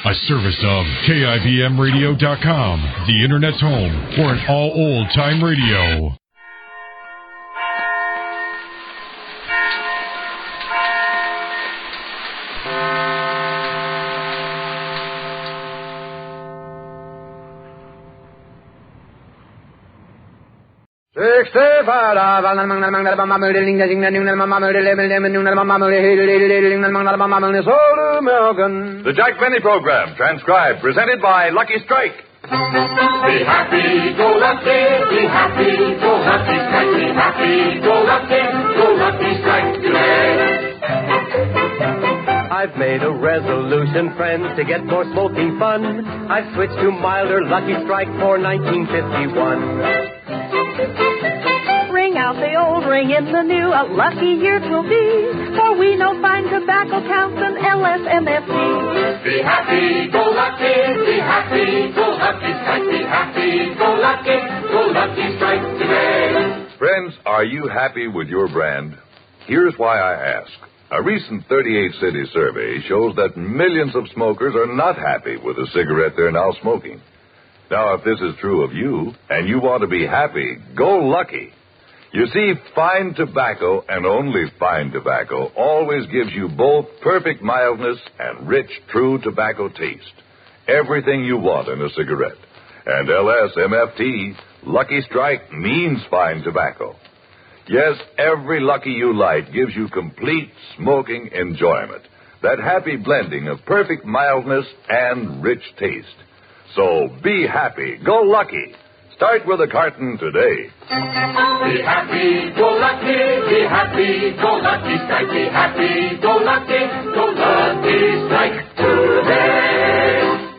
A service of KIBMradio.com, the Internet's home for an all old-time radio. The Jack Benny Program, transcribed, presented by Lucky Strike. Be happy, go lucky, be happy, go lucky strike, be happy, go lucky strike today. I've made a resolution, friends, to get more smoking fun. I've switched to milder Lucky Strike for 1951. Ring out the old, ring in the new, a lucky year 'twill be, for we know fine tobacco counts an LSMFT. Be happy, go lucky, be happy, go lucky strike, be happy, go lucky strike today. Friends, are you happy with your brand? Here's why I ask. A recent 38-city survey shows that millions of smokers are not happy with the cigarette they're now smoking. Now, if this is true of you, and you want to be happy, go lucky. You see, fine tobacco, and only fine tobacco, always gives you both perfect mildness and rich, true tobacco taste. Everything you want in a cigarette. And LSMFT, Lucky Strike, means fine tobacco. Yes, every Lucky you light gives you complete smoking enjoyment. That happy blending of perfect mildness and rich taste. So be happy. Go Lucky. Start with a carton today. Be happy, go lucky, be happy, go lucky strike, be happy, go lucky strike today.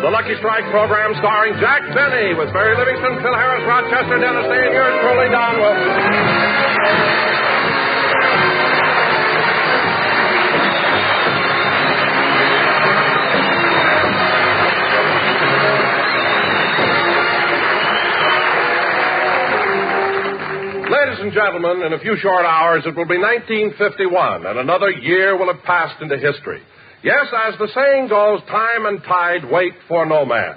The Lucky Strike program starring Jack Benny with Barry Livingston, Phil Harris, Rochester, Dennis Day, and yours truly, Don Wilson. Ladies and gentlemen, in a few short hours, it will be 1951, and another year will have passed into history. Yes, as the saying goes, time and tide wait for no man.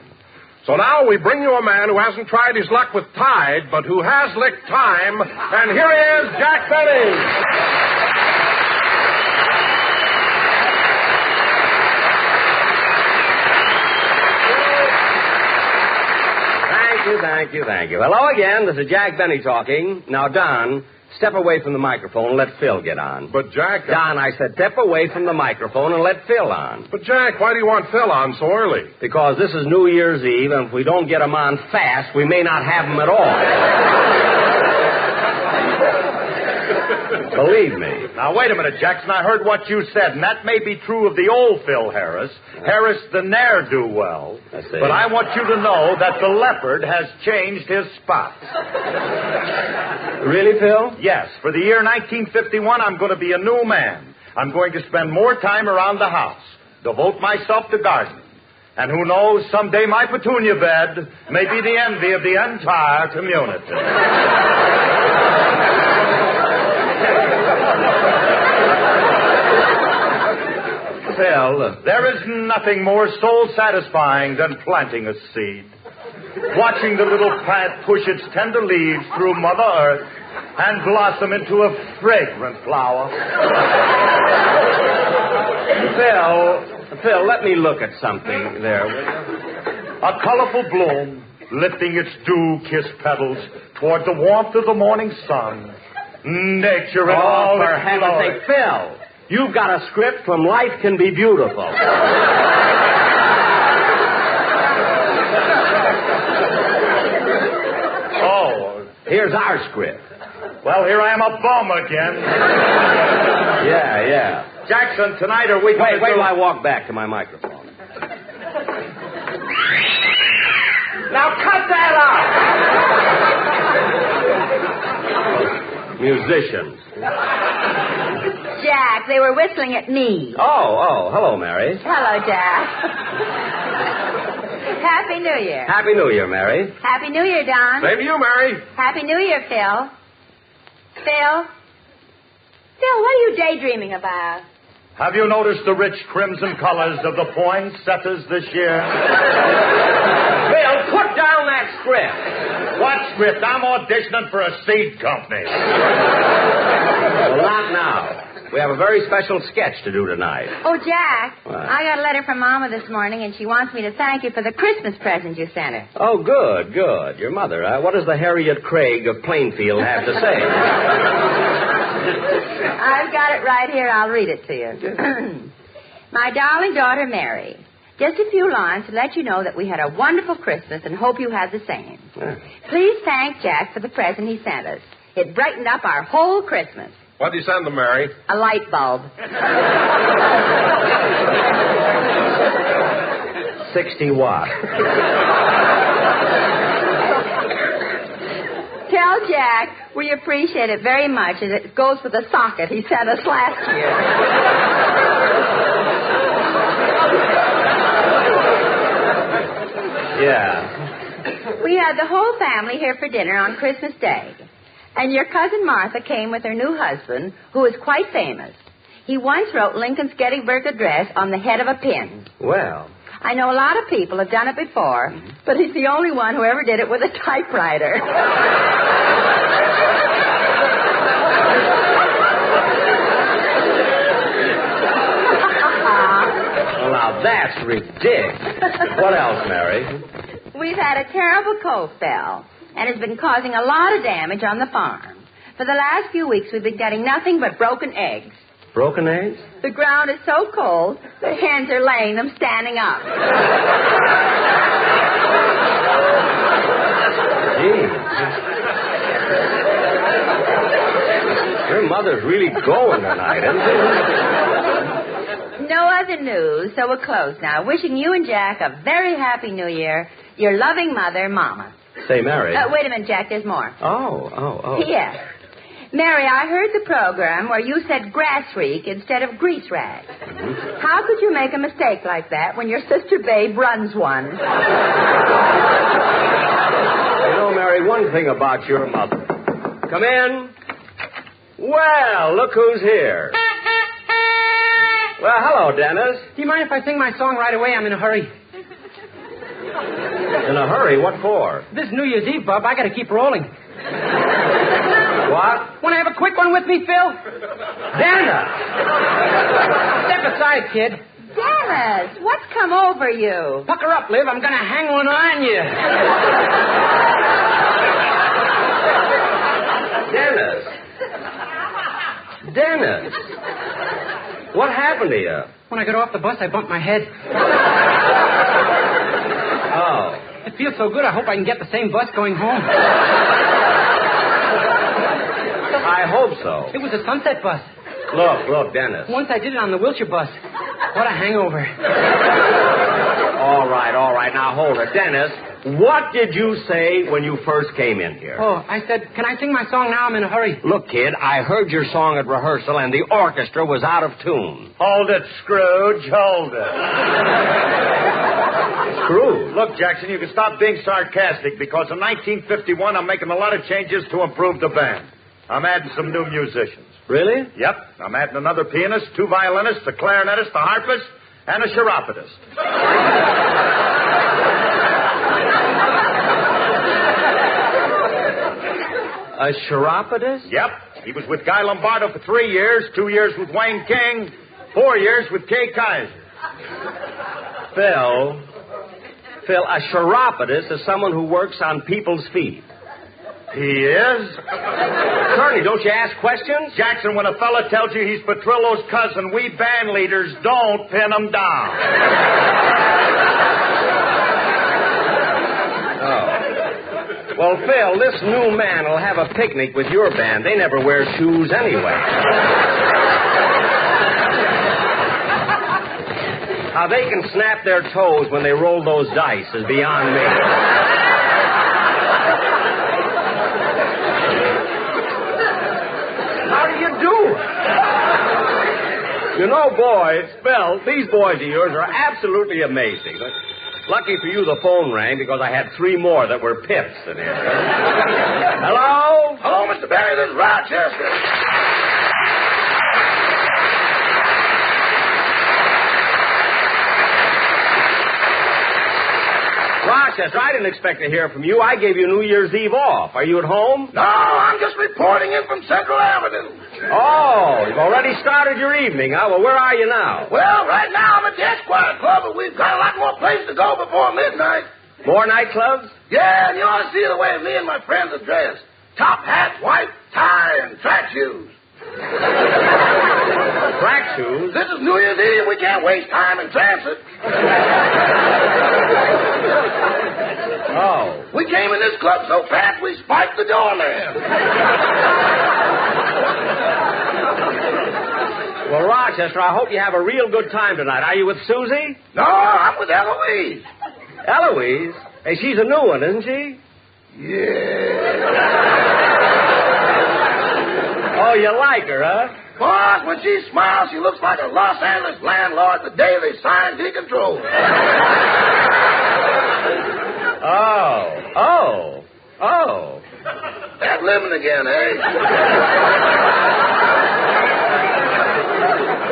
So now we bring you a man who hasn't tried his luck with tide, but who has licked time, and here he is, Jack Benny. Thank you. Hello again. This is Jack Benny talking. Now, Don, step away from the microphone and let Phil get on. But, Jack... Don, I said step away from the microphone and let Phil on. But, Jack, why do you want Phil on so early? Because this is New Year's Eve, and if we don't get him on fast, we may not have him at all. Believe me. Now, wait a minute, Jackson. I heard what you said, and that may be true of the old Phil Harris. Harris the ne'er-do-well. But I want you to know that the leopard has changed his spots. Really, Phil? Yes. For the year 1951, I'm going to be a new man. I'm going to spend more time around the house, devote myself to gardening. And who knows, someday my petunia bed may be the envy of the entire community. Phil, there is nothing more soul-satisfying than planting a seed. Watching the little plant push its tender leaves through Mother Earth and blossom into a fragrant flower. Phil, let me look at something there, will you? A colorful bloom, lifting its dew-kissed petals toward the warmth of the morning sun. Nature in all for its heaven's glory. sake, Phil, you've got a script from Life Can Be Beautiful. Oh, here's our script. Well, here I am, a bum again. Yeah. Jackson, tonight are we going Wait till I walk back to my microphone. Now cut that out! Musicians. Jack, they were whistling at me. Oh, hello, Mary. Hello, Jack. Happy New Year. Happy New Year, Mary. Happy New Year, Don. Same to you, Mary. Happy New Year, Phil. Phil? Phil, what are you daydreaming about? Have you noticed the rich crimson colors of the poinsettias this year? Phil, put down that script. What script? I'm auditioning for a seed company. Well, not now. We have a very special sketch to do tonight. Oh, Jack, What? I got a letter from Mama this morning, and she wants me to thank you for the Christmas present you sent her. Oh, good, good. Your mother. What does the Harriet Craig of Plainfield have to say? I've got it right here. I'll read it to you. My darling daughter, Mary, just a few lines to let you know that we had a wonderful Christmas and hope you had the same. Please thank Jack for the present he sent us. It brightened up our whole Christmas. What did you send them, Mary? A light bulb. 60 watts. Tell Jack we appreciate it very much, and it goes with the socket he sent us last year. Yeah. We had the whole family here for dinner on Christmas Day. And your cousin Martha came with her new husband, who is quite famous. He once wrote Lincoln's Gettysburg Address on the head of a pin. Well. I know a lot of people have done it before, but he's the only one who ever did it with a typewriter. Well, now that's ridiculous. What else, Mary? We've had a terrible cold spell, and it's been causing a lot of damage on the farm. For the last few weeks, we've been getting nothing but broken eggs. Broken eggs? The ground is so cold, the hens are laying them standing up. Gee. Your mother's really going tonight, isn't she? No other news, so we're closed now. Wishing you and Jack a very happy New Year. Your loving mother, Mama. Say, Mary. Wait a minute, Jack, there's more. Oh. Yes. Mary, I heard the program where you said grass reek instead of grease rag. Mm-hmm. How could you make a mistake like that when your sister Babe runs one? You know, Mary, one thing about your mother. Come in. Well, look who's here. Well, hello, Dennis. Do you mind if I sing my song right away? I'm in a hurry. In a hurry? What for? This New Year's Eve, Bub, I got to keep rolling. What? Want to have a quick one with me, Phil? Dennis! Step aside, kid. Dennis, what's come over you? Pucker up, Liv. I'm going to hang one on you. Dennis! What happened to you? When I got off the bus, I bumped my head. Oh. It feels so good, I hope I can get the same bus going home. I hope so. It was a Sunset bus. Look, Dennis. Once I did it on the Wilshire bus. What a hangover. All right. Now, hold it. Dennis, what did you say when you first came in here? Oh, I said, can I sing my song now? I'm in a hurry. Look, kid, I heard your song at rehearsal, and the orchestra was out of tune. Hold it, Scrooge. Hold it. Scrooge? Look, Jackson, you can stop being sarcastic because in 1951 I'm making a lot of changes to improve the band. I'm adding some new musicians. Really? Yep. I'm adding another pianist, 2 violinists, a clarinetist, a harpist, and a chiropodist. A chiropodist? Yep. He was with Guy Lombardo for 3 years, 2 years with Wayne King, 4 years with Kay Kaiser. Phil, a chiropodist is someone who works on people's feet. He is? Certainly, don't you ask questions? Jackson, when a fella tells you he's Petrillo's cousin, we band leaders don't pin him down. Oh. Well, Phil, this new man will have a picnic with your band. They never wear shoes anyway. How they can snap their toes when they roll those dice is beyond me. How do you do it? You know, boys, Phil, these boys of yours are absolutely amazing. Lucky for you the phone rang because I had 3 more that were pips in here. Hello? Hello, Mr. Barry. This is Rochester. Rochester, I didn't expect to hear from you. I gave you New Year's Eve off. Are you at home? No, I'm just reporting in from Central Avenue. Oh, you've already started your evening, huh? Well, where are you now? Well, right now I'm at the Esquire Club, but we've got a lot more places to go before midnight. More nightclubs? Yeah, and you ought to see the way me and my friends are dressed. Top hats, white tie, and track shoes. Track shoes? This is New Year's Eve. We can't waste time in transit. Oh. We came in this club so fast we spiked the doorman. Well, Rochester, I hope you have a real good time tonight. Are you with Susie? No, I'm with Eloise. Eloise? Hey, she's a new one, isn't she? Yeah. Oh, you like her, huh? Boss, when she smiles, she looks like a Los Angeles landlord the day they signed decontrol. Oh. That lemon again, eh?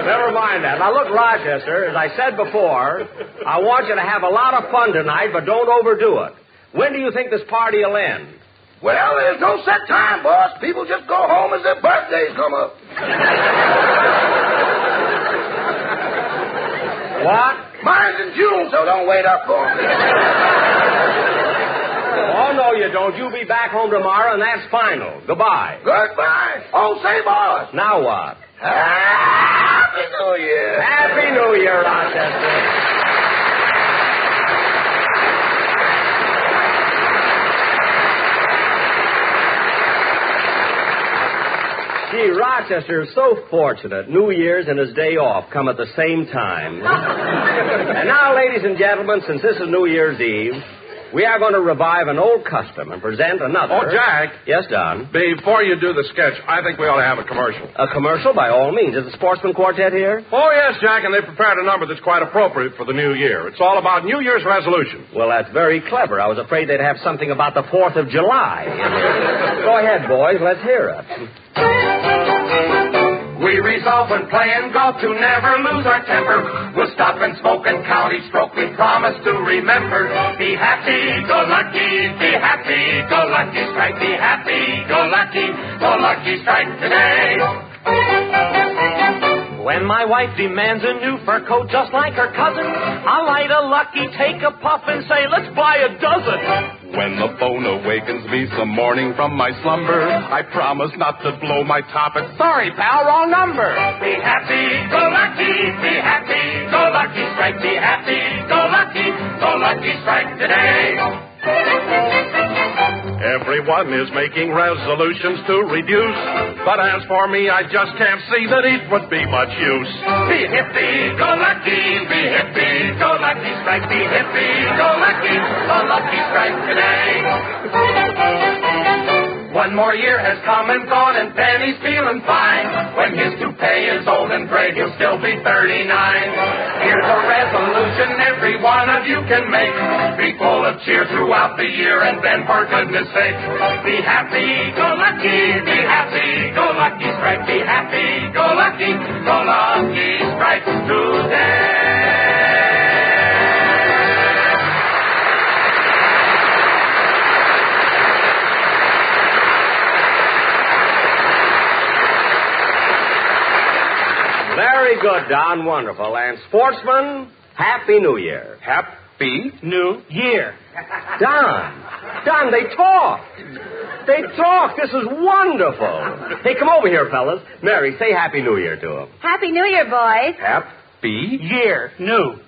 Never mind that. Now, look, Rochester, as I said before, I want you to have a lot of fun tonight, but don't overdo it. When do you think this party will end? Well, there's no set time, boss. People just go home as their birthdays come up. What? Mine's in June, so don't wait up for me. Oh, no, you don't. You'll be back home tomorrow, and that's final. Goodbye. Goodbye. Oh, say, boss. Now what? Happy New Year. Happy New Year, Rochester. Gee, Rochester is so fortunate. New Year's and his day off come at the same time. And now, ladies and gentlemen, since this is New Year's Eve, we are going to revive an old custom and present another. Oh, Jack. Yes, Don? Before you do the sketch, I think we ought to have a commercial. A commercial? By all means. Is the Sportsman Quartet here? Oh, yes, Jack, and they prepared a number that's quite appropriate for the new year. It's all about New Year's resolutions. Well, that's very clever. I was afraid they'd have something about the 4th of July in here. Go ahead, boys. Let's hear it. We resolve when playing golf to never lose our temper. We'll stop and smoke and county stroke. We promise to remember. Be happy, go lucky, be happy, go lucky strike. Be happy, go lucky strike today. When my wife demands a new fur coat just like her cousin, I'll light a lucky, take a puff, and say, let's buy a dozen. When the phone awakens me some morning from my slumber, I promise not to blow my top. It's sorry, pal, wrong number. Be happy, go lucky, be happy, go lucky strike. Be happy, go lucky strike today. Everyone is making resolutions to reduce, but as for me, I just can't see that it would be much use. Be hippie, go lucky, be hippie, go lucky strike. Be hippie, go lucky strike today. One more year has come and gone, and Penny's feeling fine. When his toupee is old and gray, he'll still be 39. Here's a resolution every one of you can make. Be full of cheer throughout the year, and then, for goodness sake, be happy, go lucky, be happy, go lucky strike. Be happy, go lucky strike today. Very good, Don. Wonderful. And sportsman, Happy New Year. Happy New Year. Don, they talked. This is wonderful. Hey, come over here, fellas. Mary, say Happy New Year to them. Happy New Year, boys. Happy Year. New.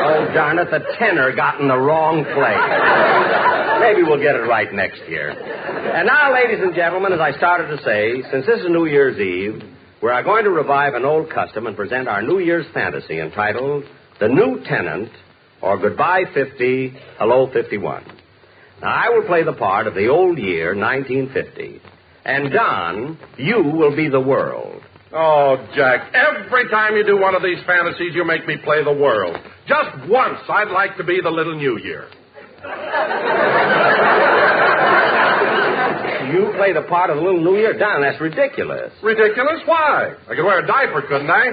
Oh, darn it, the tenor got in the wrong place. Maybe we'll get it right next year. And now, ladies and gentlemen, as I started to say, since this is New Year's Eve, we are going to revive an old custom and present our New Year's fantasy entitled The New Tenant, or Goodbye 50, Hello 51. Now, I will play the part of the old year, 1950. And, Don, you will be the world. Oh, Jack, every time you do one of these fantasies, you make me play the world. Just once, I'd like to be the little New Year. You play the part of the little New Year? Don, that's ridiculous. Ridiculous? Why? I could wear a diaper, couldn't I?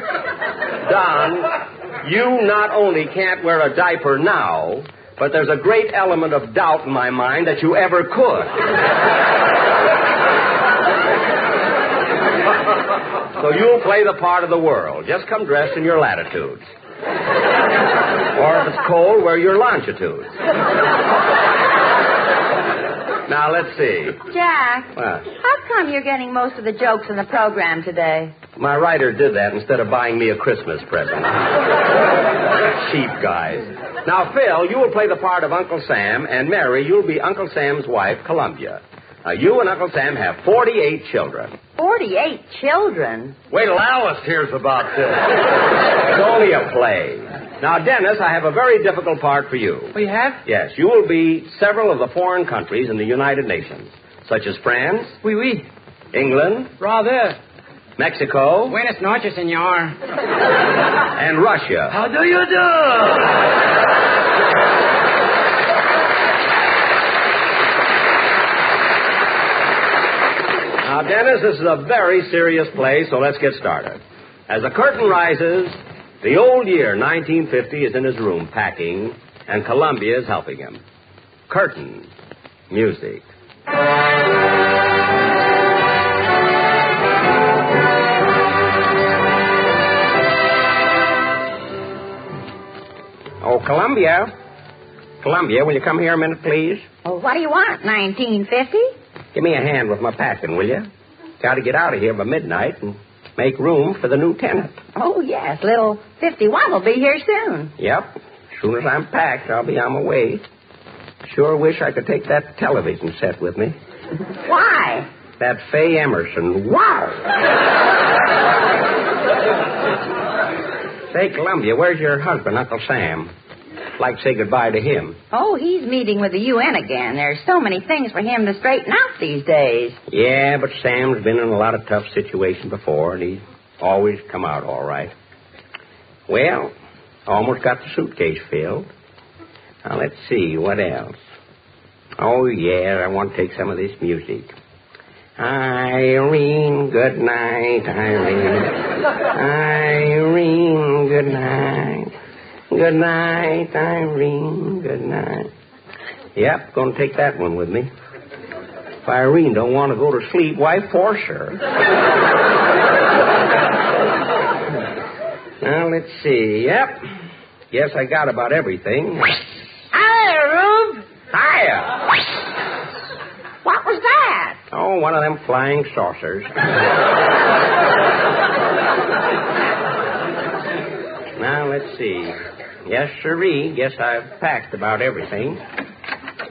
Don, you not only can't wear a diaper now, but there's a great element of doubt in my mind that you ever could. So you'll play the part of the world. Just come dressed in your latitudes. Or if it's cold, wear your longitudes. Now, let's see. Jack, What? how come you're getting most of the jokes in the program today? My writer did that instead of buying me a Christmas present. Cheap guys. Now, Phil, you will play the part of Uncle Sam, and Mary, you'll be Uncle Sam's wife, Columbia. Now, you and Uncle Sam have 48 children. 48 children? Wait till Alice hears about this. It's only a play. Now, Dennis, I have a very difficult part for you. We have? Yes, you will be several of the foreign countries in the United Nations, such as France, Oui, oui. England, Rather. Mexico, Buenas noches, senor. and Russia. How do you do? Now, Dennis, this is a very serious play, so let's get started. As the curtain rises, the old year, 1950, is in his room packing, and Columbia is helping him. Curtain. Music. Oh, Columbia. Columbia, will you come here a minute, please? Oh, what do you want, 1950? Give me a hand with my packing, will you? Got to get out of here by midnight and make room for the new tenant. Oh, yes, little 51 will be here soon. Yep. As soon as I'm packed, I'll be on my way. Sure wish I could take that television set with me. Why? That Faye Emerson. Wow! Say, Columbia, where's your husband, Uncle Sam? I'd like to say goodbye to him. Oh, he's meeting with the UN again. There's so many things for him to straighten out these days. Yeah, but Sam's been in a lot of tough situations before, and he's always come out all right. Well, almost got the suitcase filled. Now, let's see, what else? Oh, yeah, I want to take some of this music. Irene, good night, Irene. Irene, good night. Good night, Irene, good night. Yep, going to take that one with me. If Irene don't want to go to sleep, why force her? Now, let's see. Yep. Guess I got about everything. Hiya, Rube. Hiya. What was that? Oh, one of them flying saucers. Now, let's see. Yes, sirree. Guess I've packed about everything.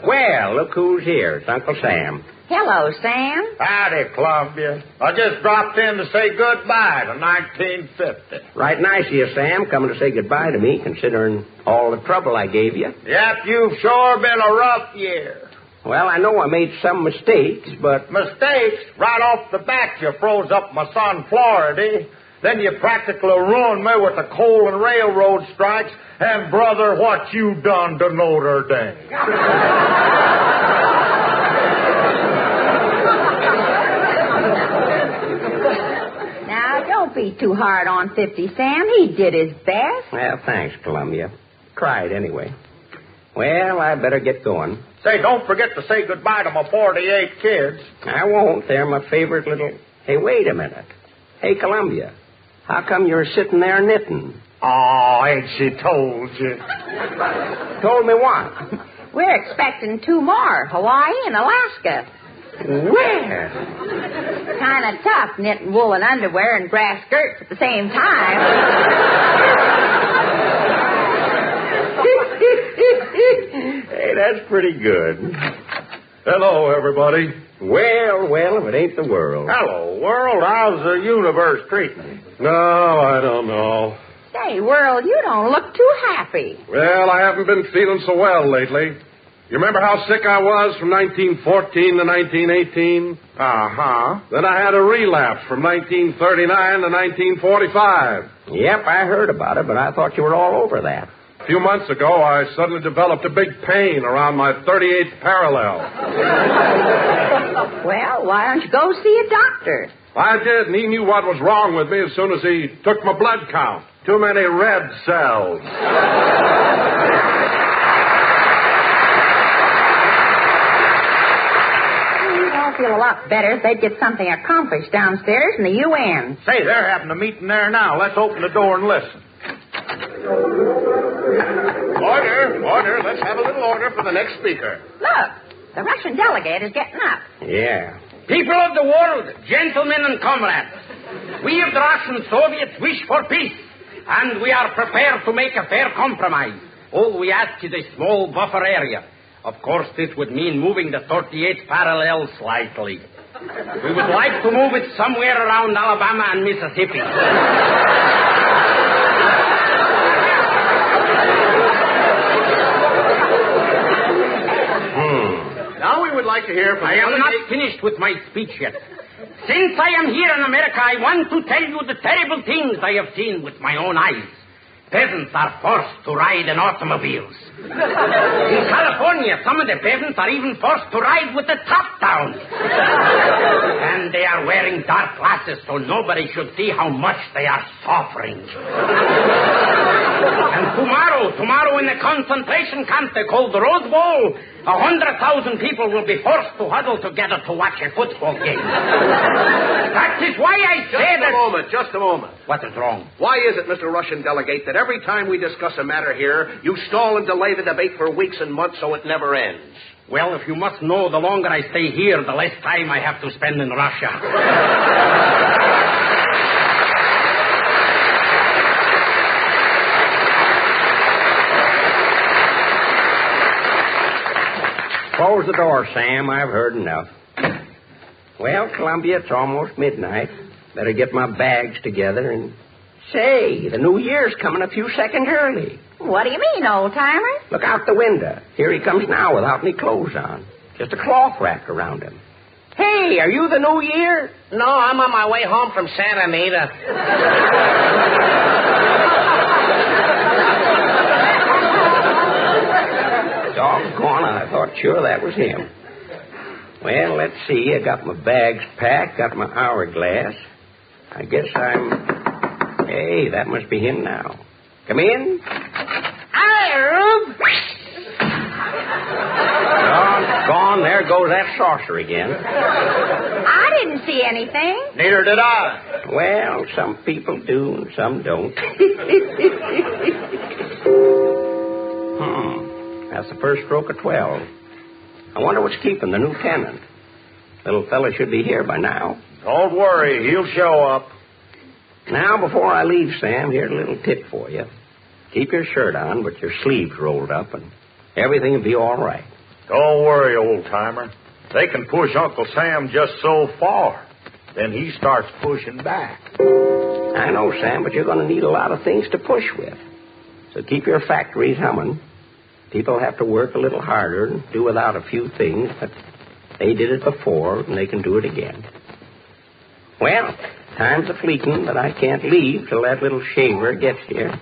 Well, look who's here. It's Uncle Sam. Hello, Sam. Howdy, Columbia. I just dropped in to say goodbye to 1950. Right nice of you, Sam, coming to say goodbye to me, considering all the trouble I gave you. Yep, you've sure been a rough year. Well, I know I made some mistakes, but... Mistakes? Right off the bat, you froze up my son Florida. Then you practically ruined me with the coal and railroad strikes. And, brother, what you done to Notre Dame? Now, don't be too hard on 50, Sam. He did his best. Well, thanks, Columbia. Cried anyway. Well, I better get going. Say, don't forget to say goodbye to my 48 kids. I won't. They're my favorite little... Hey, wait a minute. Hey, Columbia, how come you're sitting there knitting? Oh, ain't she told you? Told me what? We're expecting 2 more, Hawaii and Alaska. Where? Kind of tough knitting woolen underwear and brass skirts at the same time. Hey, that's pretty good. Hello, everybody. Well, if it ain't the world. Hello, world. How's the universe treating you? No, I don't know. Say, World, you don't look too happy. Well, I haven't been feeling so well lately. You remember how sick I was from 1914 to 1918? Uh-huh. Then I had a relapse from 1939 to 1945. Yep, I heard about it, but I thought you were all over that. A few months ago, I suddenly developed a big pain around my 38th parallel. Well, why don't you go see a doctor? I did, and he knew what was wrong with me as soon as he took my blood count. Too many red cells. I'll feel a lot better if they'd get something accomplished downstairs in the UN. Say, they're having a meeting there now. Let's open the door and listen. Order. Let's have a little order for the next speaker. Look, the Russian delegate is getting up. Yeah. People of the world, gentlemen and comrades, we of the Russian Soviets wish for peace, and we are prepared to make a fair compromise. All we ask is a small buffer area. Of course, this would mean moving the 38th parallel slightly. We would like to move it somewhere around Alabama and Mississippi. Now we would like to hear from... I am not finished with my speech yet. Since I am here in America, I want to tell you the terrible things I have seen with my own eyes. Peasants are forced to ride in automobiles. In California, some of the peasants are even forced to ride with the top down. And they are wearing dark glasses so nobody should see how much they are suffering. And tomorrow in the concentration camp they call the Rose Bowl, 100,000 people will be forced to huddle together to watch a football game. That is why I say that... Just a moment. What is wrong? Why is it, Mr. Russian delegate, that every time we discuss a matter here, you stall and delay the debate for weeks and months so it never ends? Well, if you must know, the longer I stay here, the less time I have to spend in Russia. Close the door, Sam. I've heard enough. Well, Columbia, it's almost midnight. Better get my bags together and... Say, the New Year's coming a few seconds early. What do you mean, old-timer? Look out the window. Here he comes now without any clothes on. Just a cloth rack around him. Hey, are you the New Year? No, I'm on my way home from Santa Anita. Doggone, I thought sure that was him. Well, let's see. I got my bags packed, got my hourglass. I guess I'm... Hey, that must be him now. Come in. Hi, Rube. Doggone, there goes that saucer again. I didn't see anything. Neither did I. Well, some people do and some don't. That's the first stroke of 12. I wonder what's keeping the new tenant. Little fella should be here by now. Don't worry, he'll show up. Now, before I leave, Sam, here's a little tip for you. Keep your shirt on, but your sleeves rolled up, and everything will be all right. Don't worry, old-timer. They can push Uncle Sam just so far. Then he starts pushing back. I know, Sam, but you're going to need a lot of things to push with. So keep your factories humming. People have to work a little harder and do without a few things, but they did it before, and they can do it again. Well, time's a-fleeting, but I can't leave till that little shaver gets here.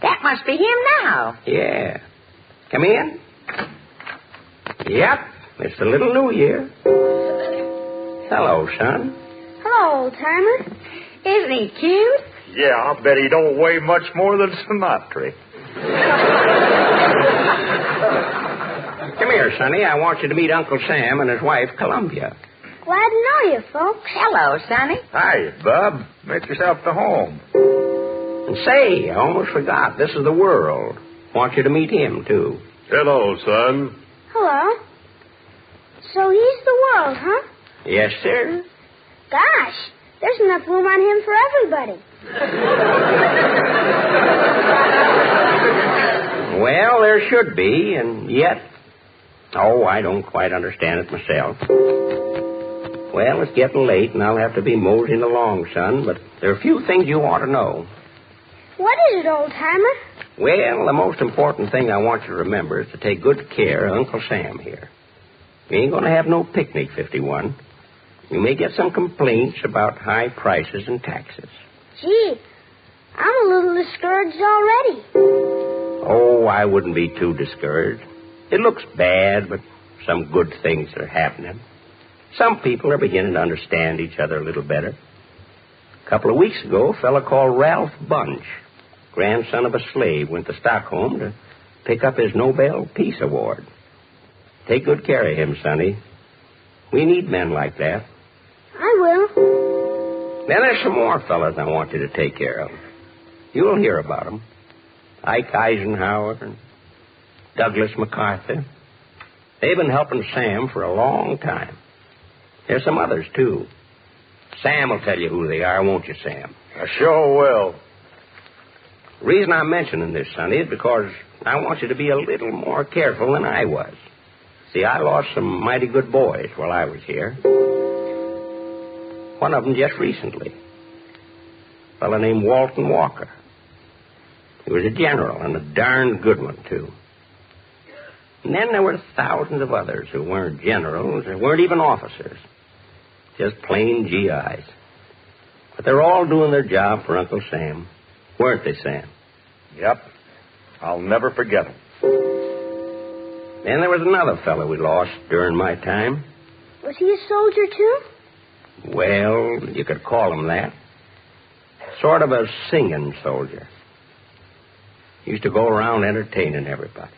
That must be him now. Yeah. Come in. Yep, it's the little New Year. Hello, son. Hello, old-timer. Isn't he cute? Yeah, I'll bet he don't weigh much more than Sinatra. Come here, Sonny. I want you to meet Uncle Sam and his wife, Columbia. Glad to know you, folks. Hello, Sonny. Hi, Bub. Make yourself to home. And say, I almost forgot. This is the world. Want you to meet him, too. Hello, son. Hello. So he's the world, huh? Yes, sir. Gosh, there's enough room on him for everybody. Well, there should be, and yet... Oh, I don't quite understand it myself. Well, it's getting late, and I'll have to be moseying along, son, but there are a few things you ought to know. What is it, old-timer? Well, the most important thing I want you to remember is to take good care of Uncle Sam here. You ain't going to have no picnic, 51. You may get some complaints about high prices and taxes. Gee, I'm a little discouraged already. Oh, I wouldn't be too discouraged. It looks bad, but some good things are happening. Some people are beginning to understand each other a little better. A couple of weeks ago, a fellow called Ralph Bunch, grandson of a slave, went to Stockholm to pick up his Nobel Peace Award. Take good care of him, Sonny. We need men like that. I will. Then there's some more fellas I want you to take care of. You'll hear about them. Ike Eisenhower and Douglas MacArthur. They've been helping Sam for a long time. There's some others, too. Sam will tell you who they are, won't you, Sam? I sure will. The reason I'm mentioning this, Sonny, is because I want you to be a little more careful than I was. See, I lost some mighty good boys while I was here. One of them just recently. A fellow named Walton Walker. He was a general, and a darn good one, too. And then there were thousands of others who weren't generals, or weren't even officers. Just plain GIs. But they're all doing their job for Uncle Sam. Weren't they, Sam? Yep. I'll never forget him. Then there was another fellow we lost during my time. Was he a soldier, too? Well, you could call him that. Sort of a singing soldier. He used to go around entertaining everybody.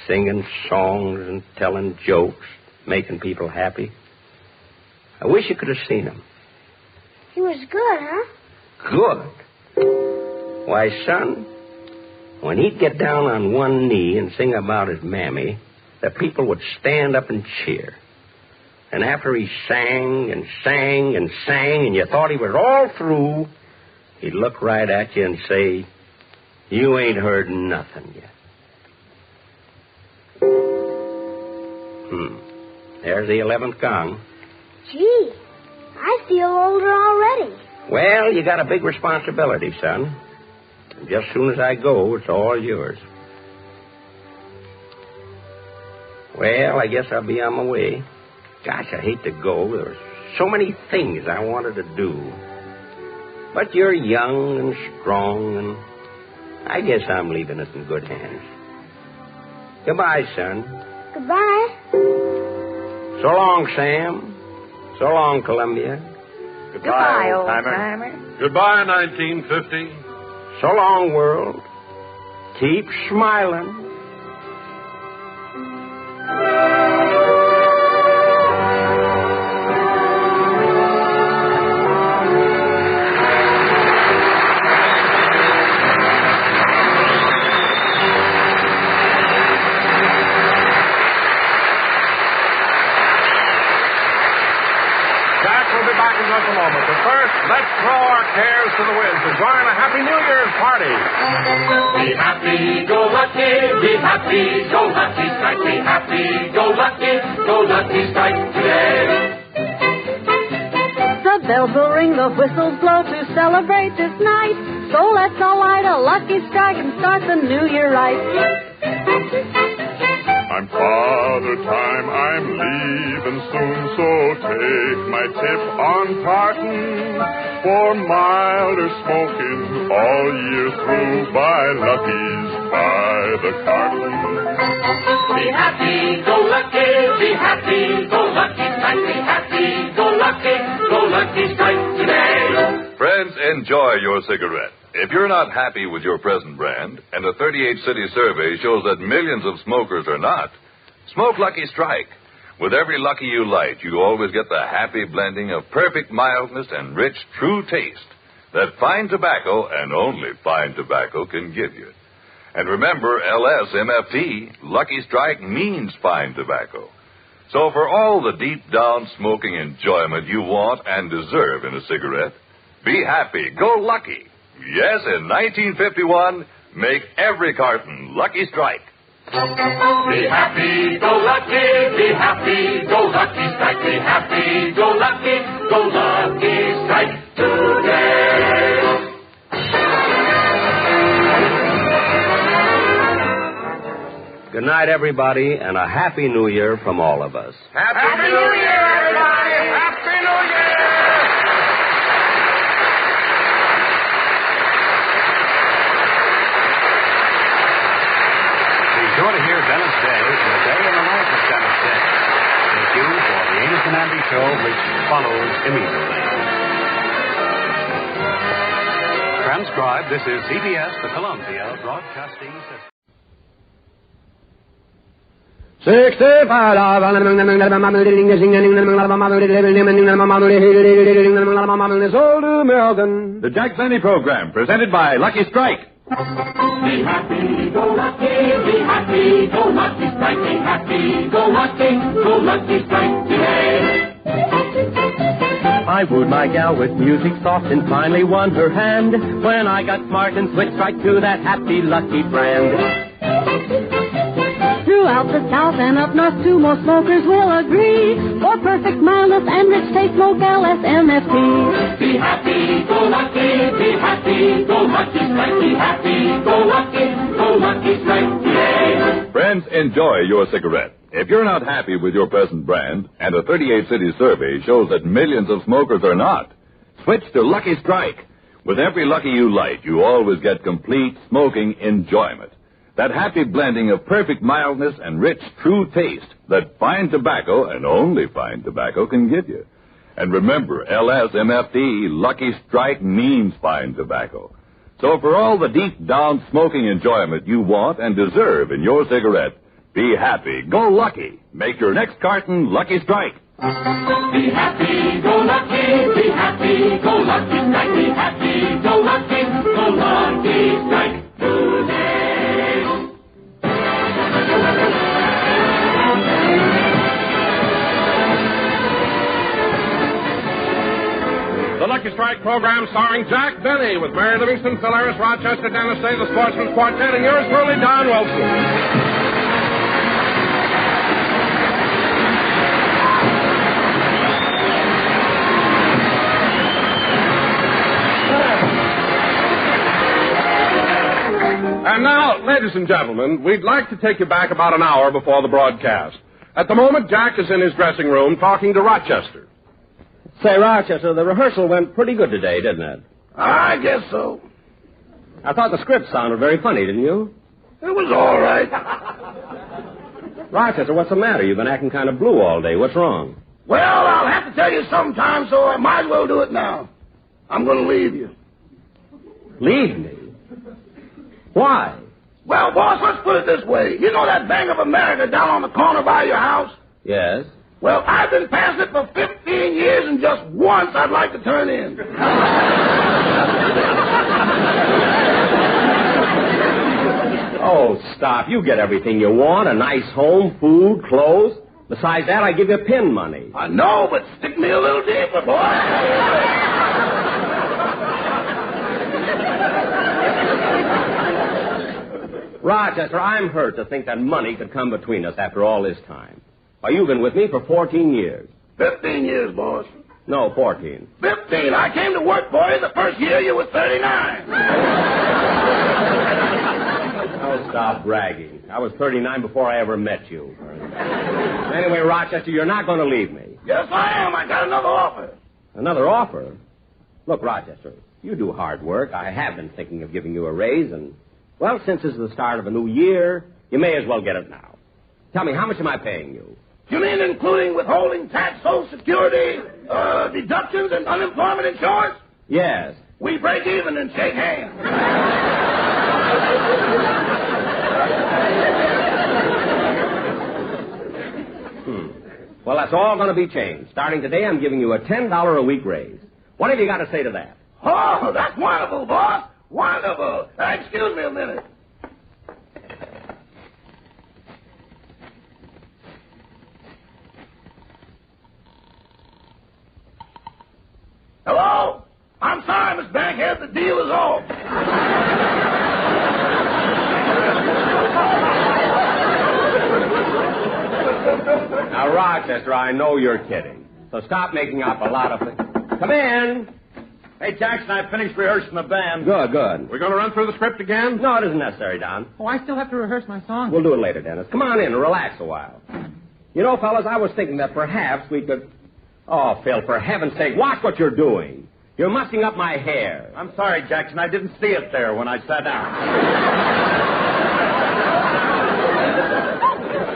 Singing songs and telling jokes, making people happy. I wish you could have seen him. He was good, huh? Good. Why, son, when he'd get down on one knee and sing about his mammy, the people would stand up and cheer. And after he sang and sang and sang, and you thought he was all through, he'd look right at you and say, "You ain't heard nothing yet." There's the 11th gong. Gee, I feel older already. Well, you got a big responsibility, son. And just as soon as I go, it's all yours. Well, I guess I'll be on my way. Gosh, I hate to go. There's so many things I wanted to do. But you're young and strong, and I guess I'm leaving it in good hands. Goodbye, son. Goodbye. So long, Sam. So long, Columbia. Goodbye, old-timer. Goodbye, 1950. So long, world. Keep smiling. Let's throw our cares to the winds and join a Happy New Year's party. Be happy, go lucky, be happy, go lucky, strike, be happy, go lucky, strike today. The bells will ring, the whistles blow to celebrate this night. So let's all light a lucky strike and start the new year right. I'm Father Time, I'm leaving soon, so take my tip on parting for milder smoking all year through. Buy Lucky's by the carton. Be happy, go lucky, be happy, go lucky, strike, be happy, go lucky, strike today. Friends, enjoy your cigarette. If you're not happy with your present brand, and a 38-city survey shows that millions of smokers are not, smoke Lucky Strike. With every Lucky you light, you always get the happy blending of perfect mildness and rich, true taste that fine tobacco, and only fine tobacco, can give you. And remember, LSMFT, Lucky Strike means fine tobacco. So for all the deep-down smoking enjoyment you want and deserve in a cigarette, be happy, go lucky. Yes, in 1951, make every carton Lucky Strike. Be happy, go lucky, be happy, go lucky, strike, be happy, go lucky, strike today. night, everybody, and a Happy New Year from all of us. Happy New Year, everybody! Happy New Year! Be sure to hear Dennis Day in the day in the life of Dennis Day. Stay tuned for the Amos and Andy Show, which follows immediately. Transcribed, this is CBS, the Columbia Broadcasting System. 65. The Jack Benny Program, presented by Lucky Strike. Be happy, go lucky, be happy, go lucky strike, be happy, go lucky strike today. I wooed my gal with music soft and finally won her hand when I got smart and switched right to that happy lucky brand. Throughout the South and up north too, most smokers will agree. For perfect mildness and rich taste, smoke LSMFT. Be happy, go lucky, strike, be happy, go lucky strike today. Friends, enjoy your cigarette. If you're not happy with your present brand, and a 38-city survey shows that millions of smokers are not, switch to Lucky Strike. With every Lucky you light, you always get complete smoking enjoyment. That happy blending of perfect mildness and rich, true taste that fine tobacco, and only fine tobacco, can give you. And remember, LSMFT, Lucky Strike, means fine tobacco. So for all the deep-down smoking enjoyment you want and deserve in your cigarette, be happy, go lucky. Make your next carton Lucky Strike. Be happy, go lucky, strike, be happy, go lucky strike today. The Lucky Strike program starring Jack Benny with Mary Livingston, Phil Harris, Rochester, Dennis Day, the Sportsman's Quartet, and yours truly, Don Wilson. And now, ladies and gentlemen, we'd like to take you back about an hour before the broadcast. At the moment, Jack is in his dressing room talking to Rochester. Say, Rochester, the rehearsal went pretty good today, didn't it? I guess so. I thought the script sounded very funny, didn't you? It was all right. Rochester, what's the matter? You've been acting kind of blue all day. What's wrong? Well, I'll have to tell you sometime, so I might as well do it now. I'm going to leave you. Leave me? Why? Well, boss, let's put it this way. You know that Bank of America down on the corner by your house? Yes. Well, I've been past it for 15 years, and just once I'd like to turn in. Oh, stop. You get everything you want, a nice home, food, clothes. Besides that, I give you pin money. I know, but stick me a little deeper, boy. Rochester, I'm hurt to think that money could come between us after all this time. Why, you've been with me for 14 years. 15 years, boss. No, 14. 15. I came to work for you the first year you were 39. Oh, stop bragging. I was 39 before I ever met you. Anyway, Rochester, you're not going to leave me. Yes, I am. I got another offer. Another offer? Look, Rochester, you do hard work. I have been thinking of giving you a raise, and, well, since this is the start of a new year, you may as well get it now. Tell me, how much am I paying you? You mean including withholding tax, Social Security, deductions, and unemployment insurance? Yes. We break even and shake hands. Well, that's all going to be changed. Starting today, I'm giving you a $10 a week raise. What have you got to say to that? Oh, that's wonderful, boss. Wonderful. Excuse me a minute. Hello? I'm sorry, Miss Bankhead. The deal is off. Now, Rochester, I know you're kidding. So stop making up a lot of things. Come in. Hey, Jackson, I finished rehearsing the band. Good, good. We're going to run through the script again? No, it isn't necessary, Don. Oh, I still have to rehearse my song. We'll do it later, Dennis. Come on in and relax a while. You know, fellas, I was thinking that perhaps we could... Oh, Phil, for heaven's sake, watch what you're doing. You're mussing up my hair. I'm sorry, Jackson. I didn't see it there when I sat down.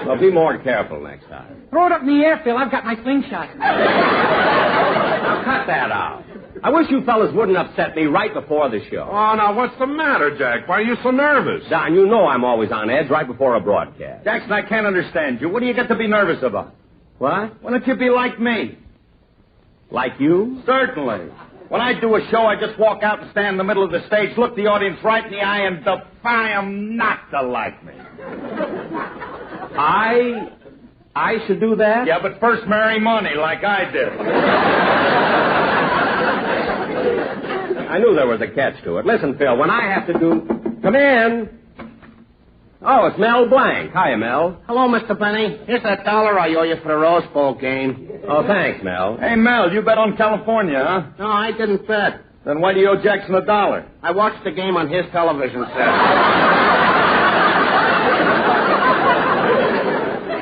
Well, be more careful next time. Throw it up in the air, Phil. I've got my slingshot. Now, cut that out. I wish you fellas wouldn't upset me right before the show. Oh, now, what's the matter, Jack? Why are you so nervous? Don, you know I'm always on edge right before a broadcast. Jackson, I can't understand you. What do you get to be nervous about? What? Why don't you be like me? Like you? Certainly. When I do a show, I just walk out and stand in the middle of the stage, look the audience right in the eye, and defy them not to like me. I should do that? Yeah, but first marry money like I did. I knew there was a catch to it. Listen, Phil, when I have to do... Come in. Oh, it's Mel Blanc. Hiya, Mel. Hello, Mr. Benny. Here's that $1 I owe you for the Rose Bowl game. Oh, thanks, Mel. Hey, Mel, you bet on California, huh? No, I didn't bet. Then why do you owe Jackson $1? I watched the game on his television set.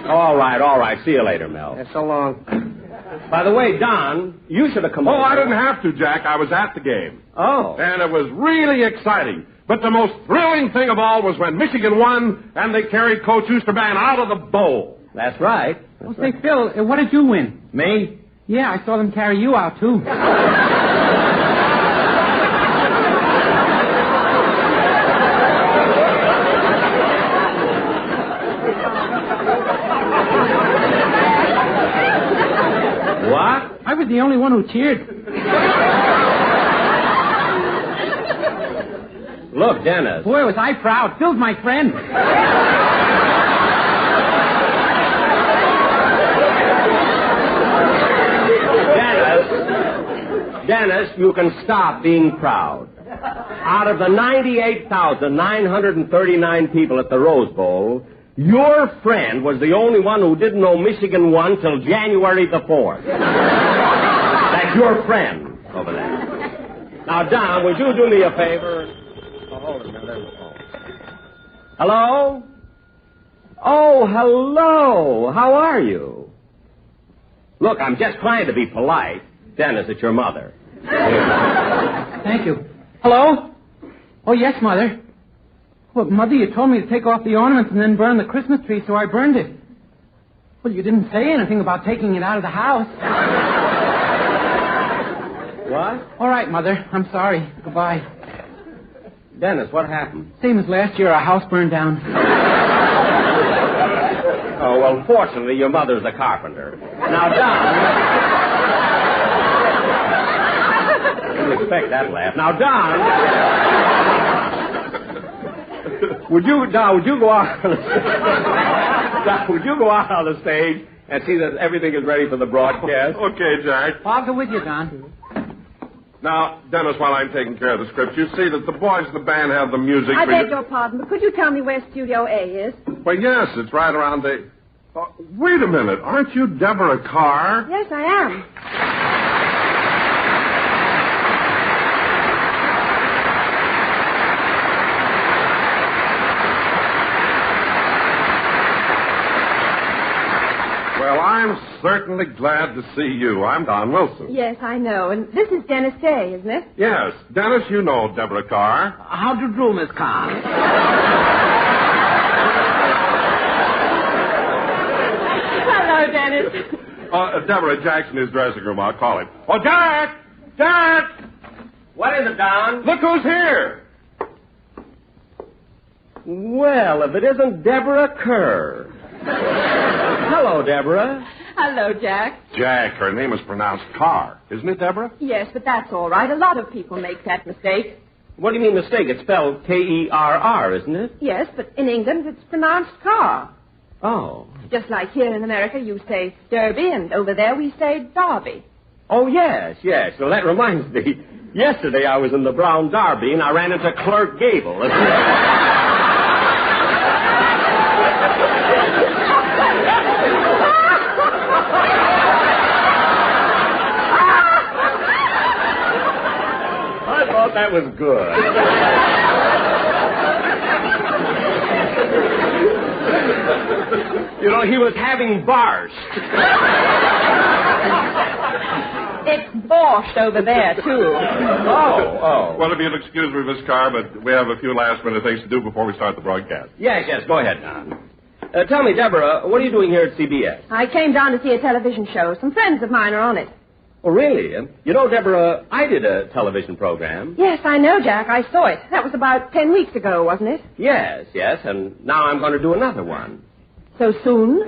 All right. See you later, Mel. Yeah, so long. By the way, Don, you should have come over. Oh, I didn't have to, Jack. I was at the game. Oh. And it was really exciting. But the most thrilling thing of all was when Michigan won and they carried Coach Oosterban out of the bowl. That's right. Well, say, Phil, what did you win? Me? Yeah, I saw them carry you out, too. What? I was the only one who cheered. Look, Dennis. Boy, was I proud. Phil's my friend. Dennis, you can stop being proud. Out of the 98,939 people at the Rose Bowl, your friend was the only one who didn't know Michigan won till January the 4th. That's your friend over there. Now, Don, would you do me a favor? Oh, hold it a minute. There's the phone. Hello? Oh, hello. How are you? Look, I'm just trying to be polite. Dennis, it's your mother. Thank you. Hello? Oh, yes, Mother. Well, Mother, you told me to take off the ornaments and then burn the Christmas tree, so I burned it. Well, you didn't say anything about taking it out of the house. What? All right, Mother. I'm sorry. Goodbye. Dennis, what happened? Same as last year, our house burned down. Oh, well, fortunately, your mother's a carpenter. Now, Don... didn't expect that laugh. Now, Don... Would you go out on the Don, would you go out on the stage and see that everything is ready for the broadcast? Okay, Jack. I'll go with you, Don. Now, Dennis, while I'm taking care of the script, you see that the boys in the band have the music. I beg your pardon, but could you tell me where Studio A is? Well, yes, it's right around the... wait a minute. Aren't you Deborah Carr? Yes, I am. Well, I'm certainly glad to see you. I'm Don Wilson. Yes, I know. And this is Dennis Day, isn't it? Yes. Dennis, you know Deborah Carr. How do you do, Miss Carr? Hello, Dennis. Deborah, Jack's in his dressing room. I'll call him. Oh, Jack! Jack! What is it, Don? Look who's here! Well, if it isn't Deborah Kerr. Hello, Deborah. Hello, Jack. Jack, her name is pronounced Carr. Isn't it, Deborah? Yes, but that's all right. A lot of people make that mistake. What do you mean mistake? It's spelled K-E-R-R, isn't it? Yes, but in England it's pronounced car. Oh. Just like here in America you say Derby, and over there we say Derby. Oh, yes. Well, that reminds me. Yesterday I was in the Brown Derby, and I ran into Clerk Gable. thought that was good. You know, he was having barst. It's borscht over there, too. Oh. Well, if you'll excuse me, Miss Carr, but we have a few last-minute things to do before we start the broadcast. Yes, go ahead, Don. Tell me, Deborah, what are you doing here at CBS? I came down to see a television show. Some friends of mine are on it. Oh, really? You know, Deborah, I did a television program. Yes, I know, Jack. I saw it. That was about 10 weeks ago, wasn't it? Yes, and now I'm going to do another one. So soon?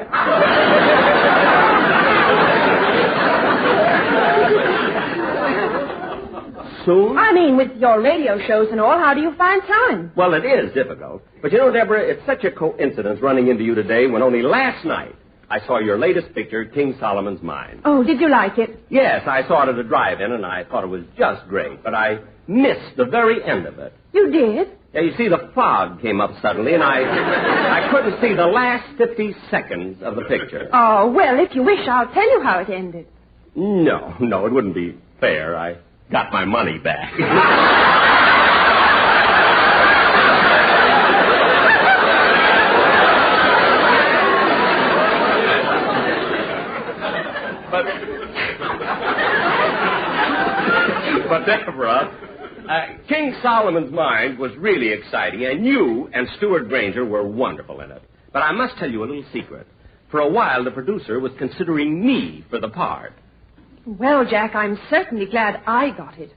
Soon? I mean, with your radio shows and all, how do you find time? Well, it is difficult. But you know, Deborah, it's such a coincidence running into you today when only last night I saw your latest picture, King Solomon's Mine. Oh, did you like it? Yes, I saw it at a drive-in, and I thought it was just great. But I missed the very end of it. You did? Yeah, you see, the fog came up suddenly, and I couldn't see the last 50 seconds of the picture. Oh, well, if you wish, I'll tell you how it ended. No, it wouldn't be fair. I got my money back. But Deborah, King Solomon's Mine was really exciting, and you and Stuart Granger were wonderful in it. But I must tell you a little secret. For a while, the producer was considering me for the part. Well, Jack, I'm certainly glad I got it.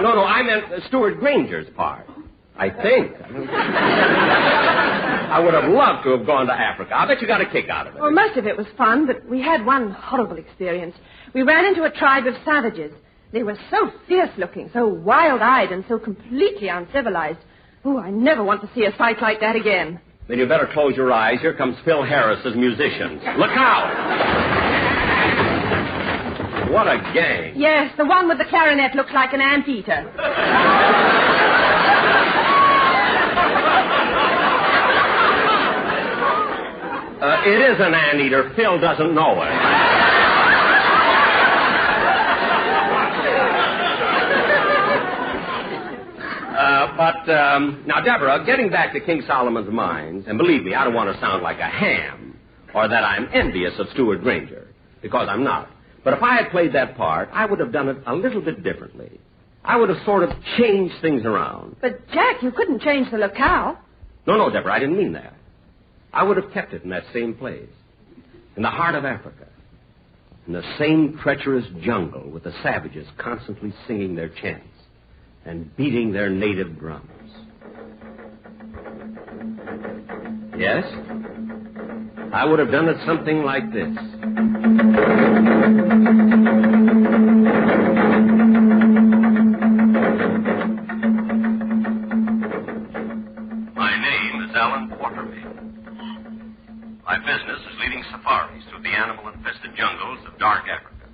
No, I meant Stuart Granger's part. I think. I would have loved to have gone to Africa. I bet you got a kick out of it. Well, most of it was fun, but we had one horrible experience. We ran into a tribe of savages. They were so fierce-looking, so wild-eyed, and so completely uncivilized. Oh, I never want to see a sight like that again. Then you better close your eyes. Here comes Phil Harris's musicians. Look out! What a gang. Yes, the one with the clarinet looks like an anteater. It is an anteater. Phil doesn't know it. Now, Deborah, getting back to King Solomon's Mines, and believe me, I don't want to sound like a ham or that I'm envious of Stuart Granger, because I'm not. But if I had played that part, I would have done it a little bit differently. I would have sort of changed things around. But, Jack, you couldn't change the locale. No, Deborah, I didn't mean that. I would have kept it in that same place, in the heart of Africa, in the same treacherous jungle with the savages constantly singing their chants and beating their native drums. Yes, I would have done it something like this. My name is Alan Quarterby. My business is leading safaris through the animal-infested jungles of dark Africa.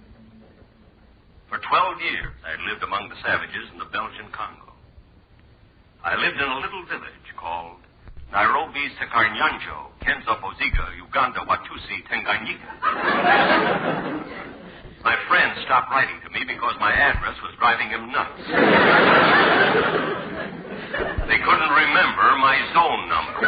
For 12 years, I had lived among the savages in the Belgian Congo. I lived in a little village called Nairobi Sekarnyanjo, Kenza Poziga, Uganda Watusi, Tanganyika. My friend stopped writing to me because my address was driving him nuts. They couldn't remember my zone number.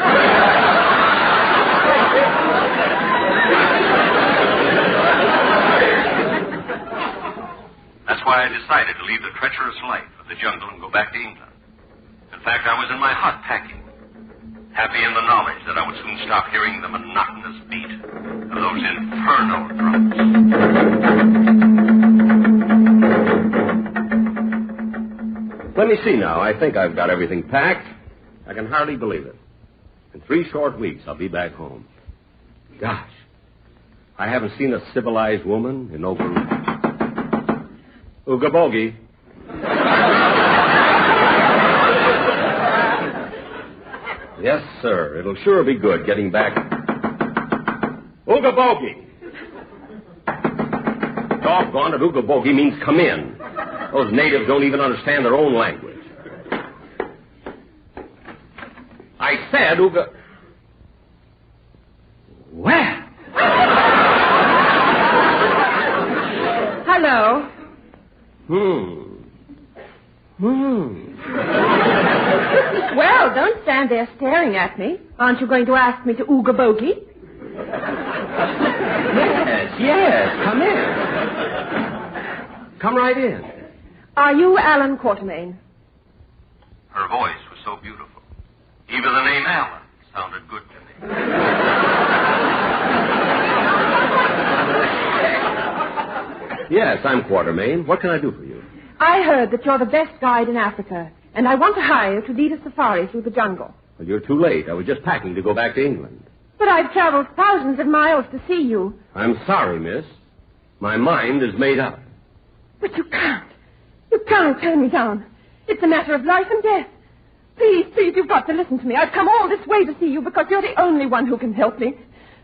That's why I decided to leave the treacherous life of the jungle and go back to England. In fact, I was in my hut packing, happy in the knowledge that I would soon stop hearing the monotonous beat of those infernal drums. Let me see now. I think I've got everything packed. I can hardly believe it. In 3 short weeks, I'll be back home. Gosh, I haven't seen a civilized woman in over... Ooga bogey. Yes, sir. It'll sure be good getting back. Ooga bogey. Doggone it, ooga bogey means come in. Those natives don't even understand their own language. I said ooga... Well. Hello. Well, don't stand there staring at me. Aren't you going to ask me to ooga bogey? Yes. Come in. Come right in. Are you Alan Quatermain? Her voice was so beautiful. Even the name Alan sounded good to me. Yes, I'm Quatermain. What can I do for you? I heard that you're the best guide in Africa, and I want to hire you to lead a safari through the jungle. Well, you're too late. I was just packing to go back to England. But I've traveled thousands of miles to see you. I'm sorry, miss. My mind is made up. But you can't. You can't turn me down. It's a matter of life and death. Please, you've got to listen to me. I've come all this way to see you because you're the only one who can help me.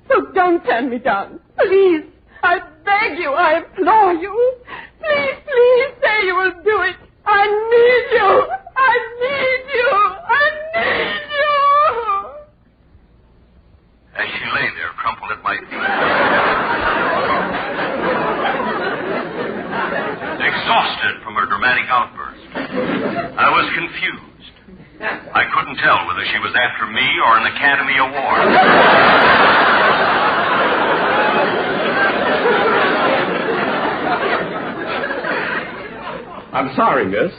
So don't turn me down. Please. I beg you. I implore you. Please say you will do it. I need you. I need you. I need you. As she lay there, crumpled at my feet, exhausted from her dramatic outburst, I was confused. I couldn't tell whether she was after me or an Academy Award. I'm sorry, miss,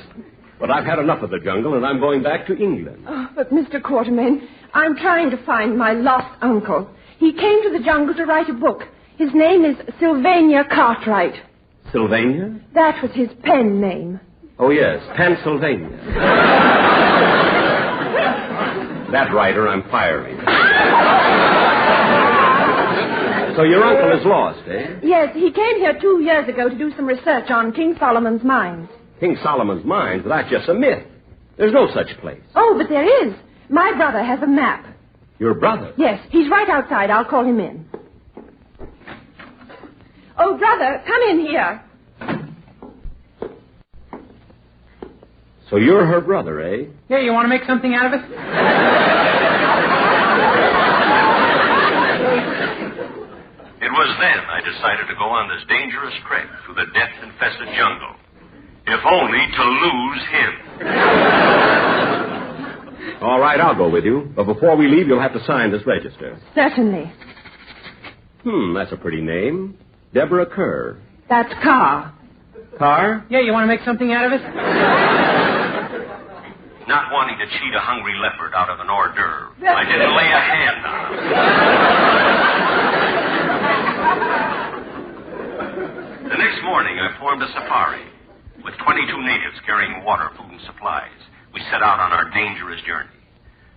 but I've had enough of the jungle, and I'm going back to England. Oh, but Mr. Quatermain, I'm trying to find my lost uncle. He came to the jungle to write a book. His name is Sylvania Cartwright. Sylvania? That was his pen name. Oh, yes, Pennsylvania. That writer I'm firing. So your uncle is lost, eh? Yes, he came here 2 years ago to do some research on King Solomon's mines. King Solomon's mines? That's just a myth. There's no such place. Oh, but there is. My brother has a map. Your brother? Yes, he's right outside. I'll call him in. Oh, brother, come in here. So you're her brother, eh? Yeah, you want to make something out of it? It was then I decided to go on this dangerous trek through the death-infested jungle, if only to lose him. All right, I'll go with you. But before we leave, you'll have to sign this register. Certainly. That's a pretty name. Deborah Kerr. That's Carr. Carr? Yeah, you want to make something out of it? Not wanting to cheat a hungry leopard out of an hors d'oeuvre, I didn't lay a hand on him. The next morning, I formed a safari with 22 natives carrying water, food, and supplies. We set out on our dangerous journey.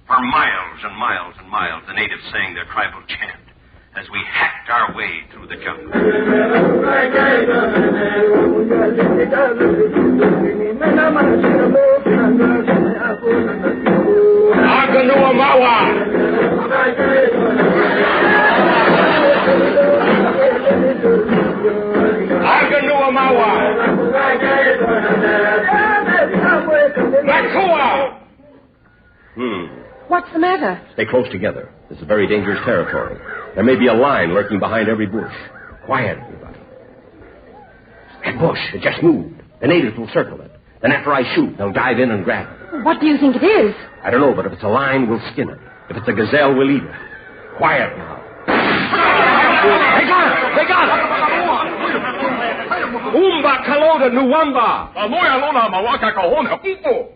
For miles and miles and miles, the natives sang their tribal chant as we hacked our way through the jungle. What's the matter? Stay close together. This is very dangerous territory. There may be a lion lurking behind every bush. Quiet, everybody. That bush, it just moved. The natives will circle it. Then after I shoot, they'll dive in and grab it. What do you think it is? I don't know, but if it's a lion, we'll skin it. If it's a gazelle, we'll eat it. Quiet now. They got it! They got it! Umba kaloda nuwamba! Amoya lona mawaka kahona upo!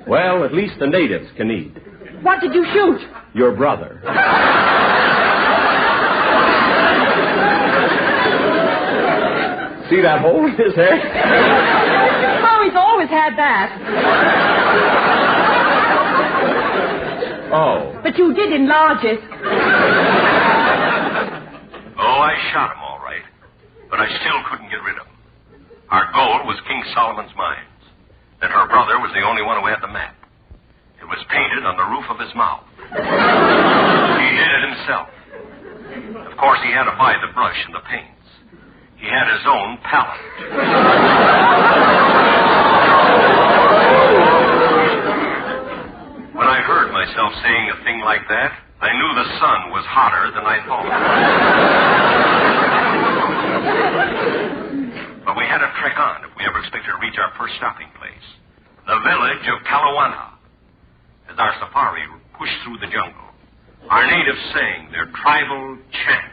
Well, at least the natives can eat. What did you shoot? Your brother. See that hole in his head? Oh, he's always had that. Oh. But you did enlarge it. Oh, I shot him all right, but I still couldn't get rid of him. Our goal was King Solomon's mines. That her brother was the only one who had the map. It was painted on the roof of his mouth. He did it himself. Of course, he had to buy the brush and the paints. He had his own palette. When I heard myself saying a thing like that. I knew the sun was hotter than I thought. But we had to trek on if we ever expected to reach our first stopping place, the village of Kalawana. As our safari pushed through the jungle, our natives sang their tribal chant.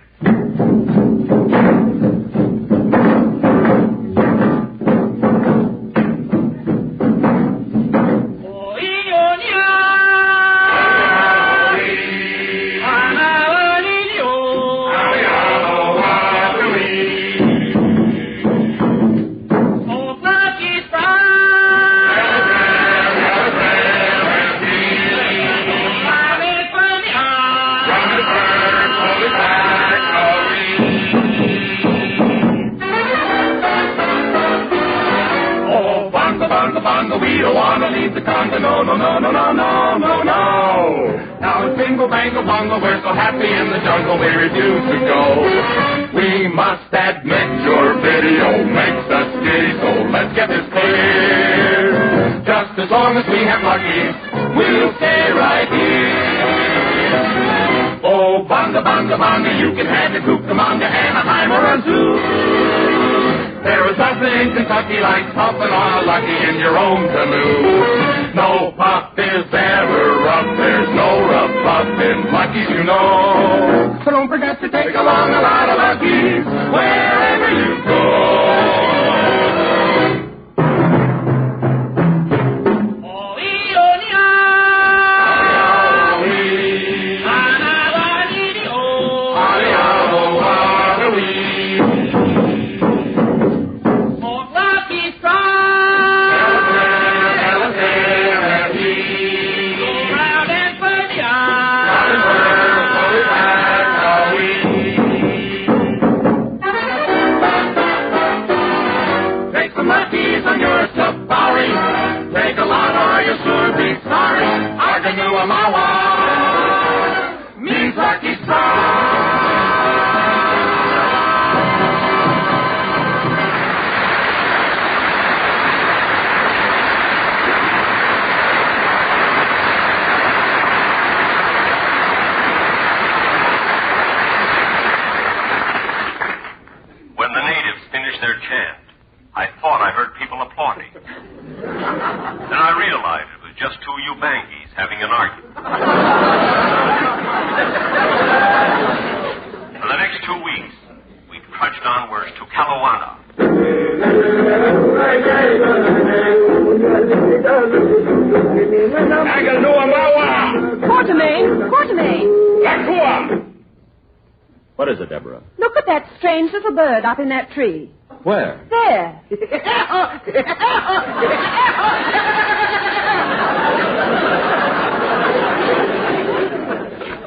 We don't want to leave the Congo, no, no, no, no, no, no, no, no. Now it's bingo, bango, bongo, we're so happy in the jungle we refuse to go. We must admit your video makes us giddy, so let's get this clear. Just as long as we have Luckies, we'll stay right here. Oh, bonga, bonga, bonga, you can have your Cucamonga, Anaheim, or a zoo. There is nothing in Kentucky like puffing on a Lucky in your own canoe. No puff is ever rough, there's no rough puff in Lucky's, you know. So don't forget to take along a lot of Luckies wherever you go. Take a lot or you'll sure be sorry. Arganua Mawa means Lucky When the natives finished their chant, I thought I heard people applauding. Then I realized it was just two Ubangis having an argument. For the next 2 weeks, we trudged onwards to Kalawana. Quartermain. What is it, Deborah? Look at that strange little bird up in that tree. Where? There.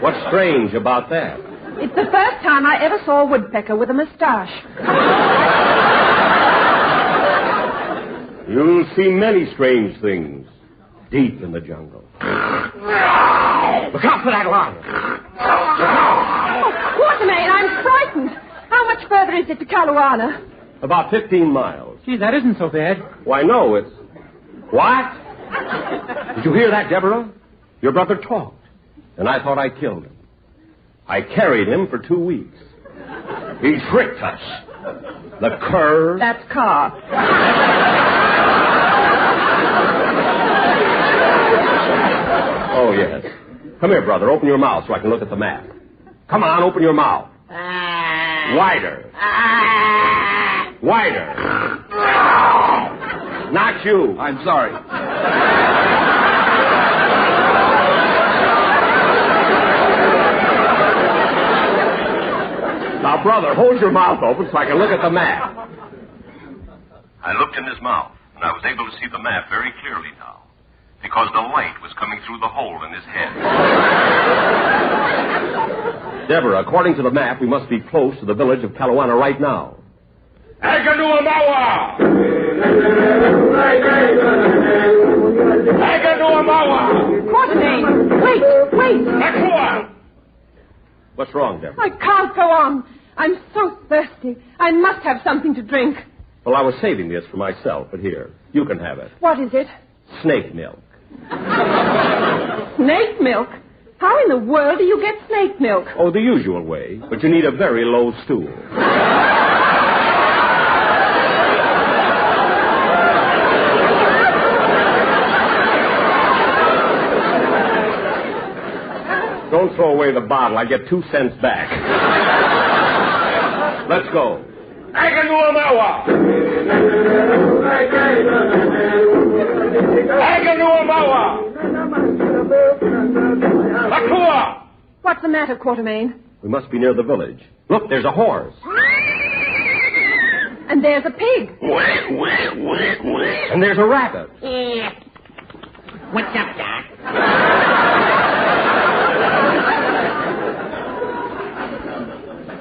What's strange about that? It's the first time I ever saw a woodpecker with a mustache. You'll see many strange things deep in the jungle. Look out for that line. Oh, Quartermain, I'm frightened. How much further is it to Kalawana? About 15 miles. Gee, that isn't so bad. Why, no, it's... What? Did you hear that, Deborah? Your brother talked, and I thought I killed him. I carried him for 2 weeks. He tricked us. The cur... That's car. Oh, yes. Come here, brother. Open your mouth so I can look at the map. Come on, open your mouth. Wider. Wider. Not you. I'm sorry. Now, brother, hold your mouth open so I can look at the map. I looked in his mouth, and I was able to see the map very clearly now, because the light was coming through the hole in his head. Deborah, according to the map, we must be close to the village of Kalawana right now. Aganuamawa! Quartermain, wait. Akua! What's wrong, Deborah? I can't go on. I'm so thirsty. I must have something to drink. Well, I was saving this for myself, but here, you can have it. What is it? Snake milk. Snake milk? How in the world do you get snake milk? Oh, the usual way, but you need a very low stool. Don't throw away the bottle. I get 2 cents back. Let's go. Aganuamawa! Aganuamawa! Lakua! What's the matter, Quartermain? We must be near the village. Look, there's a horse. And there's a pig. And there's a rabbit. What's up, Doc?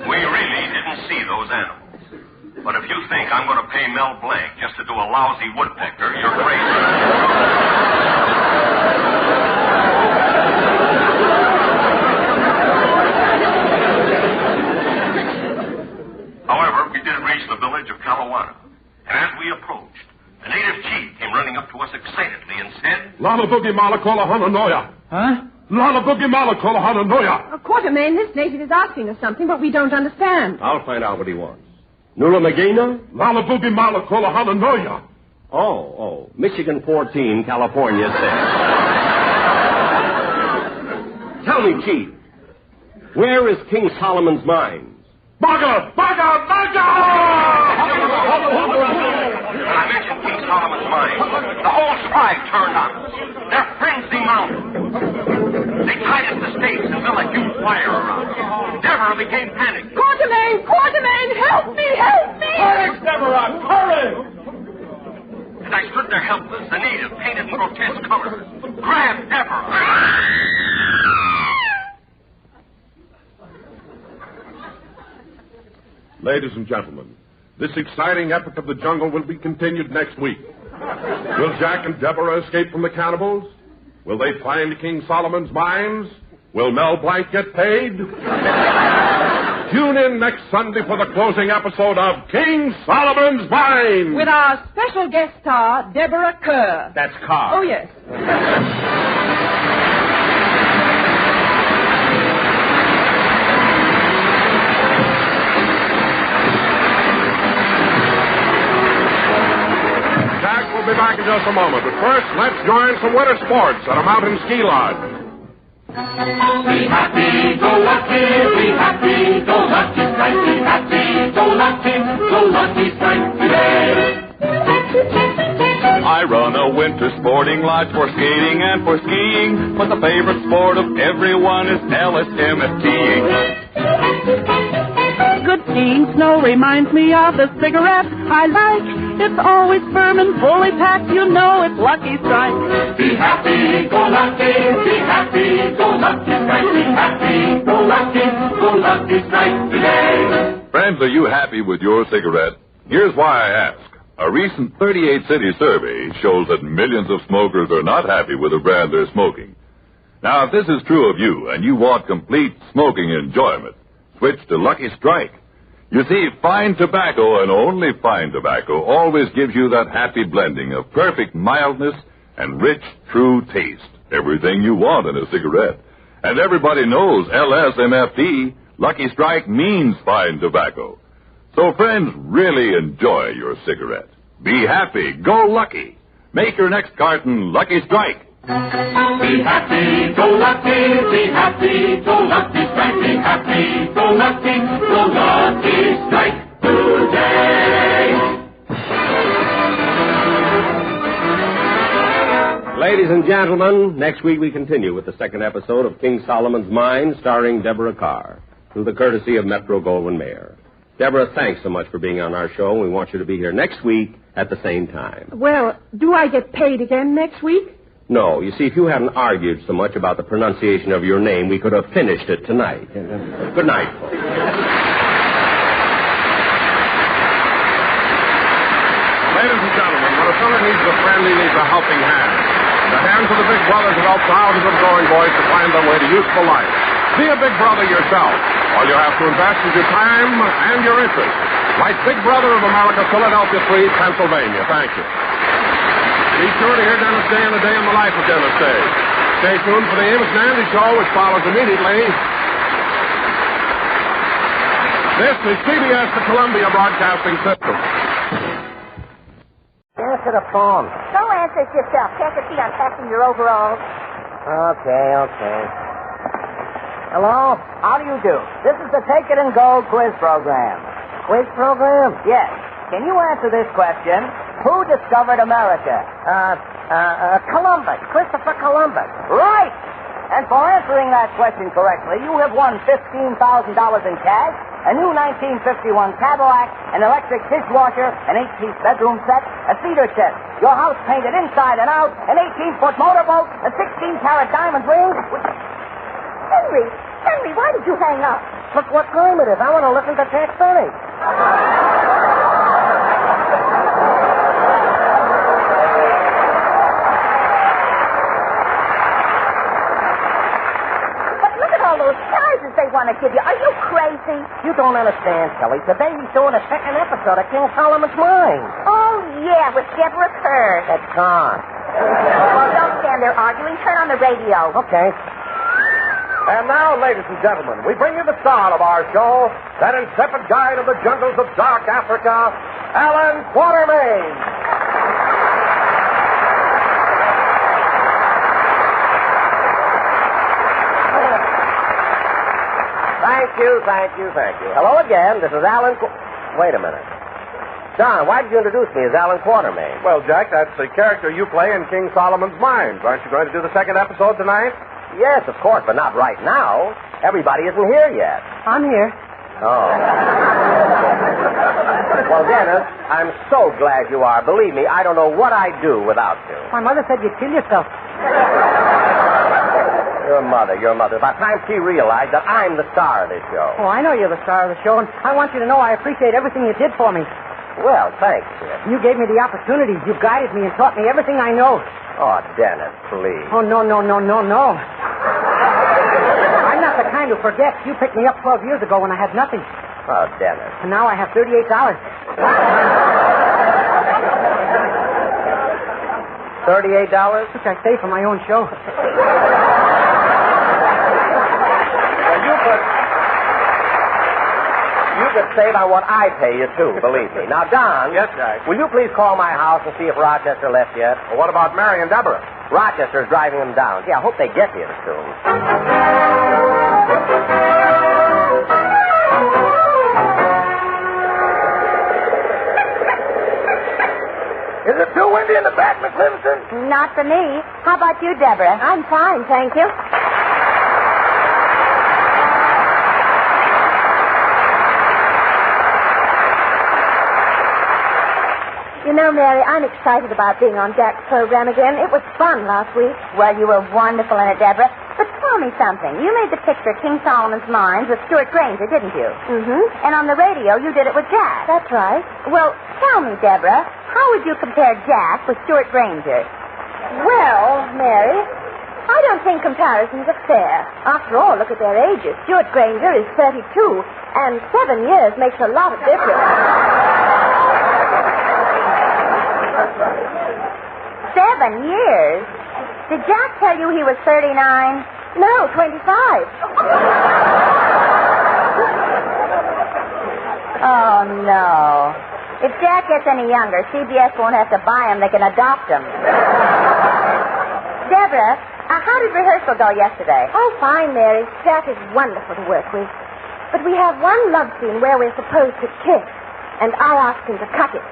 We really didn't see those animals. But if you think I'm going to pay Mel Blanc just to do a lousy woodpecker, you're crazy. However, we did reach the village of Kalawana. And as we approached, a native chief came running up to us excitedly and said, Lala Boogie Malakola Hananoya. Huh? Lala Boogie Malakola Hananoya. Quartermain, this native is asking us something, but we don't understand. I'll find out what he wants. Nula Magina? Lala Boogie Malakola Hananoya. Oh, Michigan 14, California 6. Tell me, Chief, where is King Solomon's mines? Baga! Baga! Baga! when I mentioned King Solomon's mines, the whole tribe turned on us. Their frenzy mounted. They tied us to stakes and built a huge fire around us. Deborah became panicked. Quartermain! Help me! Courage, Deborah! Courage! As I stood there helpless, the native, painted in grotesque colors, grabbed Deborah. Ladies and gentlemen, this exciting epic of the jungle will be continued next week. Will Jack and Deborah escape from the cannibals? Will they find King Solomon's mines? Will Mel Blanc get paid? Tune in next Sunday for the closing episode of King Solomon's Mines! With our special guest star, Deborah Kerr. That's Carr. Oh, yes. We'll be back in just a moment, but first, let's join some winter sports at a mountain ski lodge. Be happy, go lucky, be happy, go lucky strike, be happy, go lucky strike today. I run a winter sporting lodge for skating and for skiing, but the favorite sport of everyone is LSMFTing. Good skiing snow reminds me of the cigarette I like. It's always firm and fully packed, you know it's Lucky Strike. Be happy, go lucky, be happy, go lucky strike, be happy, go lucky strike today. Friends, are you happy with your cigarette? Here's why I ask. A recent 38-city survey shows that millions of smokers are not happy with the brand they're smoking. Now, if this is true of you and you want complete smoking enjoyment, switch to Lucky Strike. You see, fine tobacco and only fine tobacco always gives you that happy blending of perfect mildness and rich, true taste. Everything you want in a cigarette. And everybody knows LSMFT, Lucky Strike, means fine tobacco. So, friends, really enjoy your cigarette. Be happy. Go lucky. Make your next carton Lucky Strike. Be happy, go lucky, be happy, go lucky strike, be happy, go lucky strike today. Ladies and gentlemen, next week we continue with the second episode of King Solomon's Mines, starring Deborah Kerr, through the courtesy of Metro-Goldwyn-Mayer. Deborah, thanks so much for being on our show. We want you to be here next week at the same time. Well, do I get paid again next week? No, you see, if you hadn't argued so much about the pronunciation of your name, we could have finished it tonight. Good night, folks. Ladies and gentlemen, when a fellow needs a friend, he needs a helping hand. The hands of the big brothers have helped thousands of growing boys to find their way to useful life. Be a big brother yourself. All you have to invest is your time and your interest. Like Big Brother of America, Philadelphia 3, Pennsylvania. Thank you. Be sure to hear Dennis Day and a Day in the Life of Dennis Day. Stay tuned for the Amos and Andy Show, which follows immediately. This is CBS, the Columbia Broadcasting System. Answer the phone. Don't answer it yourself. Can't you see I'm passing your overalls? Okay. Hello? How do you do? This is the Take It and Go quiz program. Quiz program? Yes. Can you answer this question? Who discovered America? Columbus. Christopher Columbus. Right! And for answering that question correctly, you have won $15,000 in cash, a new 1951 Cadillac, an electric dishwasher, an 8-piece bedroom set, a cedar chest, your house painted inside and out, an 18-foot motorboat, a 16-carat diamond ring. Henry, why did you hang up? Look what time it is. I want to listen to Jack Benny. They want to give you. Are you crazy? You don't understand, Kelly. Today he's doing a second episode of King Solomon's Mines. Oh, yeah, with Deborah Kerr. That's Con. Well, don't stand there arguing. Turn on the radio. Okay. And now, ladies and gentlemen, we bring you the star of our show, that intrepid guide of the jungles of dark Africa, Alan Quatermain. Thank you. Hello again. This is Alan Wait a minute. Don, why did you introduce me as Alan Quatermain? Well, Jack, that's the character you play in King Solomon's Mines. Aren't you going to do the second episode tonight? Yes, of course, but not right now. Everybody isn't here yet. I'm here. Oh. Well, Dennis, I'm so glad you are. Believe me, I don't know what I'd do without you. My mother said you'd kill yourself. Your mother. By the time she realized that I'm the star of this show. Oh, I know you're the star of the show, and I want you to know I appreciate everything you did for me. Well, thanks, kid. You gave me the opportunities. You guided me and taught me everything I know. Oh, Dennis, please. Oh, no. I'm not the kind who forgets. You picked me up 12 years ago when I had nothing. Oh, Dennis. And now I have $38. $38? Which I save for my own show. You could save on what I pay you, too, believe me. Now, Don. Yes, Jack. Will you please call my house and see if Rochester left yet? Well, what about Mary and Deborah? Rochester's driving them down. Yeah, I hope they get here soon. Is it too windy in the back, Miss Livingston? Not for me. How about you, Deborah? I'm fine, thank you. You know, Mary, I'm excited about being on Jack's program again. It was fun last week. Well, you were wonderful in it, Deborah. But tell me something. You made the picture King Solomon's Mines with Stuart Granger, didn't you? Mm-hmm. And on the radio, you did it with Jack. That's right. Well, tell me, Deborah, how would you compare Jack with Stuart Granger? Well, Mary, I don't think comparisons are fair. After all, look at their ages. Stuart Granger is 32, and 7 years makes a lot of difference. 7 years? Did Jack tell you he was 39? No, 25. Oh, no. If Jack gets any younger, CBS won't have to buy him. They can adopt him. Deborah, how did rehearsal go yesterday? Oh, fine, Mary. Jack is wonderful to work with. But we have one love scene where we're supposed to kiss, and I asked him to cut it.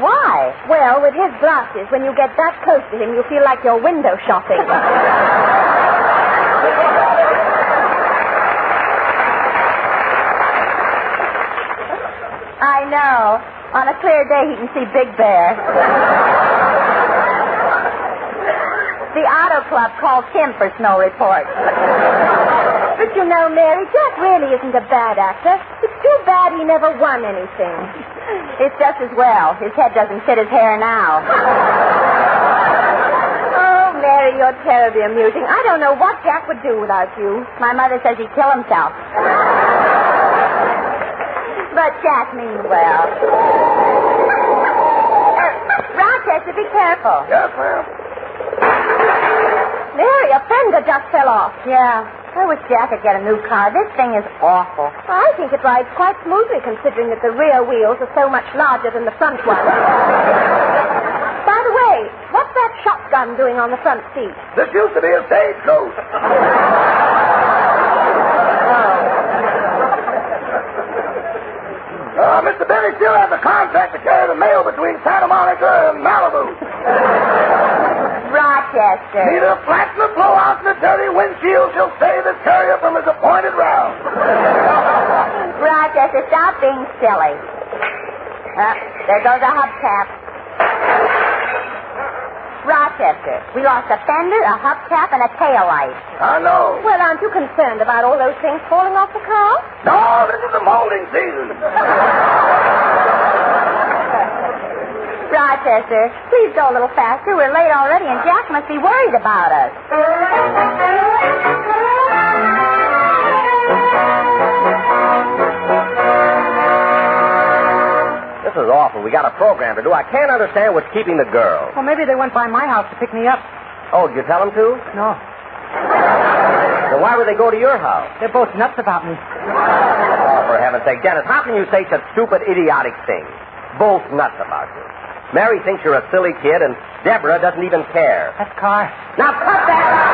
Why? Well, with his glasses, when you get that close to him, you feel like you're window shopping. I know. On a clear day, he can see Big Bear. The Auto Club calls him for snow reports. But you know, Mary, Jack really isn't a bad actor. It's too bad he never won anything. It's just as well. His head doesn't fit his hair now. Oh, Mary, you're terribly amusing. I don't know what Jack would do without you. My mother says he'd kill himself. But Jack means well. Rochester, be careful. Yes, ma'am. Mary, a fender just fell off. Yeah. I wish Jack could get a new car. This thing is awful. I think it rides quite smoothly, considering that the rear wheels are so much larger than the front ones. By the way, what's that shotgun doing on the front seat? This used to be a stagecoach. Mr. Benny still has a contract to carry the mail between Santa Monica and Malibu. Rochester. Neither flatten the blowout in the dirty windshield shall save the carrier from his appointed round. Rochester, stop being silly. There goes a hubcap. Rochester, we lost a fender, a hubcap, and a tail light. I know. Well, aren't you concerned about all those things falling off the car? No, this is the molding season. Rochester, please go a little faster. We're late already, and Jack must be worried about us. This is awful. We got a program to do. I can't understand what's keeping the girls. Well, maybe they went by my house to pick me up. Oh, did you tell them to? No. Then why would they go to your house? They're both nuts about me. Oh, for heaven's sake, Dennis, how can you say such stupid, idiotic things? Both nuts about you. Mary thinks you're a silly kid, and Deborah doesn't even care. That car. Now cut that out!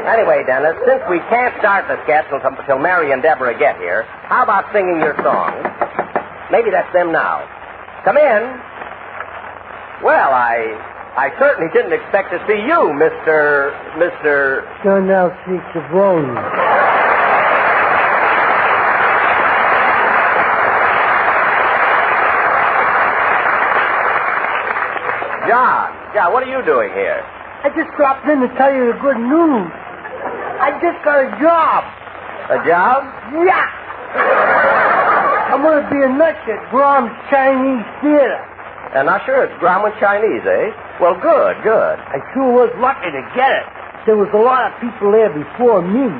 Anyway, Dennis, since we can't start the sketch until Mary and Deborah get here, how about singing your song? Maybe that's them now. Come in. Well, I certainly didn't expect to see you, Mr. Don't now speak the bone. John, what are you doing here? I just dropped in to tell you the good news. I just got a job. A job? Yeah. I'm going to be a nurse at Brahms Chinese Theater. And not sure it's Grauman Chinese, eh? Well, good. I sure was lucky to get it. There was a lot of people there before me.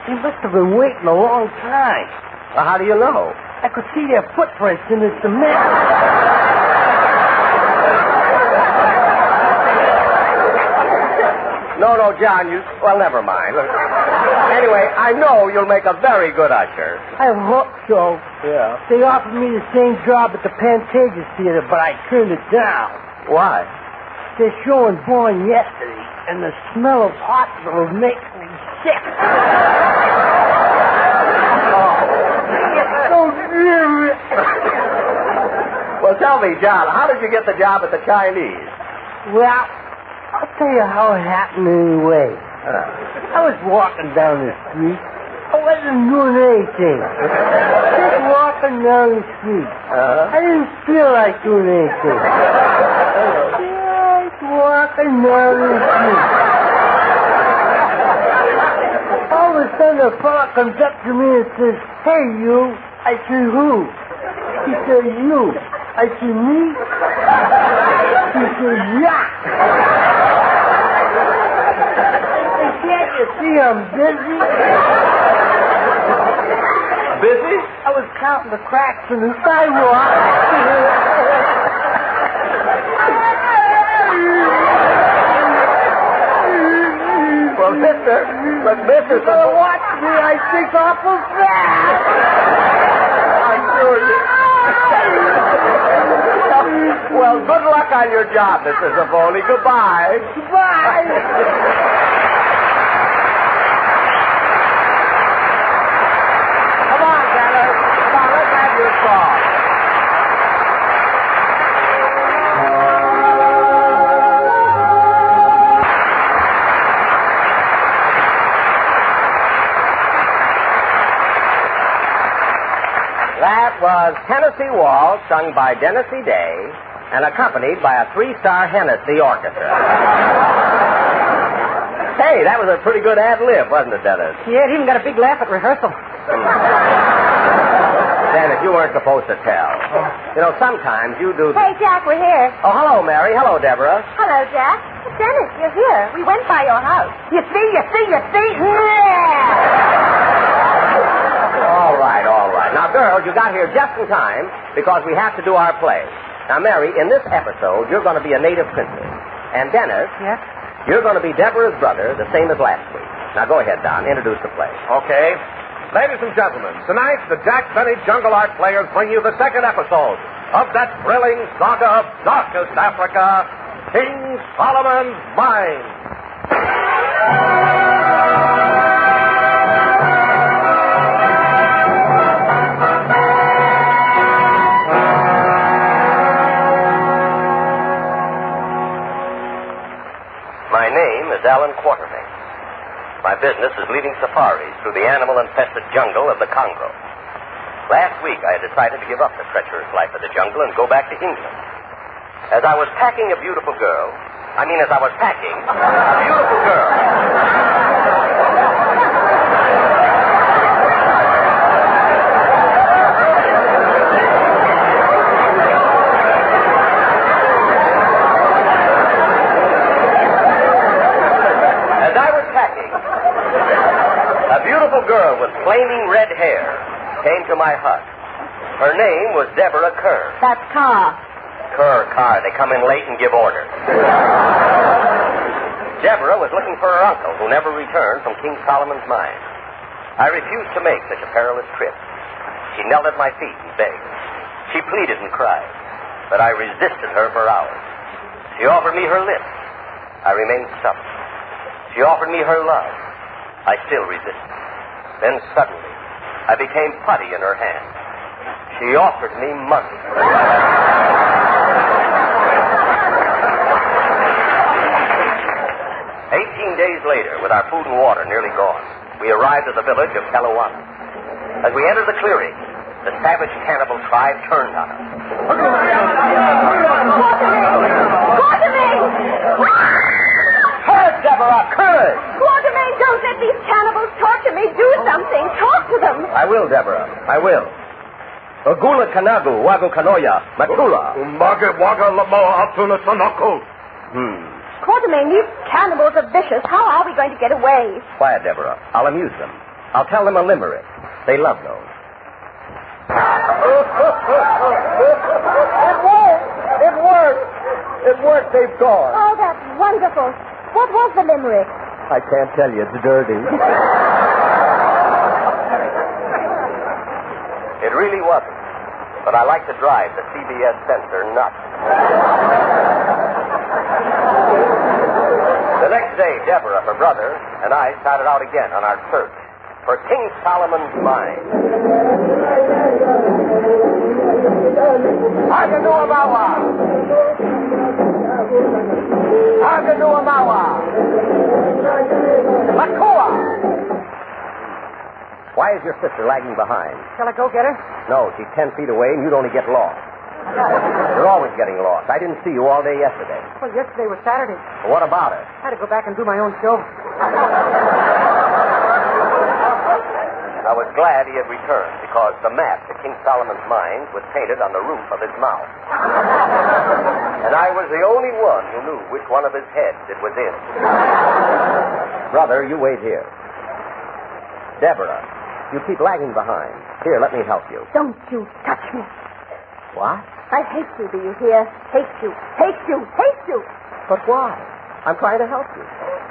They must have been waiting a long time. Well, how do you know? I could see their footprints in the cement. No, John, well, never mind. Look, anyway, I know you'll make a very good usher. I hope so. Yeah. They offered me the same job at the Pantages Theater, but I turned it down. Why? They're showing Born Yesterday, and the smell of hospital makes me sick. So dreary. Well, tell me, John, how did you get the job at the Chinese? Well, I'll tell you how it happened anyway. I was walking down the street. I wasn't doing anything. Just walking down the street. I didn't feel like doing anything. Just walking down the street. All of a sudden, a fella comes up to me and says, "Hey, you." I said, "Who?" He said, "You." I said, "Me?" He said, "Yeah." Can't you see I'm busy? Busy? I was counting the cracks in the sidewalk. Well, mister, you better watch me. I think awful fast. I'm sure you... Well, good luck on your job, Mr. Zavoli. Goodbye. Goodbye. That was Tennessee Waltz, sung by Dennis E. Day, and accompanied by a 3-star Hennessy orchestra. Hey, that was a pretty good ad-lib, wasn't it, Dennis? Yeah, it even got a big laugh at rehearsal. Dennis, you weren't supposed to tell. You know, sometimes you do... Hey, Jack, we're here. Oh, hello, Mary. Hello, Deborah. Hello, Jack. Dennis, you're here. We went by your house. You see? All right. Now, girls, you got here just in time because we have to do our play. Now, Mary, in this episode, you're going to be a native princess. And Dennis, Yes? you're going to be Deborah's brother, the same as last week. Now, go ahead, Don. Introduce the play. Okay. Ladies and gentlemen, tonight the Jack Benny Jungle Art Players bring you the second episode of that thrilling saga of darkest Africa, King Solomon's Mine. My name is Alan Quartermain. My business is leading safaris through the animal-infested jungle of the Congo. Last week, I had decided to give up the treacherous life of the jungle and go back to England. As I was packing a beautiful girl, as I was packing a beautiful girl. As I was packing, a beautiful girl with flaming red hair came to my hut. Her name was Deborah Kerr. That's Carr. Carr. They come in late and give orders. Deborah was looking for her uncle, who never returned from King Solomon's mine. I refused to make such a perilous trip. She knelt at my feet and begged. She pleaded and cried, but I resisted her for hours. She offered me her lips. I remained stubborn. She offered me her love. I still resisted. Then suddenly, I became putty in her hand. She offered me money. 18 days later, with our food and water nearly gone, we arrived at the village of Kalawana. As we entered the clearing, the savage cannibal tribe turned on us. Quartermain! Courage, Deborah, courage! Quartermain, don't let these cannibals torture me. Do something. Talk to them. I will, Deborah. I will. Ogula Kanagu, Wagu Kanoya, Makula. Umbaga Waga Lamoa Atuna Tanako. Quartermain, these cannibals are vicious. How are we going to get away? Quiet, Deborah. I'll amuse them. I'll tell them a limerick. They love those. It worked. It worked. They've gone. Oh, that's wonderful. What was the limerick? I can't tell you. It's dirty. It really wasn't. But I like to drive the CBS censor nuts. The next day, Deborah, her brother, and I started out again on our search for King Solomon's mine. Aganuamawa! Aganuamawa! Makua! Why is your sister lagging behind? Shall I go get her? No, she's 10 feet away and you'd only get lost. You're always getting lost. I didn't see you all day yesterday. Well, yesterday was Saturday. Well, what about her? I had to go back and do my own show. I was glad he had returned because the map to King Solomon's mines was painted on the roof of his mouth. And I was the only one who knew which one of his heads it was in. Brother, you wait here. Deborah, you keep lagging behind. Here, let me help you. Don't you touch me. What? I hate you, do you hear? Hate you. Hate you. Hate you. But why? I'm trying to help you.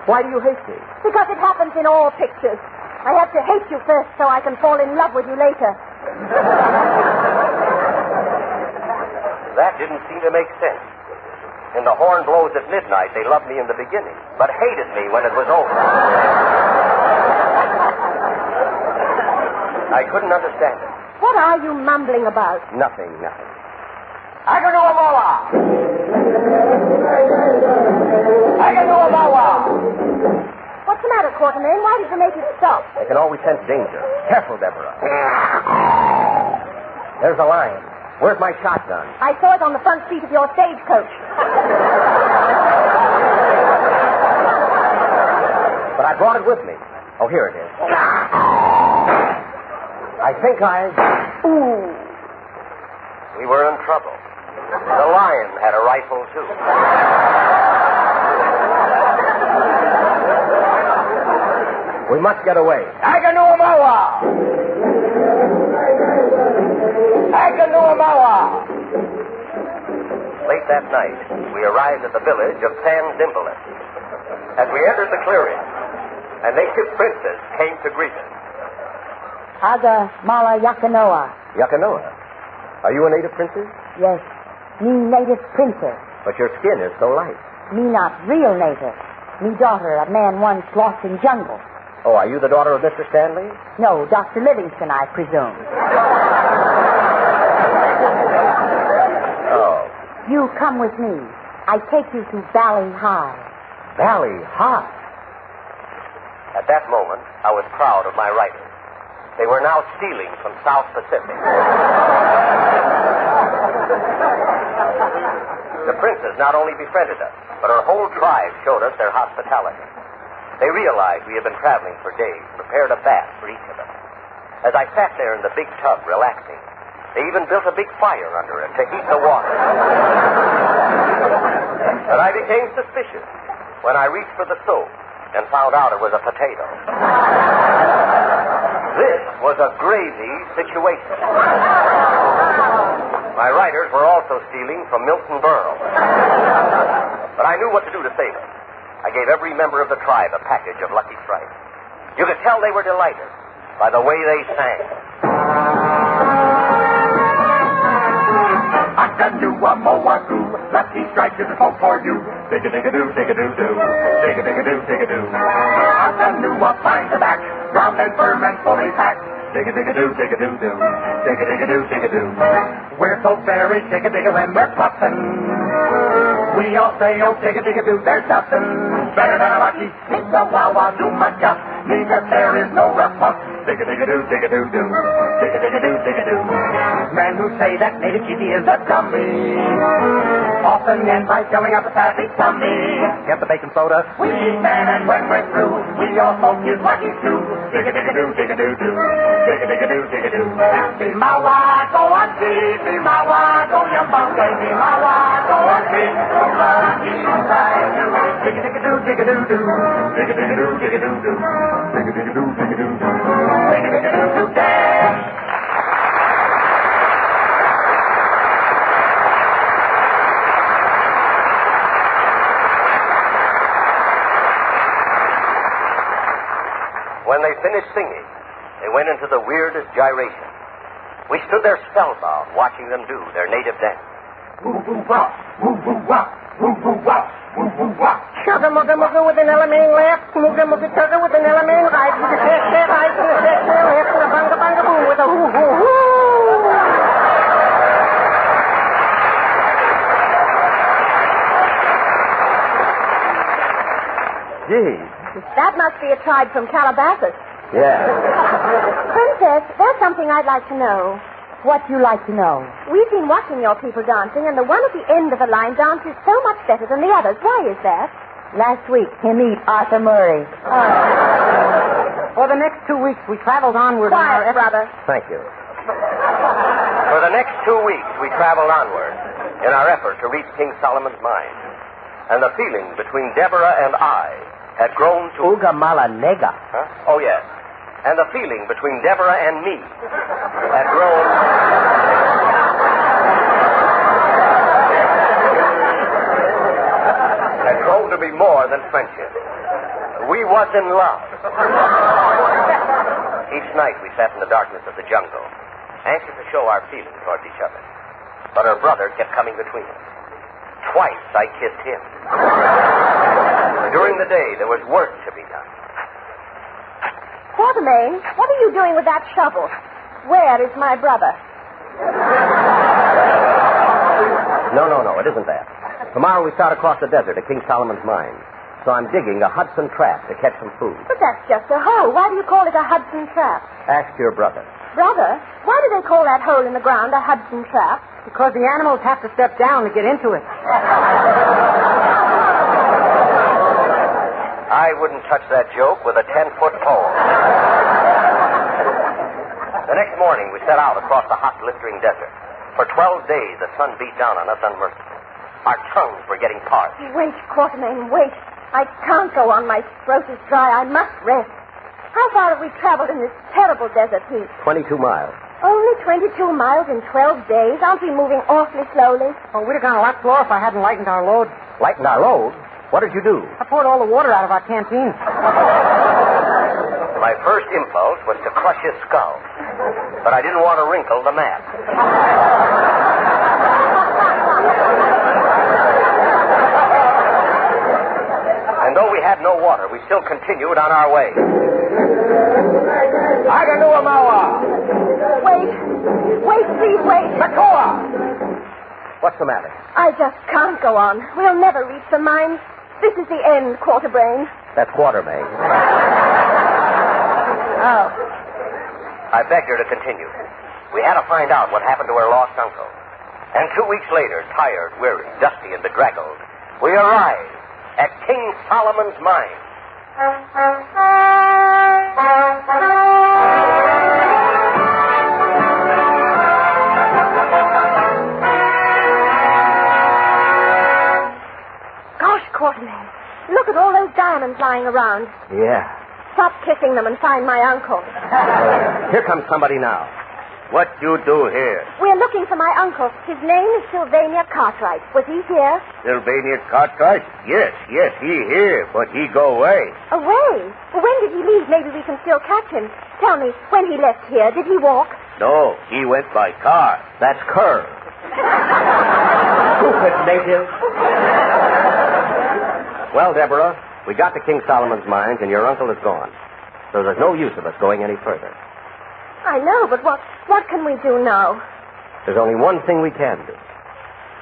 Why do you hate me? Because it happens in all pictures. I have to hate you first so I can fall in love with you later. That didn't seem to make sense. In the horn blows at midnight, they loved me in the beginning, but hated me when it was over. I couldn't understand it. What are you mumbling about? Nothing. Aganuamawa! What's the matter, Quartermain? Why did you make it stop? I can always sense danger. Careful, Deborah. There's a lion. Where's my shotgun? I saw it on the front seat of your stagecoach. But I brought it with me. Oh, here it is. I think Ooh. We were in trouble. The lion had a rifle, too. We must get away. Aganuamawa! Late that night, we arrived at the village of San Dimbalist. As we entered the clearing, a native princess came to greet us. Aga Mala Yakanoa. Yakanoa, are you a native princess? Yes, me native princess. But your skin is so light. Me not real native. Me daughter, a man once lost in jungle. Oh, are you the daughter of Mr. Stanley? No, Dr. Livingston, I presume. Oh. You come with me. I take you to Valley High. Valley High? At that moment, I was proud of my writers. They were now stealing from South Pacific. The princess not only befriended us, but her whole tribe showed us their hospitality. They realized we had been traveling for days and prepared a bath for each of us. As I sat there in the big tub relaxing, they even built a big fire under it to heat the water. But I became suspicious when I reached for the soap and found out it was a potato. This was a gravy situation. My writers were also stealing from Milton Berle. But I knew what to do to save us. I gave every member of the tribe a package of Lucky Strikes. You could tell they were delighted by the way they sang. Aka-doo-a, moa-goo, Lucky Strike is a hope for you. Dig-a-dig-a-doo, dig-a-doo-doo, dig-a-dig-a-doo, dig-a-doo. Aka-doo-a, find the back, round and firm and fully packed. Dig-a-dig-a-doo, dig-a-doo-doo, dig-a-dig-a-doo, dig-a-doo. We're so very dig-a-dig-a when we're puffin'. We all say, oh, dig-a-dig-a-doo, there's nothing better than a lucky stick, a wow-wow-doo-my-yuck. Neither there is no rough puff. Dig-a-dig-a-doo, dig-a-doo-doo, dig-a-dig-a-doo, dig-a-doo. Men who say that native kitty is a dummy often end by filling up a sassy tummy. Get the baking soda. We eat man, and when we're through, we all smoke his lucky stew. Dig-a-dig-a-doo, dig-a-doo-doo, dig-a-dig-a-doo, dig-a-doo. Be-ma-wa, go on, see, be-ma-wa, go yum-bum-day, be-ma-wa, go on, see, so lucky inside you. Dig-a-dig-a-doo, dig-a-doo-doo, dig-a-dig-a-doo, dig-a-doo-doo, dig-a-dig-a-doo, dig-a-doo-doo, dig-a-dig-a-doo-doo, dance. When they finished singing, they went into the weirdest gyration. We stood there spellbound, watching them do their native dance. Woo-woo-wop, woo-woo-wop, woo-woo-wop, woo-woo-wop. Chugga-mugga-mugga with an elevating left, mugga-mugga-chugga with an elevating right, with a set, right, with a set, left, with a bunga-bunga-boo, with a hoo-hoo-hoo. Gee. That must be a tribe from Calabasas. Yeah. Princess, there's something I'd like to know. What you like to know? We've been watching your people dancing, and the one at the end of the line dances so much better than the others. Why is that? Last week, him eat Arthur Murray. For the next 2 weeks, we traveled onward. Quiet, brother. Thank you. For the next 2 weeks, we traveled onward in our effort to reach King Solomon's mine. And the feeling between Deborah and I had grown to... Uga mala nega. Huh? Oh, yes. And the feeling between Deborah and me had grown... had grown to be more than friendship. We was in love. Each night we sat in the darkness of the jungle, anxious to show our feelings towards each other. But her brother kept coming between us. Twice I kissed him. During the day, there was work to be done. Quatermain, what are you doing with that shovel? Where is my brother? No, it isn't that. Tomorrow we start across the desert to King Solomon's mine. So I'm digging a Hudson trap to catch some food. But that's just a hole. Why do you call it a Hudson trap? Ask your brother. Brother, why do they call that hole in the ground a Hudson trap? Because the animals have to step down to get into it. I wouldn't touch that joke with a 10-foot pole. The next morning, we set out across the hot, blistering desert. For 12 days, the sun beat down on us unmercifully. Our tongues were getting parched. Wait, Quatermain, wait. I can't go on. My throat is dry. I must rest. How far have we traveled in this terrible desert heat? 22 miles. Only 22 miles in 12 days. Aren't we moving awfully slowly? Oh, we'd have gone a lot slower if I hadn't lightened our load. Lightened our load? What did you do? I poured all the water out of our canteen. My first impulse was to crush his skull, but I didn't want to wrinkle the map. And though we had no water, we still continued on our way. Wait, please wait. What's the matter? I just can't go on. We'll never reach the mine. This is the end, Quarterbrain. That's Quartermain. Oh. I begged her to continue. We had to find out what happened to her lost uncle. And 2 weeks later, tired, weary, dusty, and bedraggled, we arrived at King Solomon's mine. Gosh, Quartermain, look at all those diamonds lying around. Yeah. Stop kissing them and find my uncle. Here comes somebody now. What you do here? We're looking for my uncle. His name is Sylvania Cartwright. Was he here? Sylvania Cartwright? Yes, he here, but he go away. Away? Well, when did he leave? Maybe we can still catch him. Tell me, when he left here, did he walk? No, he went by car. That's Kerr. Stupid native. Well, Deborah, we got to King Solomon's mines, and your uncle is gone. So there's no use of us going any further. I know, but what can we do now? There's only one thing we can do.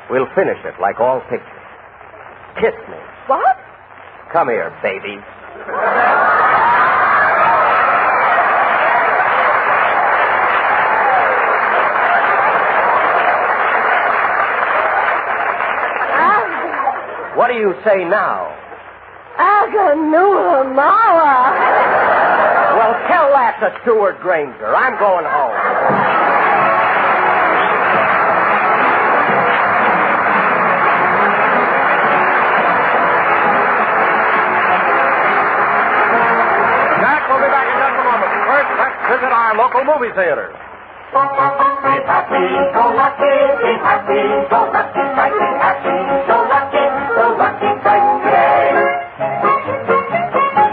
We'll finish it like all pictures. Kiss me. What? Come here, baby. What do you say now? Aganula Mawa. Well, tell that to Stuart Granger. I'm going home. Jack, we'll be back in just a moment. First, let's visit our local movie theater. Be happy, go lucky, be happy, go lucky, strike, be happy, go lucky strike today.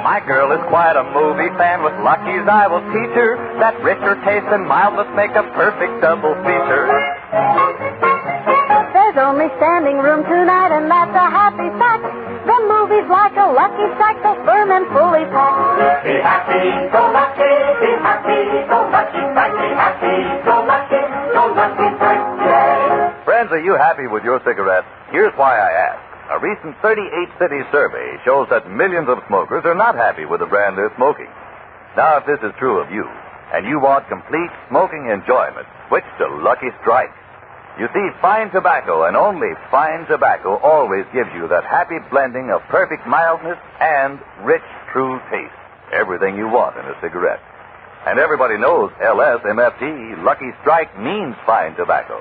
My girl is quite a movie fan. With Lucky's I will teach her that richer taste and mildness make a perfect double feature. There's only standing room tonight, and that's a happy fact. The movie's like a lucky strike, so firm and fully packed. Be happy, go lucky, be happy, go lucky strike, be happy, go lucky strike today. Friends, are you happy with your cigarette? Here's why I ask. A recent 38-city survey shows that millions of smokers are not happy with the brand they're smoking. Now, if this is true of you, and you want complete smoking enjoyment, switch to Lucky Strike. You see, fine tobacco and only fine tobacco always gives you that happy blending of perfect mildness and rich, true taste. Everything you want in a cigarette. And everybody knows LSMFT, Lucky Strike, means fine tobacco.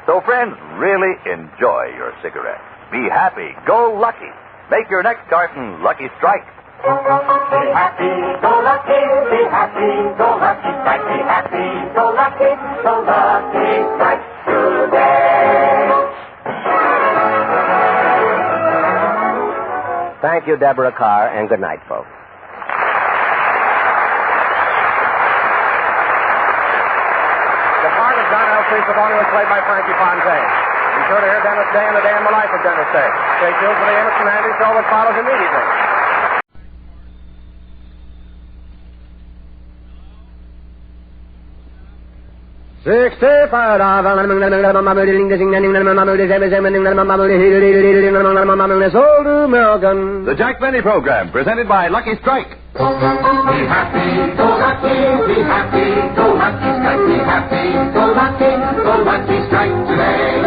So, friends, really enjoy your cigarette. Be happy. Go lucky. Make your next carton Lucky Strike. Be happy, go lucky, be happy, go lucky strike, be happy, go lucky strike today. Thank you, Deborah Carr, and good night, folks. The part of John L. Savoni was played by Frankie Fontaine. Be sure to hear Dennis Day and the Day in the Life of Dennis Day. Stay tuned for the Amos and Andy Show, which follows immediately. The Jack Benny Program, presented by Lucky Strike. Be happy, go lucky, be happy, go lucky strike, be happy, go lucky strike today.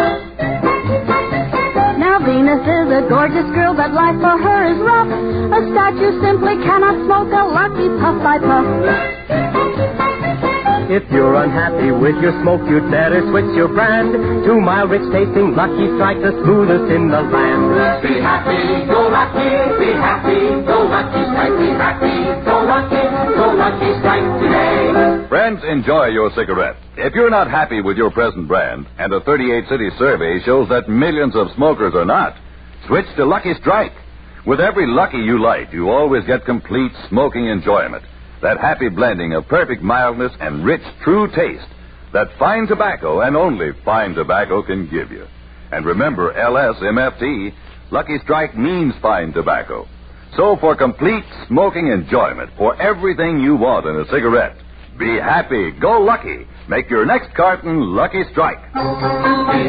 Now Venus is a gorgeous girl, but life for her is rough. A statue simply cannot smoke a lucky puff by puff. If you're unhappy with your smoke, you'd better switch your brand to mild, rich tasting Lucky Strike, the smoothest in the land. Be happy, go lucky, be happy, go lucky strike, be happy, go lucky Lucky Strike today. Friends, enjoy your cigarette. If you're not happy with your present brand, and a 38-city survey shows that millions of smokers are not, switch to Lucky Strike. With every Lucky you light, you always get complete smoking enjoyment. That happy blending of perfect mildness and rich, true taste that fine tobacco and only fine tobacco can give you. And remember, LSMFT, Lucky Strike means fine tobacco. So for complete smoking enjoyment, for everything you want in a cigarette, be happy, go lucky. Make your next carton Lucky Strike. Be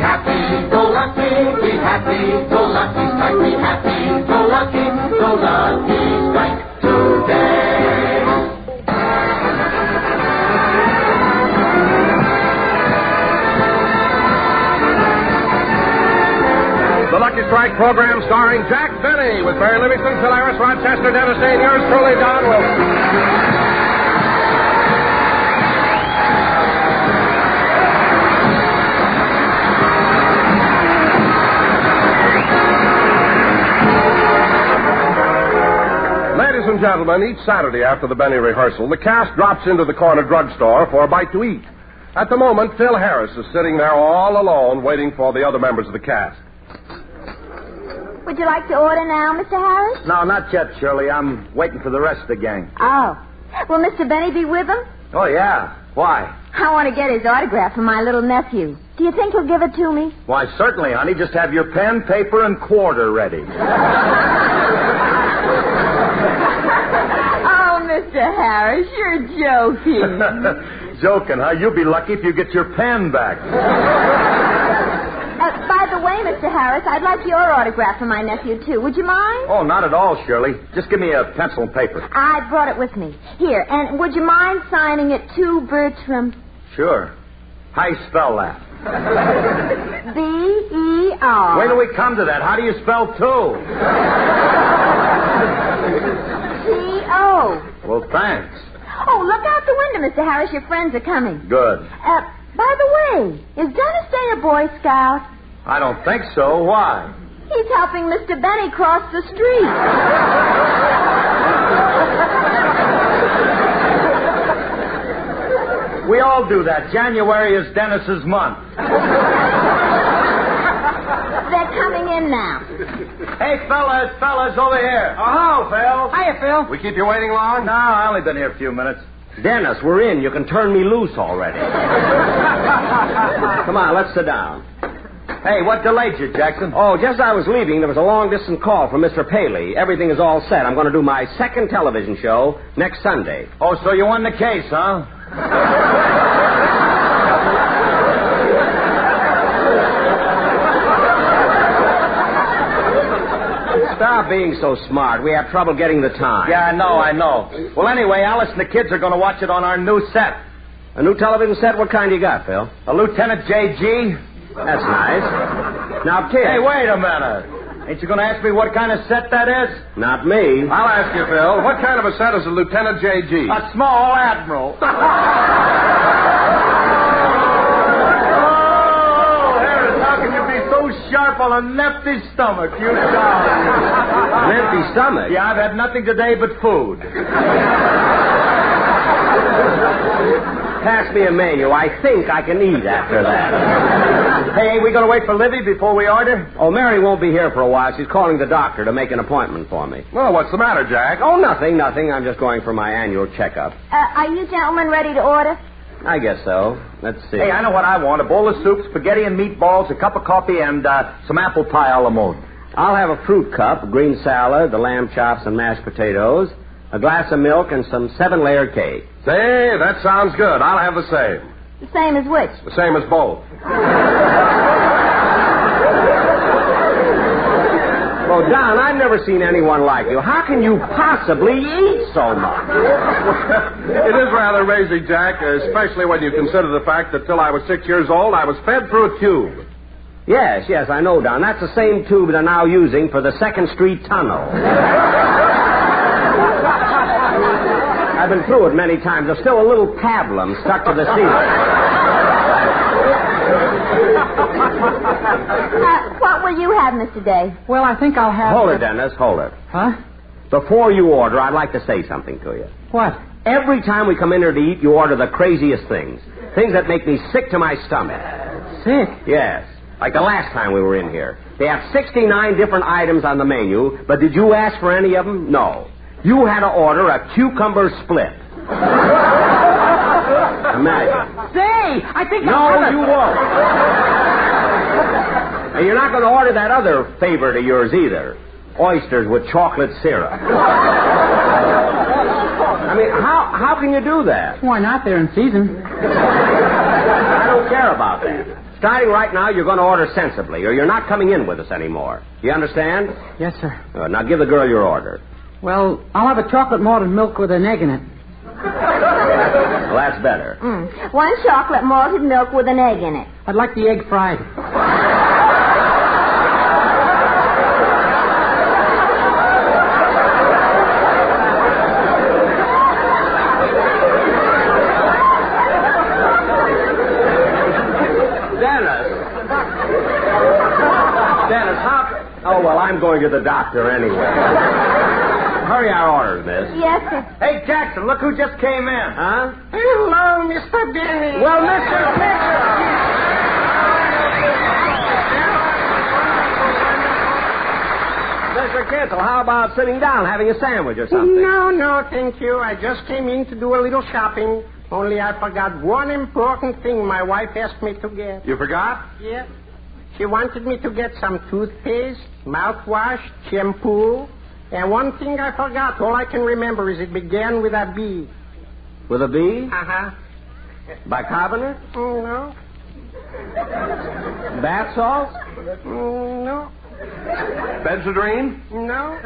happy, go lucky, be happy, go lucky strike, be happy, go lucky strike today. The Lucky Strike program starring Jack Benny with Barry Livingston, Phil Harris, Rochester, Dennis Day, and yours truly, Don Wilson. Ladies and gentlemen, each Saturday after the Benny rehearsal, the cast drops into the corner drugstore for a bite to eat. At the moment, Phil Harris is sitting there all alone waiting for the other members of the cast. Would you like to order now, Mr. Harris? No, not yet, Shirley. I'm waiting for the rest of the gang. Oh. Will Mr. Benny be with him? Oh, yeah. Why? I want to get his autograph for my little nephew. Do you think he'll give it to me? Why, certainly, honey. Just have your pen, paper, and quarter ready. Oh, Mr. Harris, you're joking. Joking, huh? You'll be lucky if you get your pen back. By the way, Mr. Harris, I'd like your autograph for my nephew, too. Would you mind? Oh, not at all, Shirley. Just give me a pencil and paper. I brought it with me. Here, and would you mind signing it to Bertram? Sure. How you spell that? B-E-R. Wait till we come to that. How do you spell two? T-O. Well, thanks. Oh, look out the window, Mr. Harris. Your friends are coming. Good. By the way, is Dennis Day a Boy Scout? I don't think so. Why? He's helping Mr. Benny cross the street. We all do that. January is Dennis's month. They're coming in now. Hey, fellas, over here. Oh, Phil. Hiya, Phil. We keep you waiting long? No, I only been here a few minutes. Dennis, we're in. You can turn me loose already. Come on, let's sit down. Hey, what delayed you, Jackson? Oh, just as I was leaving, there was a long-distance call from Mr. Paley. Everything is all set. I'm going to do my second television show next Sunday. Oh, so you won the case, huh? Stop being so smart. We have trouble getting the time. Yeah, I know. Well, anyway, Alice and the kids are going to watch it on our new set. A new television set? What kind you got, Phil? A Lieutenant J.G. That's nice. Now, kid. Hey, wait a minute. Ain't you going to ask me what kind of set that is? Not me. I'll ask you, Phil. What kind of a set is a Lieutenant J.G.? A small admiral. Sharp on an empty stomach, you darling. An empty stomach? Yeah, I've had nothing today but food. Pass me a menu. I think I can eat after that. Hey, we going to wait for Livy before we order? Oh, Mary won't be here for a while. She's calling the doctor to make an appointment for me. Well, what's the matter, Jack? Oh, nothing. I'm just going for my annual checkup. Are you gentlemen ready to order? I guess so. Let's see. Hey, I know what I want. A bowl of soup, spaghetti and meatballs, a cup of coffee, and some apple pie a la mode. I'll have a fruit cup, a green salad, the lamb chops and mashed potatoes, a glass of milk, and some 7-layer cake. Say, that sounds good. I'll have the same. The same as which? The same as both. Well, Don, I've never seen anyone like you. How can you possibly eat so much? It is rather amazing, Jack, especially when you consider the fact that till I was 6 years old, I was fed through a tube. Yes, I know, Don. That's the same tube they're now using for the 2nd Street Tunnel. I've been through it many times. There's still a little pablum stuck to the ceiling. What will you have, Mr. Day? Well, I think I'll have... Hold it, Dennis. Hold it. Huh? Before you order, I'd like to say something to you. What? Every time we come in here to eat, you order the craziest things. Things that make me sick to my stomach. Sick? Yes. Like the last time we were in here. They have 69 different items on the menu, but did you ask for any of them? No. You had to order a cucumber split. Imagine. Say, I think No, you won't. And you're not going to order that other favorite of yours either. Oysters with chocolate syrup. I mean, how can you do that? Why not? They're in season. I don't care about that. Starting right now, you're going to order sensibly, or you're not coming in with us anymore. You understand? Yes, sir. Now give the girl your order. Well, I'll have a chocolate malted milk with an egg in it. Well, that's better. One chocolate malted milk with an egg in it. I'd like the egg fried. Dennis, how... Oh, well, I'm going to the doctor anyway. Hurry our orders, miss. Yes, sir. Hey, Jackson, look who just came in. Huh? Hello, Mr. Benny. Well, Mr. Mr. Kitzel, how about sitting down, having a sandwich or something? No, thank you. I just came in to do a little shopping. Only I forgot one important thing my wife asked me to get. You forgot? Yes. She wanted me to get some toothpaste, mouthwash, shampoo, and one thing I forgot. All I can remember is it began with a B. With a B? Uh-huh. Bicarbonate? No. Bath salts? No. Benzodrine? No.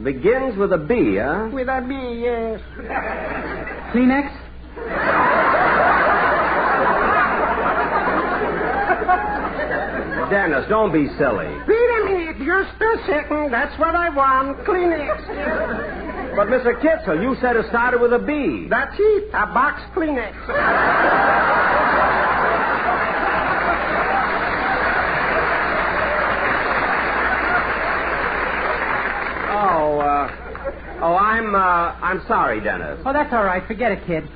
Begins with a B, huh? With a B, yes. Kleenex? Dennis, don't be silly. Wait a minute, just a second. That's what I want. Kleenex. But, Mr. Kitzel, you said it started with a B. That's it. A box Kleenex. I'm sorry, Dennis. Oh, that's all right. Forget it, kid.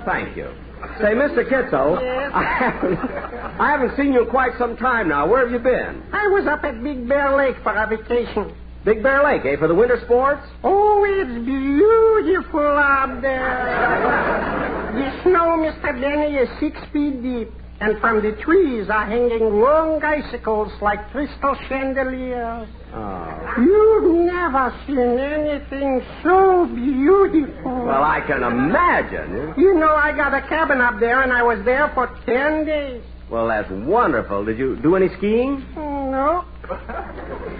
Thank you. Say, Mr. Kitzel, Yes? I haven't seen you in quite some time now. Where have you been? I was up at Big Bear Lake for a vacation. Big Bear Lake, eh? For the winter sports? Oh, it's beautiful out there. The snow, Mr. Benny, is 6 feet deep. And from the trees are hanging long icicles like crystal chandeliers. Oh. You've never seen anything so beautiful. Well, I can imagine. You know, I got a cabin up there, and I was there for 10 days. Well, that's wonderful. Did you do any skiing? No.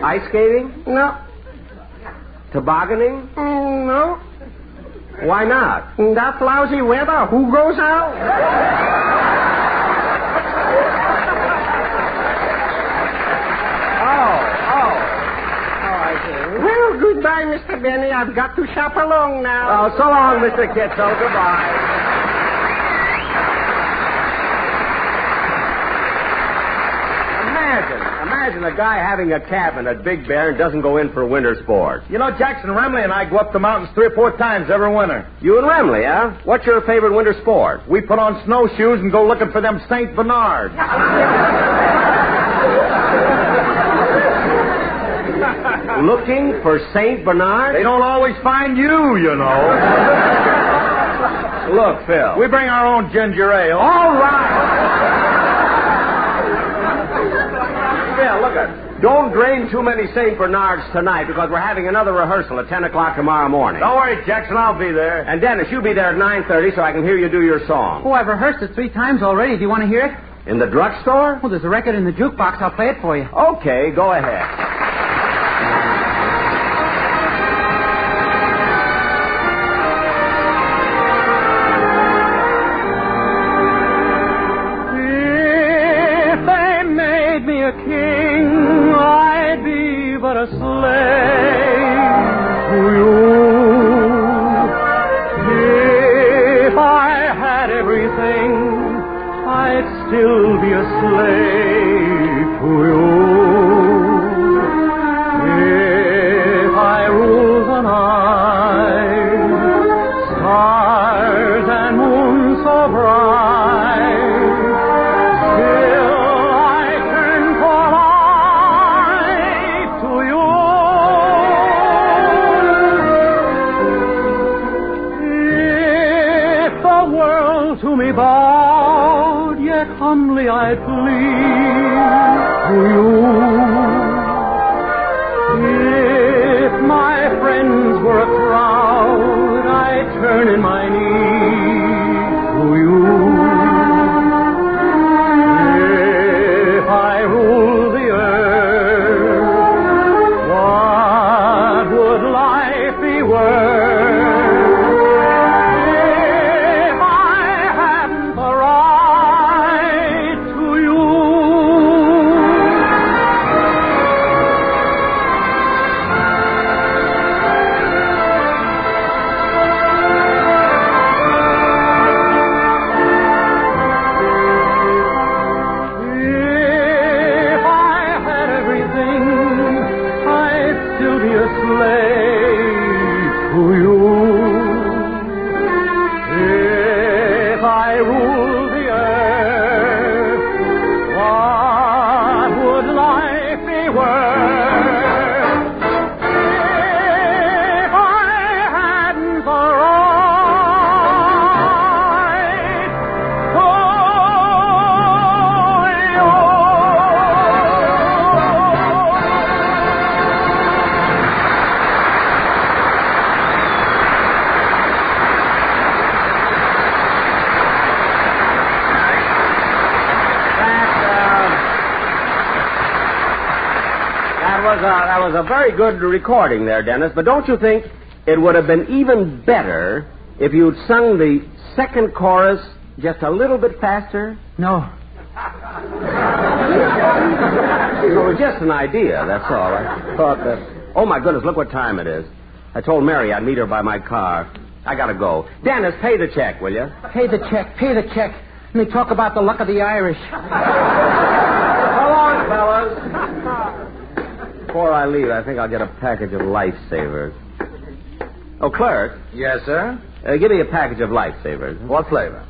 Ice skating? No. Tobogganing? No. Why not? In that lousy weather, who goes out? Well, goodbye, Mr. Benny. I've got to shop along now. Oh, so long, Mr. Kitzel. Goodbye. Imagine a guy having a cabin at Big Bear and doesn't go in for winter sports. You know, Jackson Remley and I go up the mountains 3 or 4 times every winter. You and Remley, huh? What's your favorite winter sport? We put on snowshoes and go looking for them St. Bernards. Looking for St. Bernard? They don't always find you, you know. Look, Phil. We bring our own ginger ale. All right. Phil, look at. Don't drain too many St. Bernards tonight because we're having another rehearsal at 10 o'clock tomorrow morning. Don't worry, Jackson. I'll be there. And Dennis, you be there at 9:30 so I can hear you do your song. Oh, I've rehearsed it 3 times already. Do you want to hear it? In the drugstore? Well, there's a record in the jukebox. I'll play it for you. Okay, go ahead. King, I'd be but a slave to you. If I had everything, I'd still be a slave to you. If I ruled the night, humbly I plead to you. If my friends were a crowd, I'd turn in my knees to you. If I ruled the earth, what would life be worth? That was a very good recording there, Dennis, but don't you think it would have been even better if you'd sung the second chorus just a little bit faster? No. It was just an idea, that's all. I thought that... Oh, my goodness, look what time it is. I told Mary I'd meet her by my car. I gotta go. Dennis, pay the check, will you? Pay the check. Let me talk about the luck of the Irish. So long, fellas. Before I leave, I think I'll get a package of lifesavers. Oh, clerk. Yes, sir? Give me a package of lifesavers. What flavor?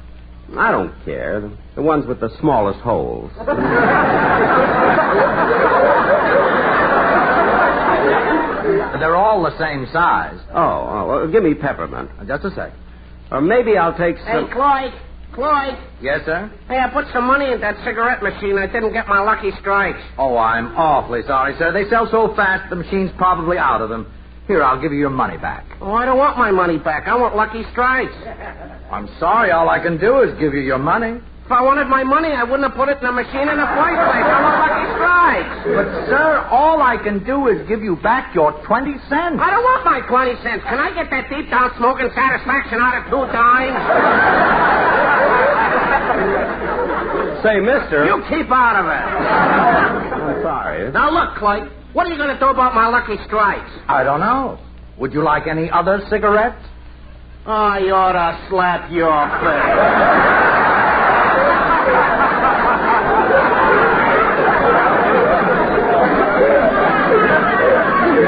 I don't care. The ones with the smallest holes. They're all the same size. Oh, well, give me peppermint. Just a sec. Or maybe I'll take some... Hey, Clyde. Yes, sir? Hey, I put some money in that cigarette machine. I didn't get my lucky strikes. Oh, I'm awfully sorry, sir. They sell so fast, the machine's probably out of them. Here, I'll give you your money back. Oh, I don't want my money back. I want lucky strikes. I'm sorry. All I can do is give you your money. If I wanted my money, I wouldn't have put it in the machine in the first place. I want lucky strikes. But, sir, all I can do is give you back your 20 cents. I don't want my 20 cents. Can I get that deep down smoking satisfaction out of 2 dimes? Say, mister... You keep out of it. I'm sorry. Now, look, Clyde. What are you going to do about my lucky strikes? I don't know. Would you like any other cigarettes? Oh, you ought to slap your face.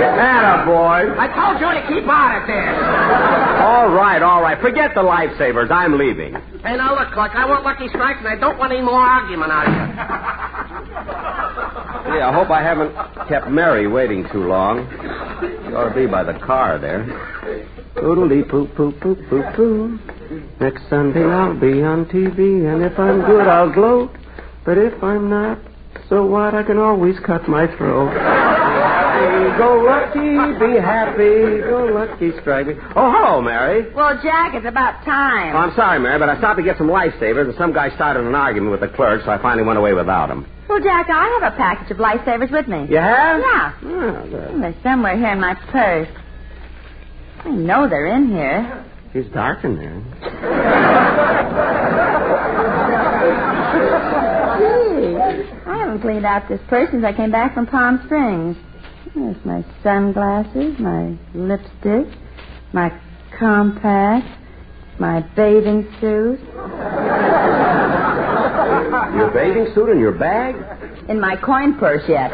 Attaboy. I told you to keep out of this. All right. Forget the lifesavers. I'm leaving. Hey, now look, Clark, I want lucky strikes, and I don't want any more argument out of you. Yeah, I hope I haven't kept Mary waiting too long. She ought to be by the car there. Poodle-dee-poo-poo-poo-poo-poo. Next Sunday I'll be on TV, and if I'm good, I'll gloat. But if I'm not, so what? I can always cut my throat. Go lucky, be happy, go lucky, strike me. Oh, hello, Mary. Well, Jack, it's about time. Oh, I'm sorry, Mary, but I stopped to get some lifesavers, and some guy started an argument with the clerk, so I finally went away without him. Well, Jack, I have a package of lifesavers with me. You have? Yeah. Oh, good. They're somewhere here in my purse. I know they're in here. It's dark in there. Gee, I haven't cleaned out this purse since I came back from Palm Springs. There's my sunglasses, my lipstick, my compact, my bathing suit. Your bathing suit in your bag? In my coin purse yet.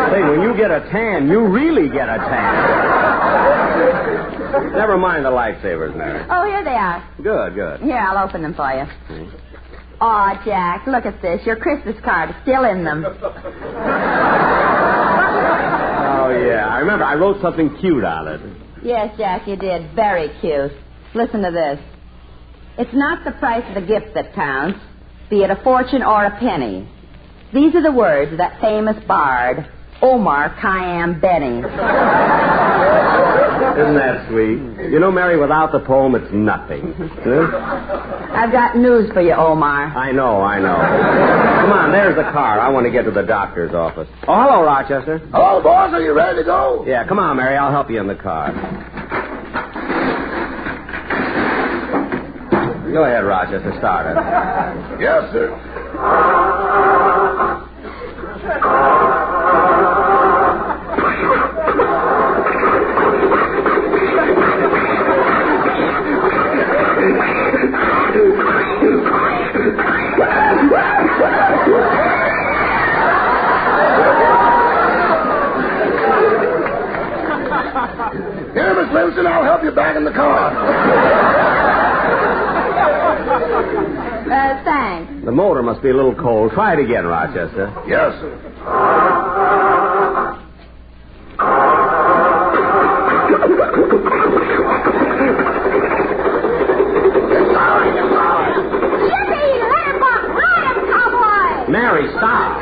Say, when you get a tan, you really get a tan. Never mind the lifesavers, Mary. Oh, here they are. Good, good. Here, I'll open them for you. Aw, Jack, look at this. Your Christmas card is still in them. Oh, yeah. I remember I wrote something cute on it. Yes, Jack, you did. Very cute. Listen to this. It's not the price of the gift that counts, be it a fortune or a penny. These are the words of that famous bard, Omar Khayyam Benny. Isn't that sweet? You know, Mary, without the poem, it's nothing. I've got news for you, Omar. I know. Come on, there's the car. I want to get to the doctor's office. Oh, hello, Rochester. Hello, boys. Are you ready to go? Yeah, come on, Mary. I'll help you in the car. Go ahead, Rochester. Start it. Yes, sir. Here, Miss Livingston, I'll help you back in the car. Thanks. The motor must be a little cold. Try it again, Rochester. Yes, sir. Mary, stop.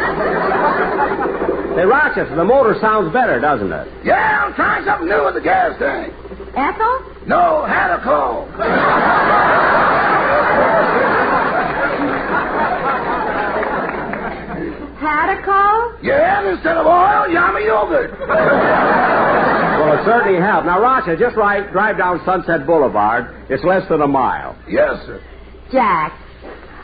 Say, Rochester, the motor sounds better, doesn't it? Yeah, I'm trying something new with the gas tank. Ethel? No, had a call. Had a call? Yeah, and instead of oil, yummy yogurt. Well, it certainly helped. Now, Rochester, just drive down Sunset Boulevard. It's less than a mile. Yes, sir. Jack,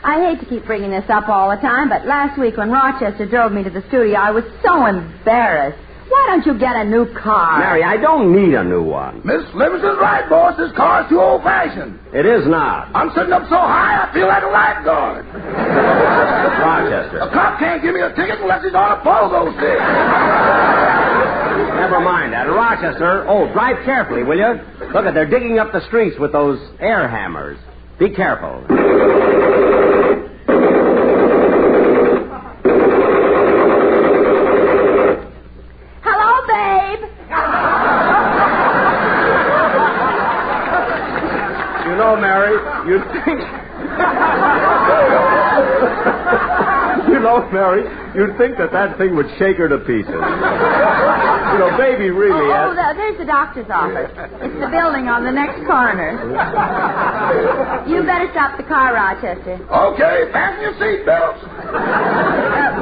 I hate to keep bringing this up all the time, but last week when Rochester drove me to the studio, I was so embarrassed. Why don't you get a new car? Mary, I don't need a new one. Miss Livingston's right, boss. This car's too old-fashioned. It is not. I'm sitting up so high, I feel like a lifeguard. Rochester. A cop can't give me a ticket unless he's on a pogo stick. Never mind that. Rochester, drive carefully, will you? Look, they're digging up the streets with those air hammers. Be careful. You know, Mary, you'd think... Mary, you'd think that thing would shake her to pieces. You know, baby really... There's the doctor's office. It's the building on the next corner. You better stop the car, Rochester. Okay, fasten your seatbelts.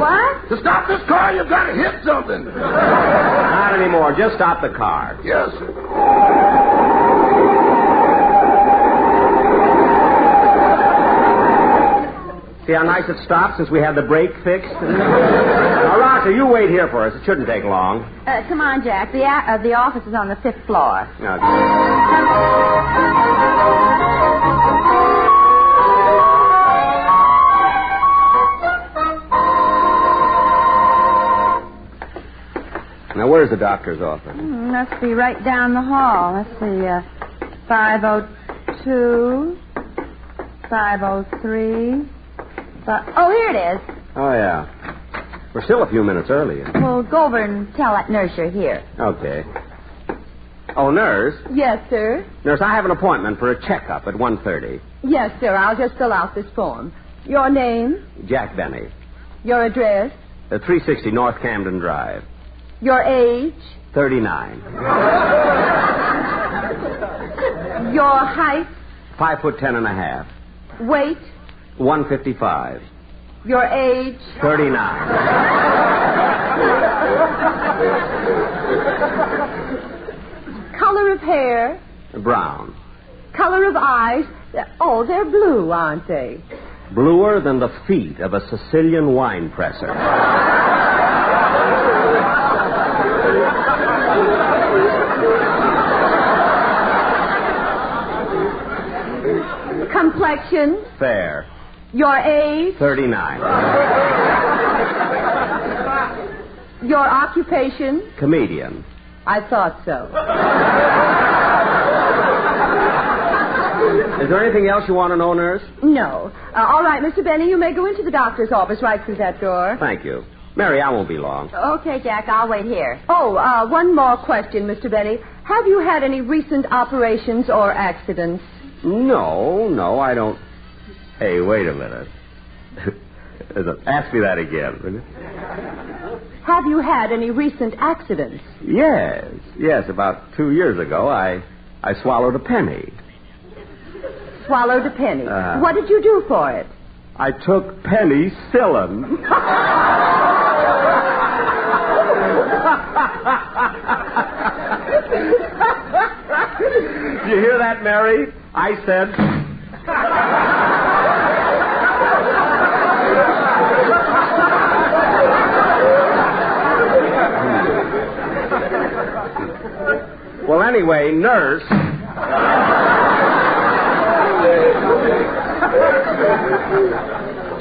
What? To stop this car, you've got to hit something. Not anymore. Just stop the car. Yes, sir. See how nice it stopped since we had the brake fixed? Now, Roger, you wait here for us. It shouldn't take long. Come on, Jack. The office is on the 5th floor. Okay. Now, where's the doctor's office? Must be right down the hall. Let's see, 502, 503... here it is. Oh, yeah. We're still a few minutes early. Well, go over and tell that nurse you're here. Okay. Oh, nurse? Yes, sir. Nurse, I have an appointment for a checkup at 1:30. Yes, sir. I'll just fill out this form. Your name? Jack Benny. Your address? 360 North Camden Drive. Your age? 39. Your height? 5'10.5". Weight? 155. Your age? 39. Color of hair? Brown. Color of eyes? Oh, they're blue, aren't they? Bluer than the feet of a Sicilian wine presser. Complexion? Fair. Your age? 39. Your occupation? Comedian. I thought so. Is there anything else you want to know, nurse? No. All right, Mr. Benny, you may go into the doctor's office right through that door. Thank you. Mary, I won't be long. Okay, Jack, I'll wait here. Oh, one more question, Mr. Benny. Have you had any recent operations or accidents? No, I don't. Hey, wait a minute. Ask me that again, will you? Have you had any recent accidents? Yes. About 2 years ago, I swallowed a penny. Swallowed a penny. What did you do for it? I took penicillin. Did you hear that, Mary? I said... Well, anyway, nurse...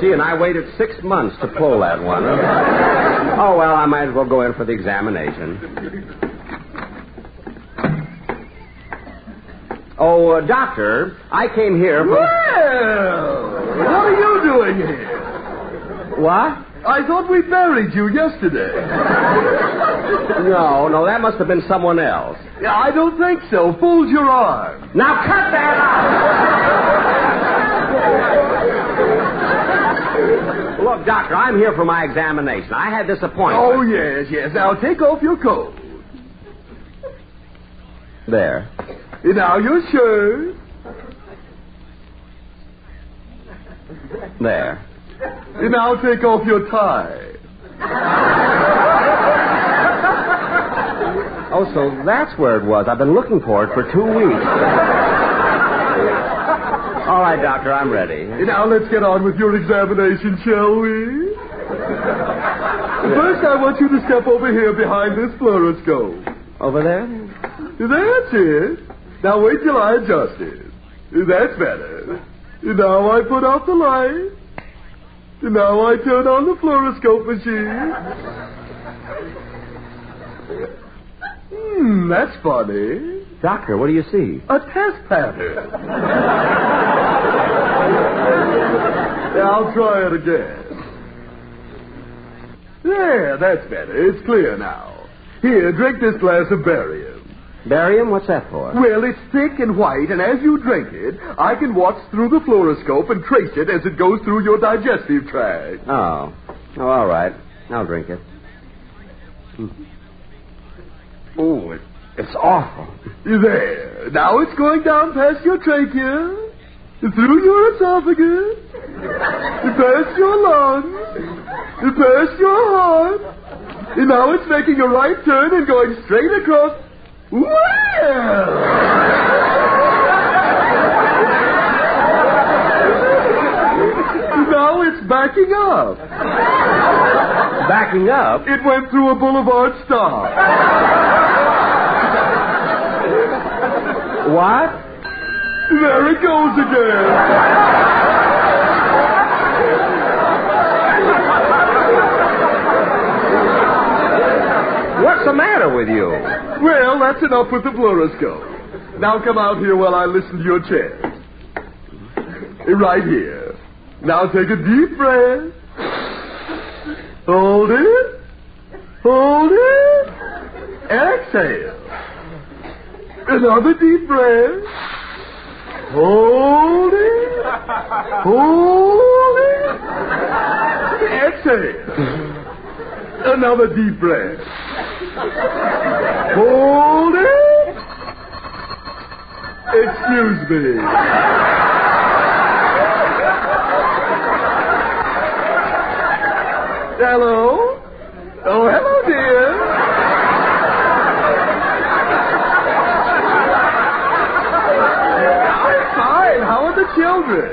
Gee, and I waited 6 months to pull that one. Oh, well, I might as well go in for the examination. Oh, doctor, I came here for... Well, what are you doing here? What? I thought we buried you yesterday. No, that must have been someone else. Yeah, I don't think so. Fooled your arm. Now cut that out! Look, doctor, I'm here for my examination. I had this appointment. Oh, yes. Now take off your coat. There. Now your shirt. There. Now take off your tie. Oh, so that's where it was. I've been looking for it for 2 weeks. All right, doctor, I'm ready. Now let's get on with your examination, shall we? First, I want you to step over here behind this fluoroscope. Over there? That's it. Now wait till I adjust it. That's better. Now I put off the light. Now I turn on the fluoroscope machine. That's funny. Doctor, what do you see? A test pattern. I'll try it again. There, that's better. It's clear now. Here, drink this glass of barium. Barium? What's that for? Well, it's thick and white, and as you drink it, I can watch through the fluoroscope and trace it as it goes through your digestive tract. Oh, all right. I'll drink it. Oh, it's awful. There. Now it's going down past your trachea, through your esophagus, past your lungs, past your heart, and now it's making a right turn and going straight across. Well! Now it's backing up. Backing up? It went through a boulevard stop. What? There it goes again. What's the matter with you? Well, that's enough with the fluoroscope. Now come out here while I listen to your chest. Right here. Now take a deep breath. Hold it. Hold it. Exhale. Another deep breath. Hold it. Hold it. Exhale. Another deep breath. Hold it. Excuse me. Hello? Oh, hello, dear. I'm fine. How are the children?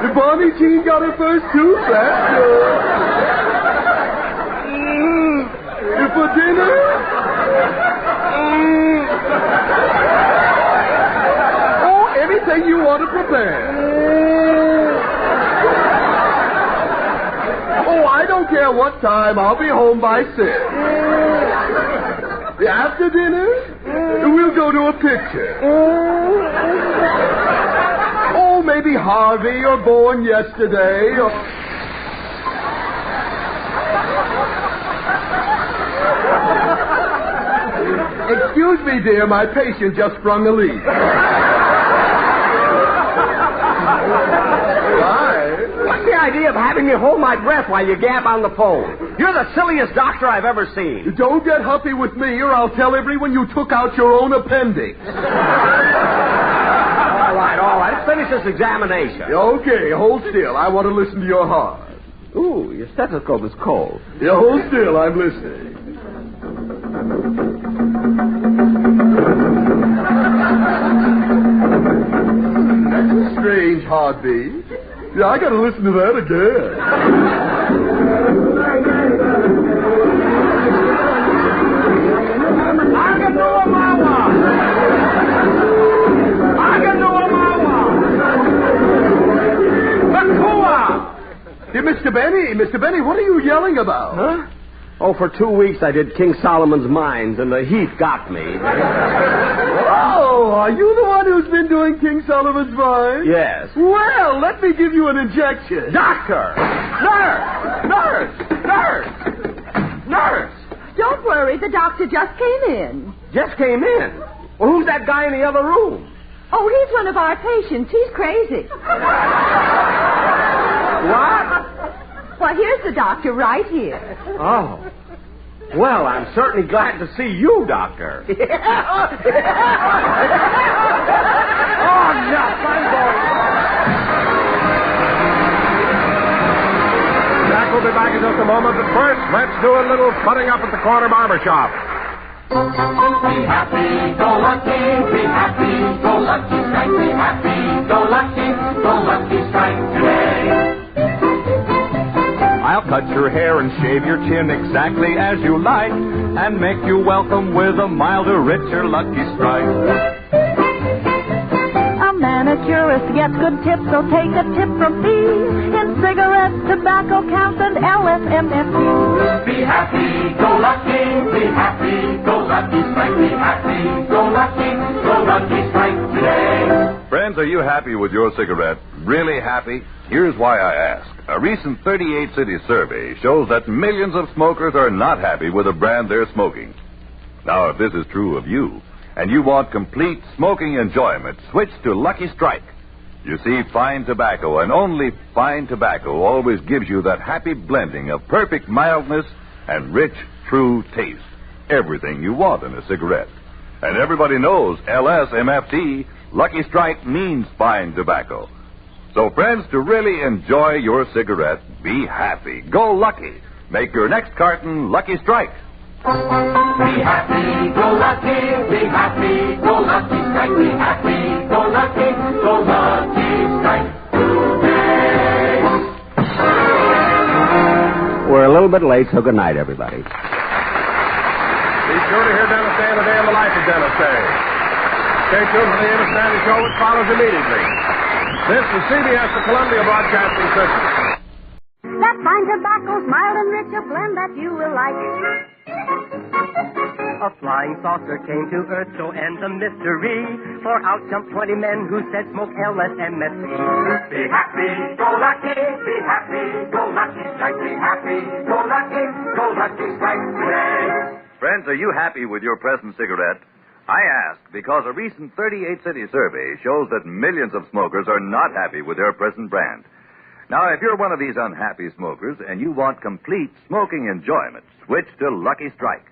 The Bonnie Jean got her first tooth. That's good. For dinner? Oh, anything you want to prepare. Oh, I don't care what time. I'll be home by 6. After dinner, we'll go to a picture. Oh, maybe Harvey or Born Yesterday or... Excuse me, dear. My patient just sprung a leak. What's the idea of having me hold my breath while you gap on the phone? You're the silliest doctor I've ever seen. Don't get huffy with me, or I'll tell everyone you took out your own appendix. All right. Let's finish this examination. Okay, hold still. I want to listen to your heart. Ooh, your stethoscope is cold. Yeah, hold still. I'm listening. That's a strange heartbeat. Yeah, I gotta listen to that again. I can do a mawa. Hey, Mr. Benny, what are you yelling about? Huh? Oh, for 2 weeks I did King Solomon's Mines, and the heat got me. Oh, are you the one who's been doing King Solomon's Mines? Yes. Well, let me give you an injection. Doctor! Nurse! Don't worry, the doctor just came in. Just came in? Well, who's that guy in the other room? Oh, he's one of our patients. He's crazy. What? Why, here's the doctor right here. Oh. Well, I'm certainly glad to see you, Doctor. Oh, nuts, I'm going. Jack will be back in just a moment, but first, let's do a little putting up at the corner barber shop. Be happy, go lucky, be happy, go lucky strike, be happy, go lucky strike today. I'll cut your hair and shave your chin exactly as you like, and make you welcome with a milder, richer Lucky Strike. A manicurist gets good tips, so take a tip from me. In cigarettes, tobacco counts, and LSMFT. Be happy, go lucky, be happy, go lucky strike, be happy, go lucky strike today. Friends, are you happy with your cigarette? Really happy? Here's why I ask. A recent 38-city survey shows that millions of smokers are not happy with the brand they're smoking. Now, if this is true of you, and you want complete smoking enjoyment, switch to Lucky Strike. You see, fine tobacco, and only fine tobacco, always gives you that happy blending of perfect mildness and rich, true taste. Everything you want in a cigarette. And everybody knows LSMFT, Lucky Strike means fine tobacco. So, friends, to really enjoy your cigarette, be happy. Go lucky. Make your next carton Lucky Strike. Be happy, go lucky, be happy, go lucky strike, be happy, go lucky strike today. We're a little bit late, so good night, everybody. Be sure to hear Dennis Day and the Day in the Life of Dennis Day. Stay tuned for the Amos Sandy Show, which follows immediately. This is CBS, the Columbia Broadcasting System. That fine tobacco's mild and rich, a blend that you will like. A flying saucer came to Earth to end the mystery. For out jumped 20 men who said smoke LSMFT. Be happy, go lucky, be happy, go lucky strike, be happy, go lucky strike today. Friends, are you happy with your present cigarette? I ask because a recent 38-city survey shows that millions of smokers are not happy with their present brand. Now, if you're one of these unhappy smokers and you want complete smoking enjoyment, switch to Lucky Strike.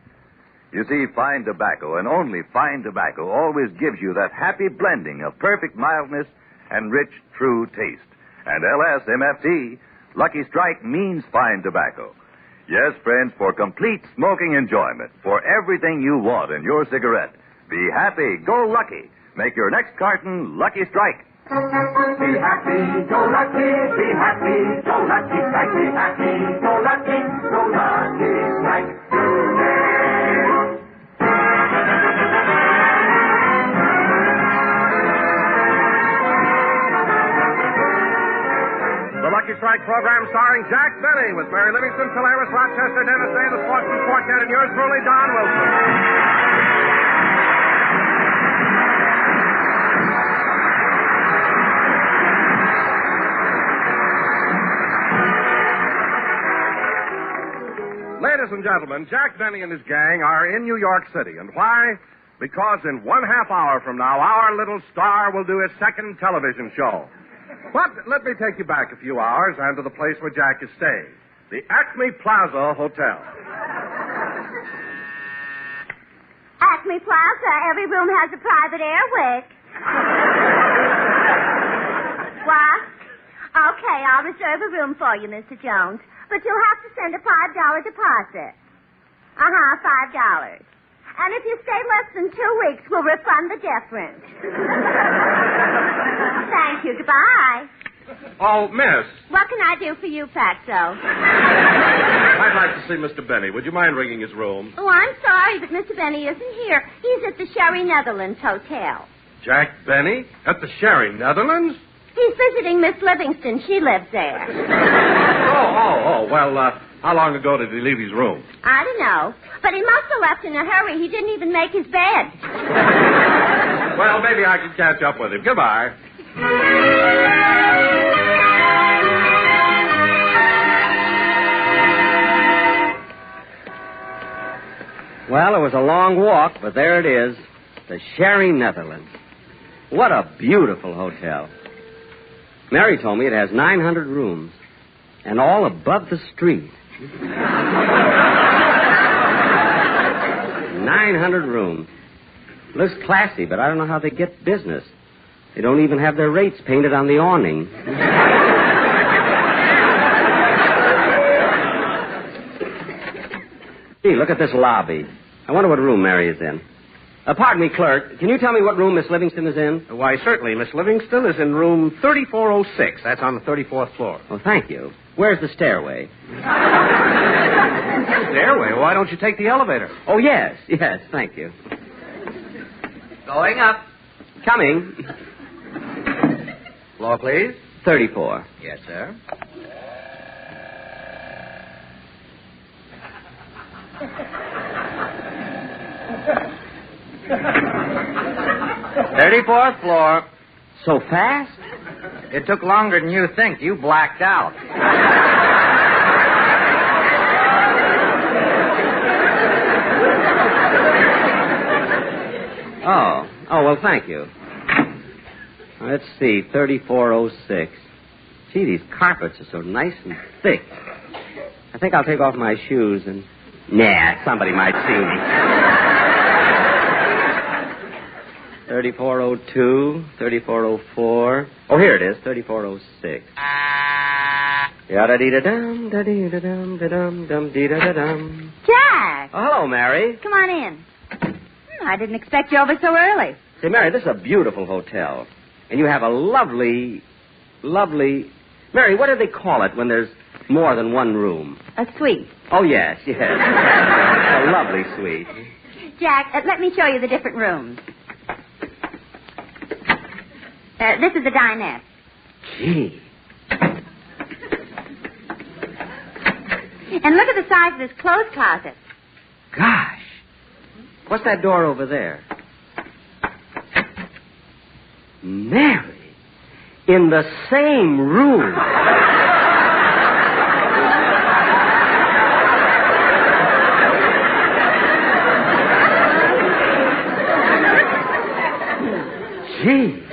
You see, fine tobacco, and only fine tobacco, always gives you that happy blending of perfect mildness and rich, true taste. And LSMFT, Lucky Strike means fine tobacco. Yes, friends, for complete smoking enjoyment, for everything you want in your cigarette. Be happy, go lucky. Make your next carton Lucky Strike. Be happy, go lucky, be happy, go lucky strike, be happy, go lucky strike today. The Lucky Strike program starring Jack Benny with Mary Livingston, Polaris, Rochester, Dennis Day, the Sportsman Quartet, and yours truly, Don Wilson. Ladies and gentlemen, Jack Benny and his gang are in New York City. And why? because in 1/2 hour from now, our little star will do his second television show. But let me take you back a few hours and to the place where Jack is staying, the Acme Plaza Hotel. Acme Plaza, every room has a private airwick. What? Okay, I'll reserve a room for you, Mr. Jones. But you'll have to send a $5 deposit. $5. And if you stay less than 2 weeks, we'll refund the difference. Thank you. Goodbye. Oh, miss. What can I do for you, Fatso? I'd like to see Mr. Benny. Would you mind ringing his room? Oh, I'm sorry, but Mr. Benny isn't here. He's at the Sherry Netherlands Hotel. Jack Benny? At the Sherry Netherlands? He's visiting Miss Livingston. She lives there. Well, how long ago did he leave his room? I don't know. But he must have left in a hurry. He didn't even make his bed. Well, maybe I can catch up with him. Goodbye. Well, it was a long walk, but there it is. The Sherry Netherlands. What a beautiful hotel. Mary told me it has 900 rooms, and all above the street. 900 rooms. Looks classy, but I don't know how they get business. They don't even have their rates painted on the awning. Gee, look at this lobby. I wonder what room Mary is in. Pardon me, clerk. Can you tell me what room Miss Livingston is in? Why, certainly. Miss Livingston is in room 3406. That's on the 34th floor. Oh, thank you. Where's the stairway? Stairway? Why don't you take the elevator? Oh, yes, thank you. Going up. Coming. Floor, please. 34. Yes, sir. $34th floor. So fast? It took longer than you think. You blacked out. Oh, well, thank you. Let's see, 3406. Gee, these carpets are so nice and thick. I think I'll take off my shoes and... Nah, somebody might see me. 3402, 3404. Oh, here it is, 3406. Yada-dee-da-dum, da-dee-da-dum, da-dum, dee-da-da-dum. Jack! Oh, hello, Mary. Come on in. I didn't expect you over so early. Say, Mary, this is a beautiful hotel. And you have a lovely... Mary, what do they call it when there's more than one room? A suite. Oh, yes. A lovely suite. Jack, let me show you the different rooms. This is the dinette. Gee. And look at the size of this clothes closet. Gosh. What's that door over there? Mary. In the same room. Gee.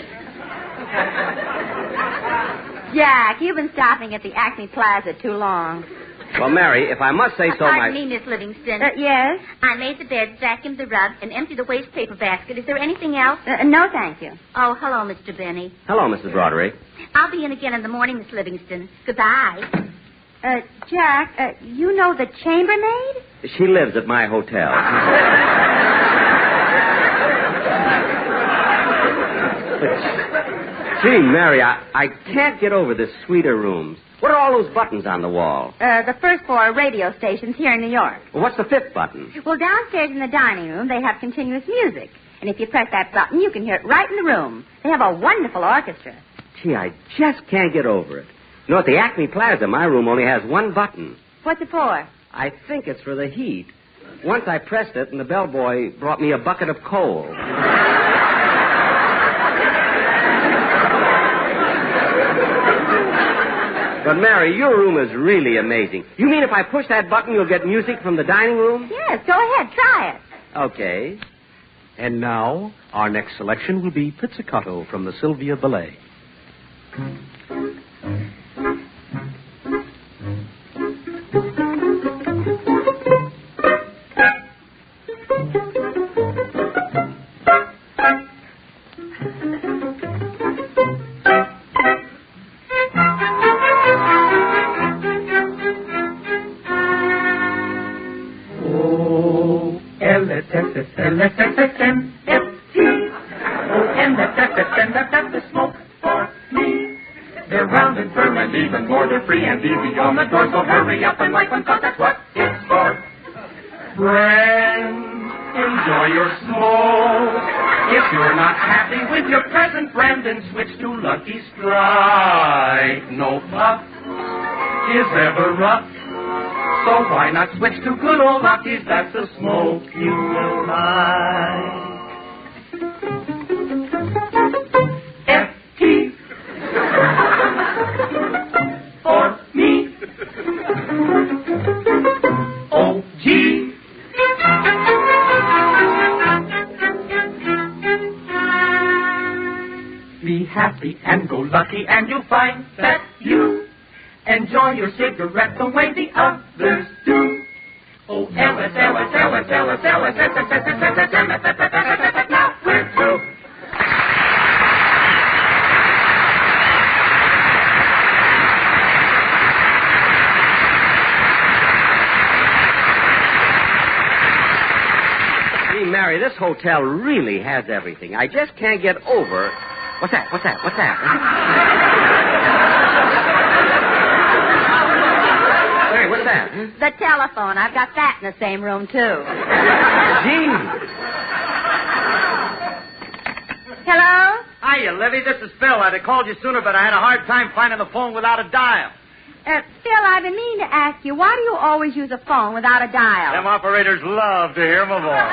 Jack, you've been stopping at the Acme Plaza too long. Well, Mary, if I must say so Pardon me, Miss Livingston. Yes? I made the bed, vacuumed the rug, and emptied the waste paper basket. Is there anything else? No, thank you. Oh, hello, Mr. Benny. Hello, Mrs. Roderick. I'll be in again in the morning, Miss Livingston. Goodbye. Jack, you know the chambermaid? She lives at my hotel. Gee, Mary, I can't get over this suite of rooms. What are all those buttons on the wall? The first 4 radio stations here in New York. Well, what's the 5th button? Well, downstairs in the dining room, they have continuous music. And if you press that button, you can hear it right in the room. They have a wonderful orchestra. Gee, I just can't get over it. You know, at the Acme Plaza, my room only has one button. What's it for? I think it's for the heat. Once I pressed it, and the bellboy brought me a bucket of coal. But, Mary, your room is really amazing. You mean if I push that button, you'll get music from the dining room? Yes, go ahead, try it. Okay. And now, our next selection will be Pizzicato from the Sylvia Ballet. On the door, so hurry up and light one, 'cause that's what it's for. Friends, enjoy your smoke. If you're not happy with your present brand, then switch to Lucky Strike. No puff is ever rough, so why not switch to good old Lucky's? That's the smoke you will like. F.T. for me. O.G. Be happy and go lucky, and you'll find that you enjoy your cigarette the way the others do. Oh, Ellis, Ellis, Ellis, Ellis, Ellis, now we're through. Mary, this hotel really has everything. I just can't get over... What's that? Hey, what's that? The telephone. I've got that in the same room, too. Gee. Hello? Hiya, Livy. This is Phil. I'd have called you sooner, but I had a hard time finding the phone without a dial. Phil, I've been meaning to ask you, why do you always use a phone without a dial? Them operators love to hear my voice.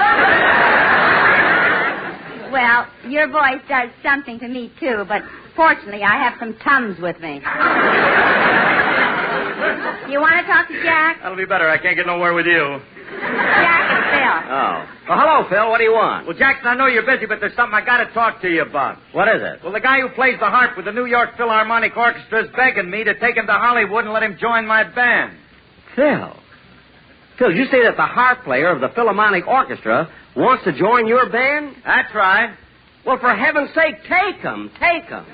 Well, your voice does something to me, too, but fortunately I have some Tums with me. You want to talk to Jack? That'll be better. I can't get nowhere with you. Jack and Phil. Oh. Well, hello, Phil. What do you want? Well, Jackson, I know you're busy, but there's something I got to talk to you about. What is it? Well, the guy who plays the harp with the New York Philharmonic Orchestra is begging me to take him to Hollywood and let him join my band. Phil, you say that the harp player of the Philharmonic Orchestra wants to join your band? That's right. Well, for heaven's sake, take him. Well,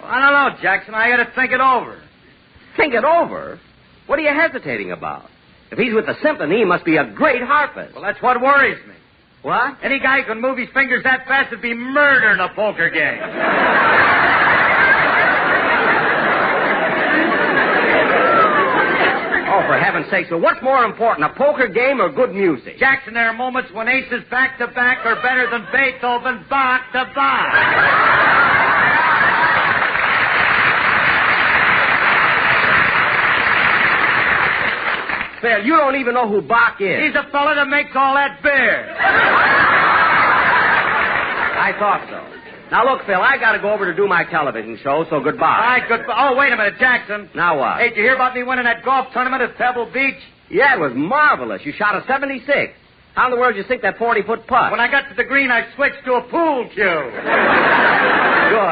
I don't know, Jackson. I got to think it over. Think it over? What are you hesitating about? If he's with the symphony, he must be a great harpist. Well, that's what worries me. What? Any guy who can move his fingers that fast would be murder in a poker game. Oh, for heaven's sake, so what's more important, a poker game or good music? Jackson, there are moments when aces back-to-back are better than Beethoven Bach-to-Bach. Phil, you don't even know who Bach is. He's a fella that makes all that beer. I thought so. Now, look, Phil, I got to go over to do my television show, so goodbye. All right, goodbye. Oh, wait a minute, Jackson. Now what? Hey, did you hear about me winning that golf tournament at Pebble Beach? Yeah, it was marvelous. You shot a 76. How in the world did you sink that 40-foot putt? When I got to the green, I switched to a pool cue.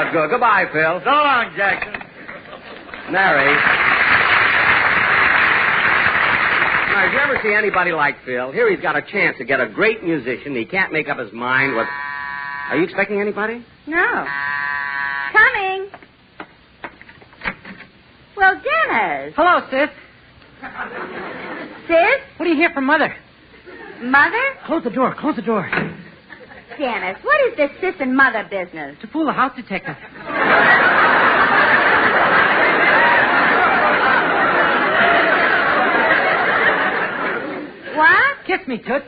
Good. Goodbye, Phil. So long, Jackson. Mary. Now, did you ever see anybody like Phil? Here he's got a chance to get a great musician. He can't make up his mind with... Are you expecting anybody? No. Coming. Well, Dennis. Hello, Sis. Sis? What do you hear from Mother? Mother? Close the door. Dennis, what is this sis and mother business? To fool a house detective. What? Kiss me, Toots.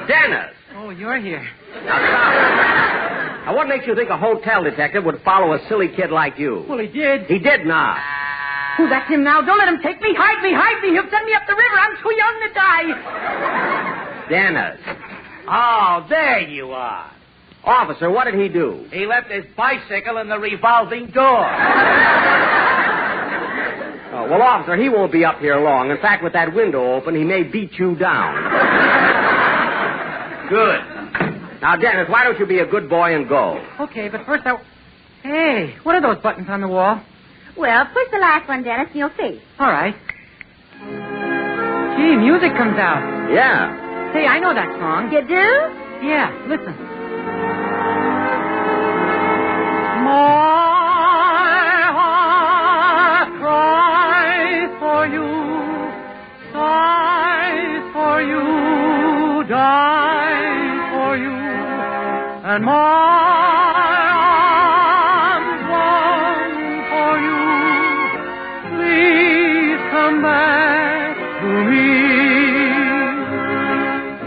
Dennis. Oh, you're here. Now, what makes you think a hotel detective would follow a silly kid like you? Well, he did. He did not. Oh, that's him now. Don't let him take me. Hide me. He'll send me up the river. I'm too young to die. Dennis. Oh, there you are. Officer, what did he do? He left his bicycle in the revolving door. Oh, well, officer, he won't be up here long. In fact, with that window open, he may beat you down. Good. Now, Dennis, why don't you be a good boy and go? Okay, but first Hey, what are those buttons on the wall? Well, push the last one, Dennis, and you'll see. All right. Gee, music comes out. Yeah. Say, I know that song. You do? Yeah, listen. My heart cries for you, sighs for you, dies for you, and my arms long for you. Please come back to me.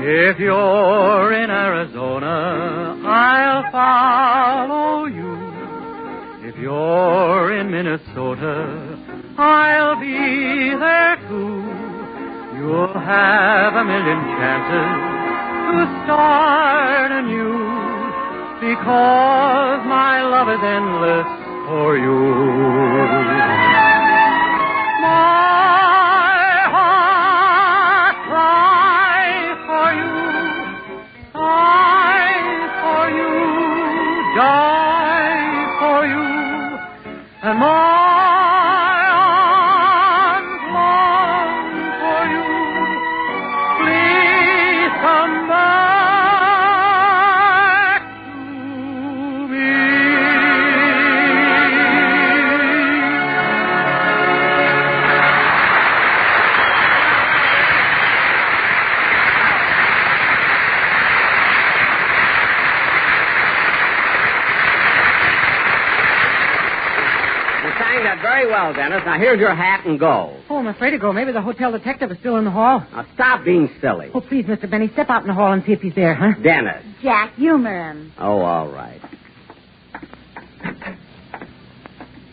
If you're in Arizona, I'll follow you. If you're in Minnesota, I'll be there too. You'll have a million chances to start anew, because my love is endless for you. My heart cries for you, sighs for you, dies for you, and my arms long for you. Please come back to me. Very well, Dennis. Now, here's your hat and go. Oh, I'm afraid to go. Maybe the hotel detective is still in the hall. Now, stop being silly. Oh, please, Mr. Benny, step out in the hall and see if he's there, huh? Dennis. Jack, humor him. Oh, all right.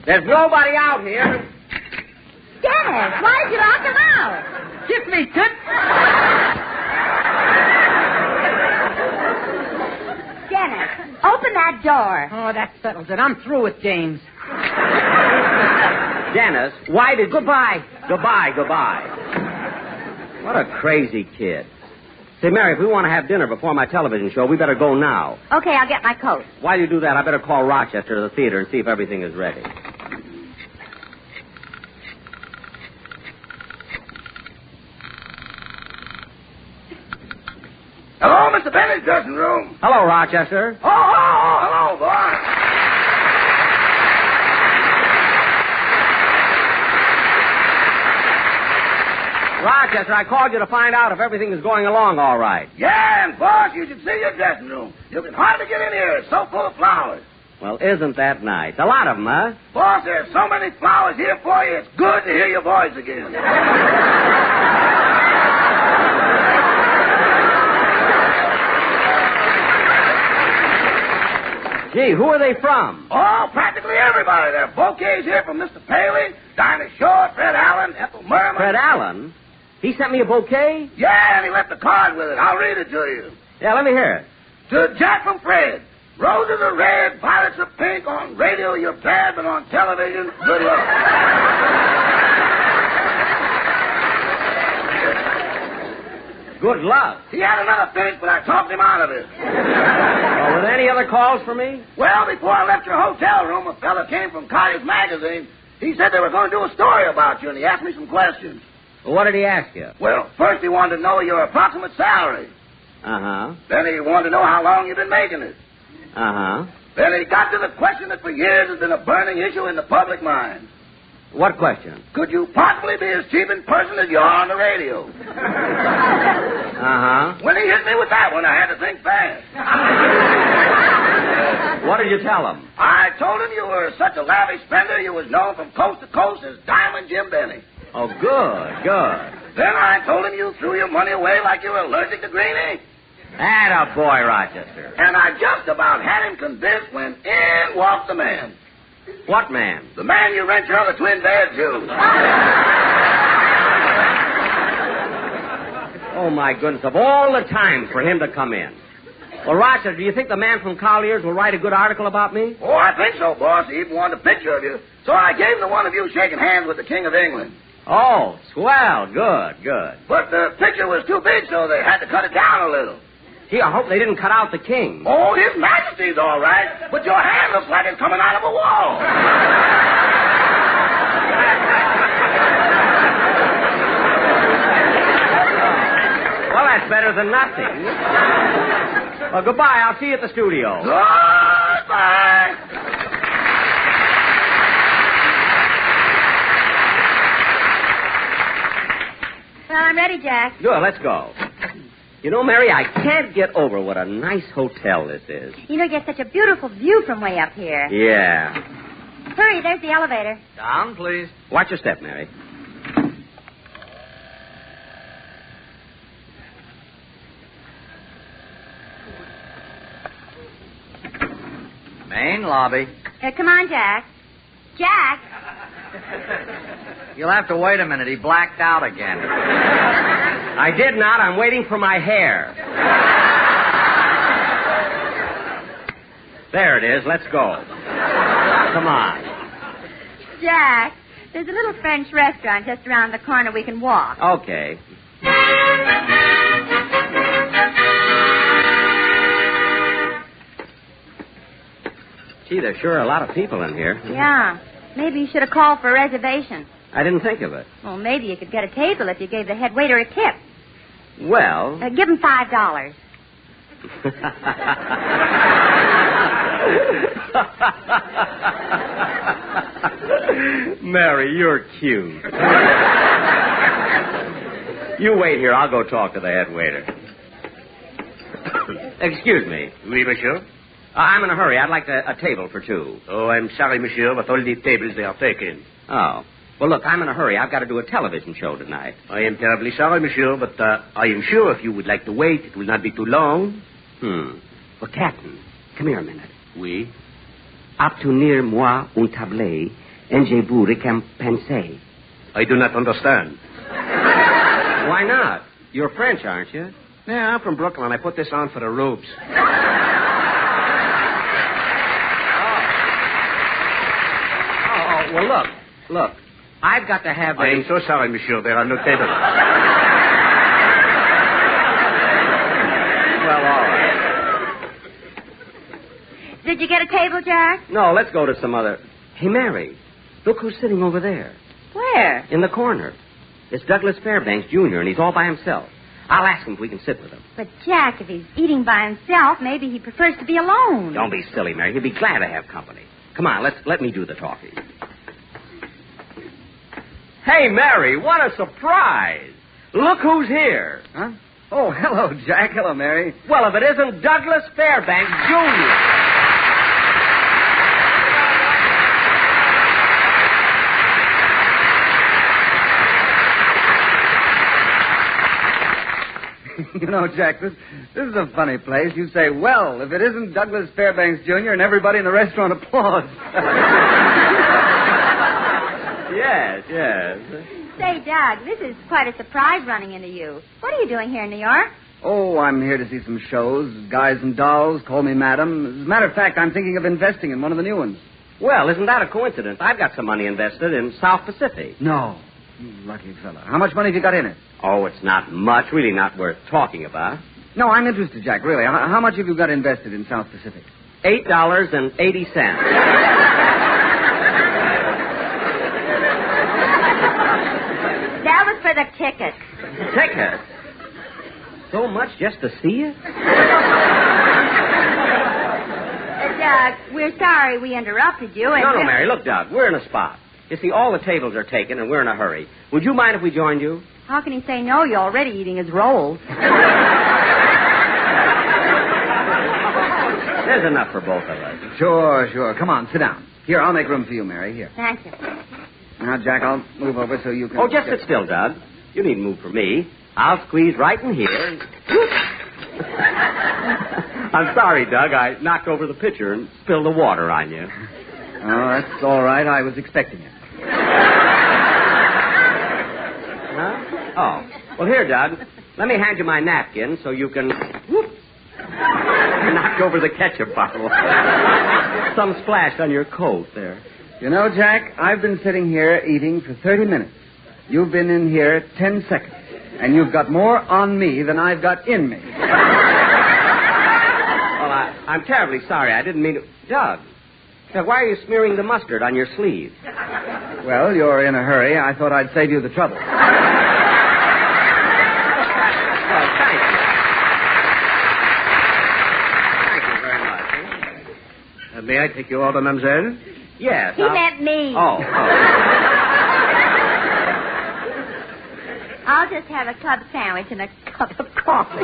There's nobody out here. Dennis, why did you lock him out? Kiss me, Toot. Dennis, open that door. Oh, that settles it. I'm through with James. Dennis, why did Goodbye. Goodbye. What a crazy kid. Say, Mary, if we want to have dinner before my television show, we better go now. Okay, I'll get my coat. While you do that, I better call Rochester to the theater and see if everything is ready. Hello, Mr. Bennett's dressing room. Hello, Rochester. Oh, hello, boy. Rochester, I called you to find out if everything is going along all right. Yeah, and boss, you should see your dressing room. You can hardly get in here. It's so full of flowers. Well, isn't that nice? A lot of them, huh? Boss, there's so many flowers here for you, it's good to hear your voice again. Gee, who are they from? Oh, practically everybody. There are bouquets here from Mr. Paley, Dinah Shore, Fred Allen, Ethel Merriman. Fred Allen? He sent me a bouquet? Yeah, and he left a card with it. I'll read it to you. Yeah, let me hear it. To Jack from Fred. Roses are red, violets are pink. On radio, you're bad, but on television, good luck. Good luck. He had another finish, but I talked him out of it. Well, were there any other calls for me? Well, before I left your hotel room, a fella came from Collier's Magazine. He said they were going to do a story about you, and he asked me some questions. Well, what did he ask you? Well, first he wanted to know your approximate salary. Uh-huh. Then he wanted to know how long you've been making it. Uh-huh. Then he got to the question that for years has been a burning issue in the public mind. What question? Could you possibly be as cheap in person as you are on the radio? Uh-huh. When he hit me with that one, I had to think fast. What did you tell him? I told him you were such a lavish spender you was known from coast to coast as Diamond Jim Benny. Oh, good. Then I told him you threw your money away like you were allergic to green ink. Atta boy, Rochester. And I just about had him convinced when in walked the man. What man? The man you rent your other twin bed to. Oh, my goodness, of all the times for him to come in. Well, Rochester, do you think the man from Collier's will write a good article about me? Oh, I think so, boss. He even wanted a picture of you. So I gave him the one of you shaking hands with the King of England. Oh, swell. Good. But the picture was too big, so they had to cut it down a little. Gee, I hope they didn't cut out the king. Oh, His Majesty's all right, but your hand looks like it's coming out of a wall. Well, that's better than nothing. Well, goodbye. I'll see you at the studio. Goodbye. Well, I'm ready, Jack. Good, let's go. You know, Mary, I can't get over what a nice hotel this is. You know, you get such a beautiful view from way up here. Yeah. Hurry, there's the elevator. Down, please. Watch your step, Mary. Main lobby. Come on, Jack. Jack! You'll have to wait a minute. He blacked out again. I did not. I'm waiting for my hair. There it is. Let's go. Come on. Jack, there's a little French restaurant just around the corner we can walk. Okay. Gee, there's sure a lot of people in here. Yeah. Maybe you should have called for a reservation. I didn't think of it. Well, maybe you could get a table if you gave the head waiter a tip. Well... give him $5. Mary, you're cute. You wait here. I'll go talk to the head waiter. Excuse me. Oui, monsieur? I'm in a hurry. I'd like a table for two. Oh, I'm sorry, monsieur, but all the tables, they are taken. Oh. Well, look, I'm in a hurry. I've got to do a television show tonight. I am terribly sorry, monsieur, but I am sure if you would like to wait, it will not be too long. Well, Captain, come here a minute. Oui? Obtenir-moi un tablet, et je vous récompenser. I do not understand. Why not? You're French, aren't you? Yeah, I'm from Brooklyn. I put this on for the rubes. Well, look. I've got to have I am so sorry, monsieur. There are no tables. Well, all right. Did you get a table, Jack? No, let's go to some other... Hey, Mary, look who's sitting over there. Where? In the corner. It's Douglas Fairbanks, Jr., and he's all by himself. I'll ask him if we can sit with him. But, Jack, if he's eating by himself, maybe he prefers to be alone. Don't be silly, Mary. He'll be glad to have company. Come on, let me do the talking. Hey, Mary, what a surprise. Look who's here. Huh? Oh, hello, Jack. Hello, Mary. Well, if it isn't Douglas Fairbanks, Jr. You know, Jack, this is a funny place. You say, well, if it isn't Douglas Fairbanks, Jr., and everybody in the restaurant applauds. Yes. Say, Doug, this is quite a surprise running into you. What are you doing here in New York? Oh, I'm here to see some shows. Guys and Dolls, Call Me Madam. As a matter of fact, I'm thinking of investing in one of the new ones. Well, isn't that a coincidence? I've got some money invested in South Pacific. No. You lucky fella. How much money have you got in it? Oh, it's not much. Really not worth talking about. No, I'm interested, Jack, really. How much have you got invested in South Pacific? $8.80. That was for the ticket. Ticket? So much just to see it? Doug, we're sorry we interrupted you. And No, Mary. Look, Doug, we're in a spot. You see, all the tables are taken, and we're in a hurry. Would you mind if we joined you? How can he say no? You're already eating his rolls. There's enough for both of us. Sure. Come on, sit down. Here, I'll make room for you, Mary. Here. Thank you. Now, Jack, I'll move over so you can... Oh, just sit still, Doug. You needn't move for me. I'll squeeze right in here. I'm sorry, Doug. I knocked over the pitcher and spilled the water on you. Oh, that's all right. I was expecting it. Huh? Oh. Well, here, Doug. Let me hand you my napkin so you can... knock over the ketchup bottle. Some splashed on your coat there. You know, Jack, I've been sitting here eating for 30 minutes. You've been in here 10 seconds. And you've got more on me than I've got in me. I'm terribly sorry. I didn't mean to... Doug, why are you smearing the mustard on your sleeve? Well, you're in a hurry. I thought I'd save you the trouble. Well, thank you. Thank you very much. May I take your order, mademoiselle? Yes. He meant me. Oh. I'll just have a club sandwich and a cup of coffee.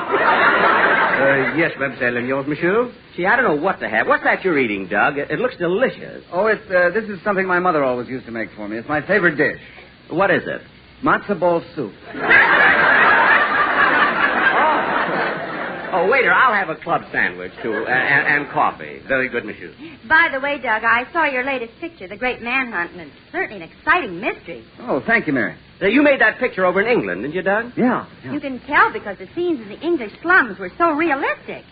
Yes, mademoiselle. And yours, monsieur? Gee, I don't know what to have. What's that you're eating, Doug? It looks delicious. Oh, this is something my mother always used to make for me. It's my favorite dish. What is it? Matzo ball soup. Oh, waiter, I'll have a club sandwich, too, and coffee. Very good, monsieur. By the way, Doug, I saw your latest picture, The Great Manhunt, and it's certainly an exciting mystery. Oh, thank you, Mary. You made that picture over in England, didn't you, Doug? Yeah. You can tell because the scenes in the English slums were so realistic.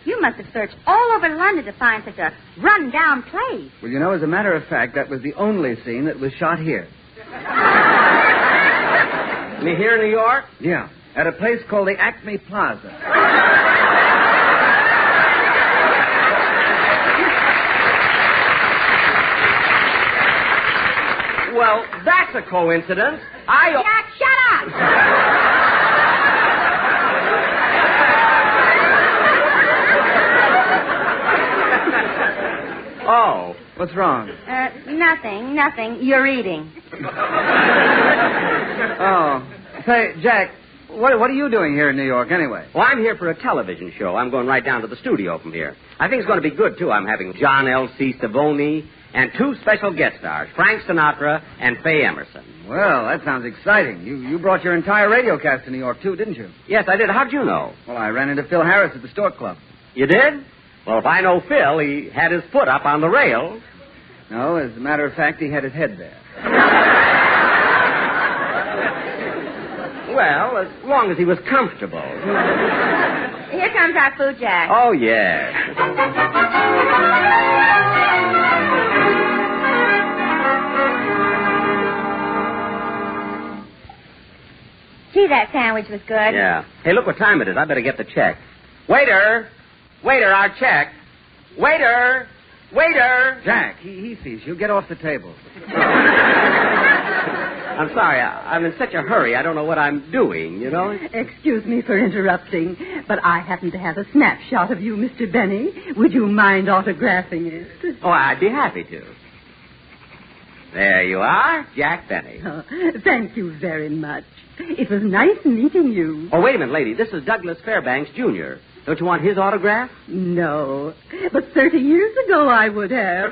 You must have searched all over London to find such a run-down place. Well, you know, as a matter of fact, that was the only scene that was shot here. You mean here in New York? Yeah, at a place called the Acme Plaza. Well, that's a coincidence. Jack, shut up! Oh. What's wrong? Nothing. You're eating. Oh. Say, Jack, what are you doing here in New York anyway? Well, I'm here for a television show. I'm going right down to the studio from here. I think it's going to be good, too. I'm having John L.C. Savoni and 2 special guest stars, Frank Sinatra and Faye Emerson. Well, that sounds exciting. You brought your entire radio cast to New York, too, didn't you? Yes, I did. How'd you know? Well, I ran into Phil Harris at the Stork Club. You did? Well, if I know Phil, he had his foot up on the rail. No, as a matter of fact, he had his head there. Well, as long as he was comfortable. Here comes our food, Jack. Oh, yeah. Gee, that sandwich was good. Yeah. Hey, look what time it is. I better get the check. Waiter, our check. Waiter. Jack, he sees you. Get off the table. I'm sorry. I'm in such a hurry. I don't know what I'm doing, you know? Excuse me for interrupting, but I happen to have a snapshot of you, Mr. Benny. Would you mind autographing it? Oh, I'd be happy to. There you are, Jack Benny. Oh, thank you very much. It was nice meeting you. Oh, wait a minute, lady. This is Douglas Fairbanks, Jr. Don't you want his autograph? No, but 30 years ago I would have.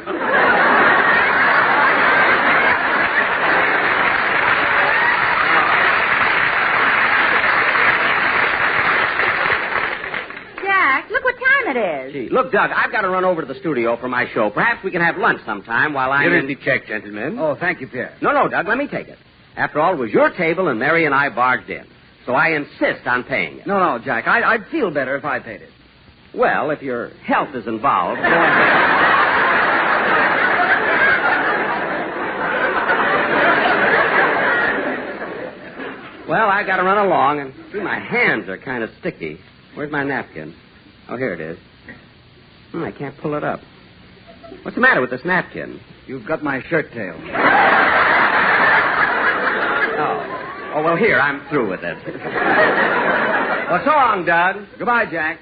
Jack, look what time it is. Gee, look, Doug, I've got to run over to the studio for my show. Perhaps we can have lunch sometime while I'm Here is the check, gentlemen. Oh, thank you, Pierre. No, Doug, let me take it. After all, it was your table and Mary and I barged in. So I insist on paying it. No, Jack, I'd feel better if I paid it. Well, if your health is involved, go ahead. Well, I got to run along, and see, my hands are kind of sticky. Where's my napkin? Oh, here it is. I can't pull it up. What's the matter with this napkin? You've got my shirt tail. Oh, well, here, I'm through with it. Well, so long, Doug. Goodbye, Jack.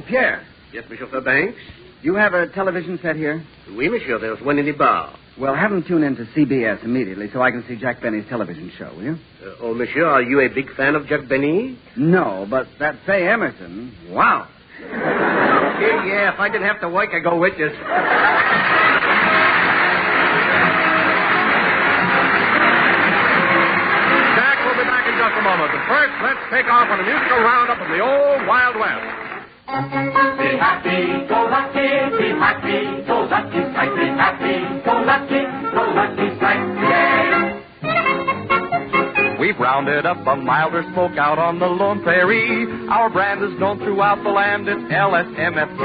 Pierre. Yes, Monsieur Fairbanks? You have a television set here? Oui, monsieur. There's one in the bar. Well, have them tune in to CBS immediately so I can see Jack Benny's television show, will you? Monsieur, are you a big fan of Jack Benny? No, but that Faye Emerson, wow. Yeah, if I didn't have to work, I'd go with you. Jack will be back in just a moment. But first, let's take off on a musical roundup of the old Wild West. Be happy, go lucky, be happy, go lucky strike, be happy, go lucky strike, yeah. We've rounded up a milder smoke out on the lone prairie. Our brand is known throughout the land, it's LSMFT.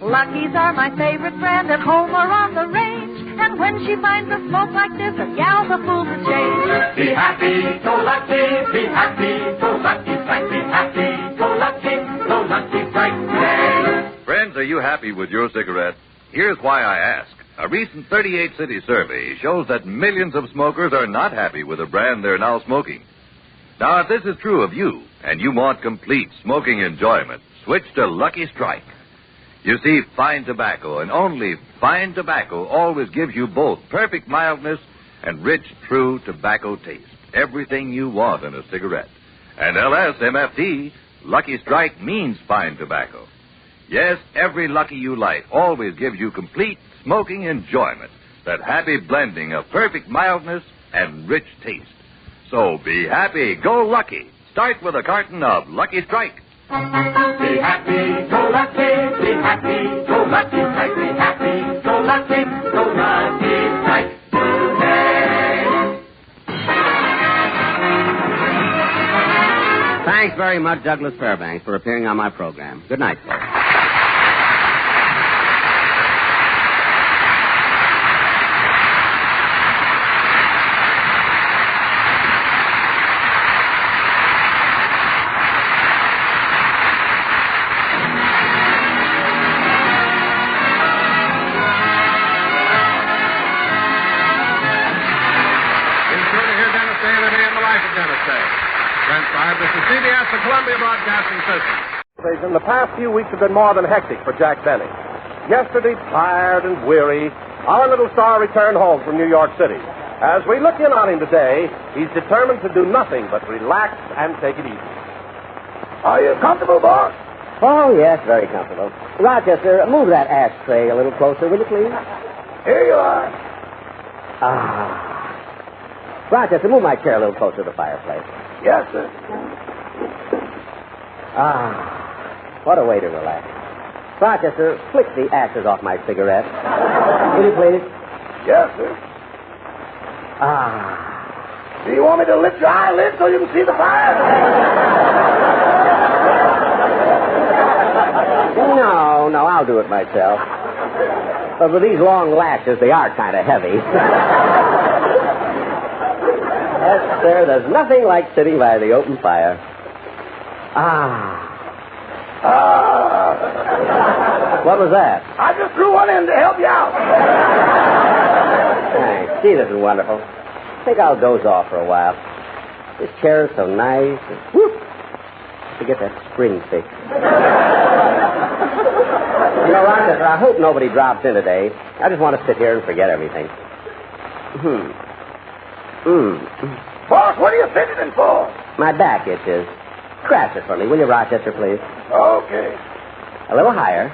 Lucky's are my favorite brand at home or on the range. And when she finds a smoke like this, a gal's a fool to change. Be happy, go lucky, be happy, go lucky strike, be happy, go lucky. Lucky Strike. Yay! Friends, are you happy with your cigarette? Here's why I ask. A recent 38-city survey shows that millions of smokers are not happy with the brand they're now smoking. Now, if this is true of you, and you want complete smoking enjoyment, switch to Lucky Strike. You see, fine tobacco, and only fine tobacco, always gives you both perfect mildness and rich, true tobacco taste. Everything you want in a cigarette. And LSMFT, Lucky Strike means fine tobacco. Yes, every Lucky you light always gives you complete smoking enjoyment. That happy blending of perfect mildness and rich taste. So be happy, go Lucky. Start with a carton of Lucky Strike. Be happy, go lucky, be happy, go Lucky Strike, be happy, go lucky, go Lucky Strike today. Thanks very much, Douglas Fairbanks, for appearing on my program. Good night, folks. This is CBS, the Columbia Broadcasting System. In the past few weeks have been more than hectic for Jack Benny. Yesterday, tired and weary, our little star returned home from New York City. As we look in on him today, he's determined to do nothing but relax and take it easy. Are you comfortable, boss? Oh, yes, very comfortable. Rochester, move that ashtray a little closer, will you, please? Here you are. Rochester, move my chair a little closer to the fireplace. Yes, sir. What a way to relax. Rochester, flick the ashes off my cigarette. Will you, please? Yes, sir. Do you want me to lift your eyelids so you can see the fire? No, I'll do it myself. But with these long lashes, they are kind of heavy. Yes, sir, there's nothing like sitting by the open fire. What was that? I just threw one in to help you out. Thanks. Gee, this is wonderful. I think I'll doze off for a while. This chair is so nice. And whoop! To get that spring fixed. You know, Rochester, I hope nobody drops in today. I just want to sit here and forget everything. Boss, what are you fidgeting for? My back itches. Scratch it for me, will you, Rochester, please? Okay. A little higher.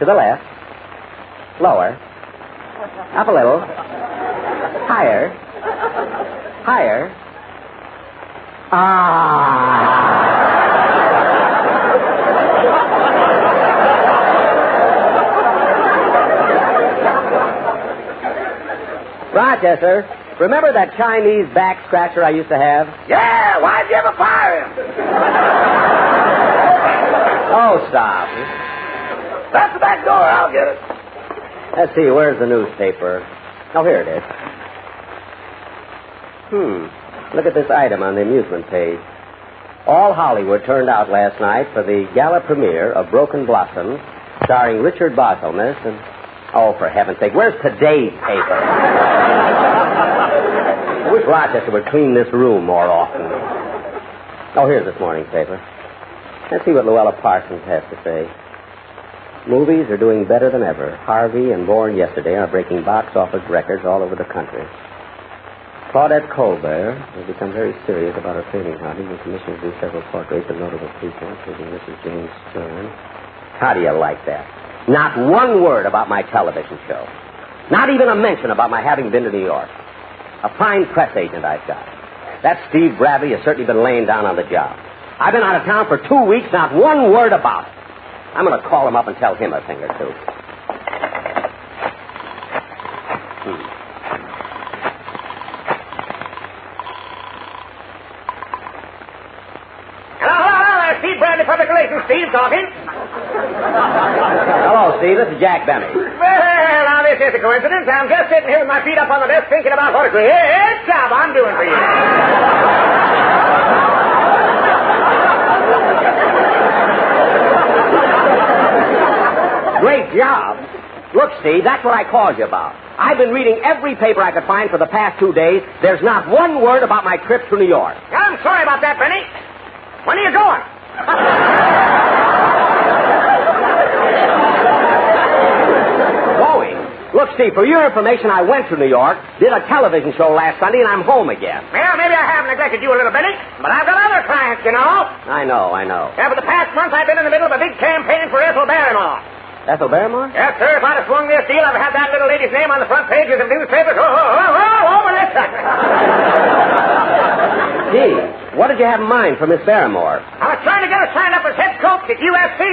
To the left. Lower. Up a little. Higher. Higher. Rochester, remember that Chinese back scratcher I used to have? Yeah, why'd you ever fire him? Oh, stop. That's the back door. I'll get it. Let's see, where's the newspaper? Oh, here it is. Look at this item on the amusement page. All Hollywood turned out last night for the gala premiere of Broken Blossoms, starring Richard Barthelmess and... Oh, for heaven's sake, where's today's paper? I wish Rochester would clean this room more often. Oh, here's this morning's paper. Let's see what Luella Parsons has to say. Movies are doing better than ever. Harvey and Born Yesterday are breaking box office records all over the country. Claudette Colbert has become very serious about her painting hobby and commissions to do several portraits of notable people, including Mrs. James Stern. How do you like that? Not one word about my television show. Not even a mention about my having been to New York. A fine press agent I've got. That Steve Bradley has certainly been laying down on the job. I've been out of town for 2 weeks, not one word about it. I'm going to call him up and tell him a thing or two. Hello, Steve Bradley, Public Relations. Steve talking. Hello, Steve. This is Jack Benny. Well, now, this is a coincidence. I'm just sitting here with my feet up on the desk thinking about what a great job I'm doing for you. Great job. Look, Steve, that's what I called you about. I've been reading every paper I could find for the past 2 days. There's not one word about my trip to New York. I'm sorry about that, Benny. When are you going? Going? Look, Steve, for your information, I went to New York, did a television show last Sunday, and I'm home again. Well, maybe I have neglected you a little, Benny, but I've got other clients, you know. I know. Yeah, for the past month, I've been in the middle of a big campaign for Ethel Barrymore. Ethel Barrymore? Yes, sir. If I'd have swung this deal, I'd have had that little lady's name on the front pages of newspapers. Over this. Gee, what did you have in mind for Miss Barrymore? I was trying to get her signed up as head coach at USC.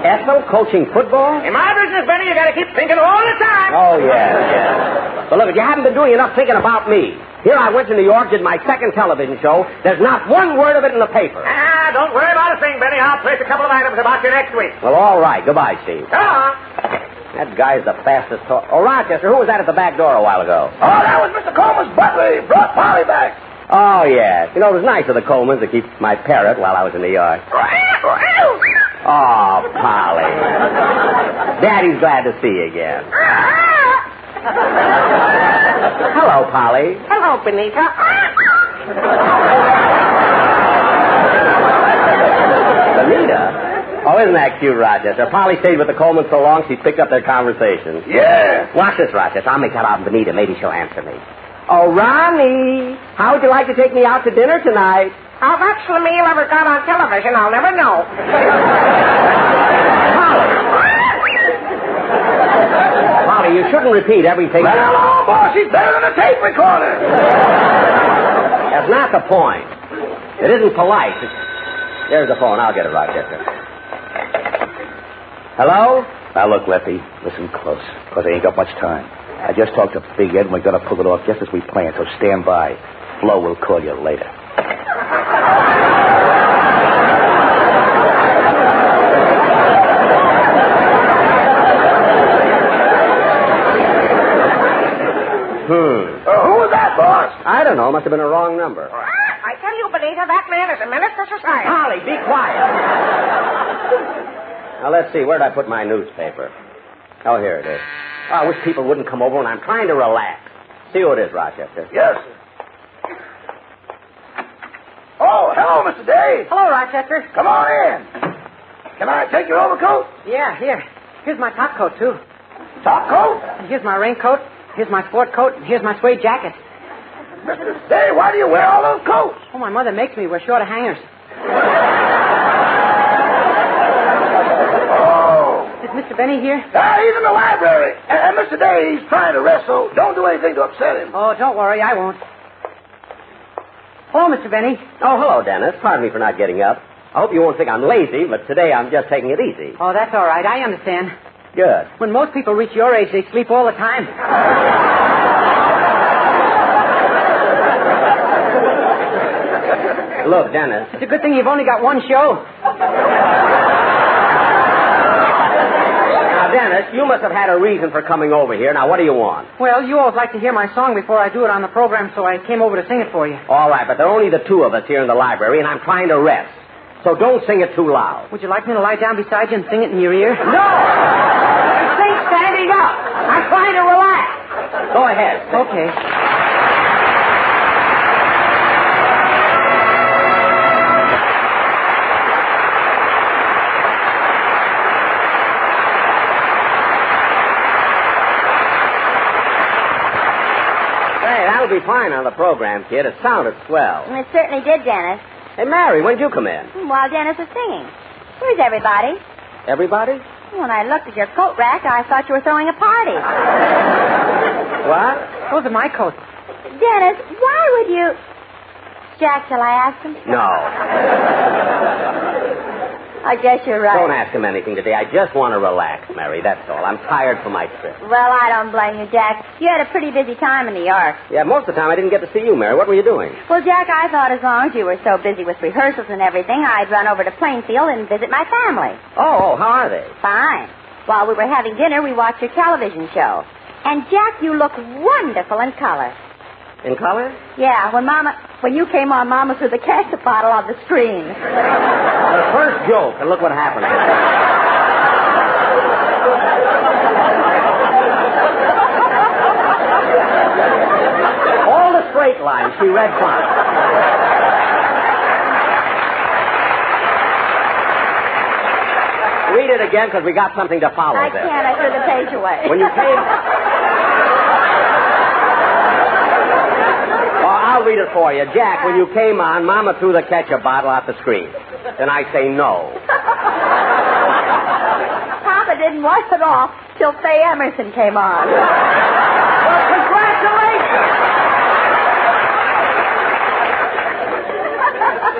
Ethel coaching football? In my business, Benny, you got to keep thinking all the time. Oh, yeah. But look, you haven't been doing enough thinking about me. Here I went to New York, did my second television show. There's not one word of it in the paper. Don't worry about a thing, Benny. I'll place a couple of items about you next week. Well, all right. Goodbye, Steve. So long. That guy's the fastest talk. Oh, Rochester, who was that at the back door a while ago? Oh, that was Mr. Coleman's butler. He brought Polly back. Oh, yes. You know, it was nice of the Colemans to keep my parrot while I was in New York. Oh, Polly. Daddy's glad to see you again. Hello, Polly. Hello, Benita. Benita? Oh, isn't that cute, Rochester? Polly stayed with the Colemans so long, she's picked up their conversation. Yeah. Watch this, Rochester. I'll make that out to Benita. Maybe she'll answer me. Oh, Ronnie, how would you like to take me out to dinner tonight? How much the meal ever got on television, I'll never know. Polly, you shouldn't repeat everything. Let her alone, boss. She's better than a tape recorder. That's not the point. It isn't polite. There's the phone. I'll get it, Rochester. Hello? Now, look, Lefty, listen close, because I ain't got much time. I just talked to Big Ed, and we're going to pull it off just as we planned, so stand by. Flo will call you later. Who was that, boss? I don't know. Must have been a wrong number. I tell you, Benita, that man is a menace to society. Polly, be quiet. Now, let's see. Where did I put my newspaper? Oh, here it is. Oh, I wish people wouldn't come over when I'm trying to relax. See who it is, Rochester. Yes, sir. Oh, hello, Mr. Day. Hello, Rochester. Come on in. Can I take your overcoat? Yeah, here. Here's my top coat, too. Top coat? And here's my raincoat. Here's my sport coat. And here's my suede jacket. Mr. Day, why do you wear all those coats? Oh, my mother makes me wear shorter hangers. Oh. Is Mr. Benny here? He's in the library. And Mr. Day, he's trying to rest, so don't do anything to upset him. Oh, don't worry. I won't. Hello, Mr. Benny. Oh, hello, Dennis. Pardon me for not getting up. I hope you won't think I'm lazy, but today I'm just taking it easy. Oh, that's all right. I understand. Good. When most people reach your age, they sleep all the time. Look, Dennis. It's a good thing you've only got one show. Now, Dennis, you must have had a reason for coming over here. Now, what do you want? Well, you always like to hear my song before I do it on the program, so I came over to sing it for you. All right, but there are only the two of us here in the library, and I'm trying to rest. So don't sing it too loud. Would you like me to lie down beside you and sing it in your ear? No! Sing standing up. I'm trying to relax. Go ahead. Okay. That'll be fine on the program, kid. It sounded swell. It certainly did, Dennis. Hey, Mary, when did you come in? While Dennis was singing. Where's everybody? Everybody? When I looked at your coat rack, I thought you were throwing a party. What? Those are my coats. Dennis, why would you... Jack, shall I ask him? No. I guess you're right. Don't ask him anything today. I just want to relax, Mary. That's all. I'm tired from my trip. Well, I don't blame you, Jack. You had a pretty busy time in New York. Yeah, most of the time I didn't get to see you, Mary. What were you doing? Well, Jack, I thought as long as you were so busy with rehearsals and everything, I'd run over to Plainfield and visit my family. Oh, how are they? Fine. While we were having dinner, we watched your television show. And, Jack, you look wonderful in color. In color? Yeah, when Mama... When you came on, Mama threw the ketchup bottle on the screen. The first joke, and look what happened. All the straight lines she read fine. Read it again, because we got something to follow I there. can't. I threw the page away. When you came... Well, I'll read it for you. Jack, when you came on, Mama threw the ketchup bottle out the screen. Then I say no. Papa didn't wipe it off till Faye Emerson came on. Well, congratulations!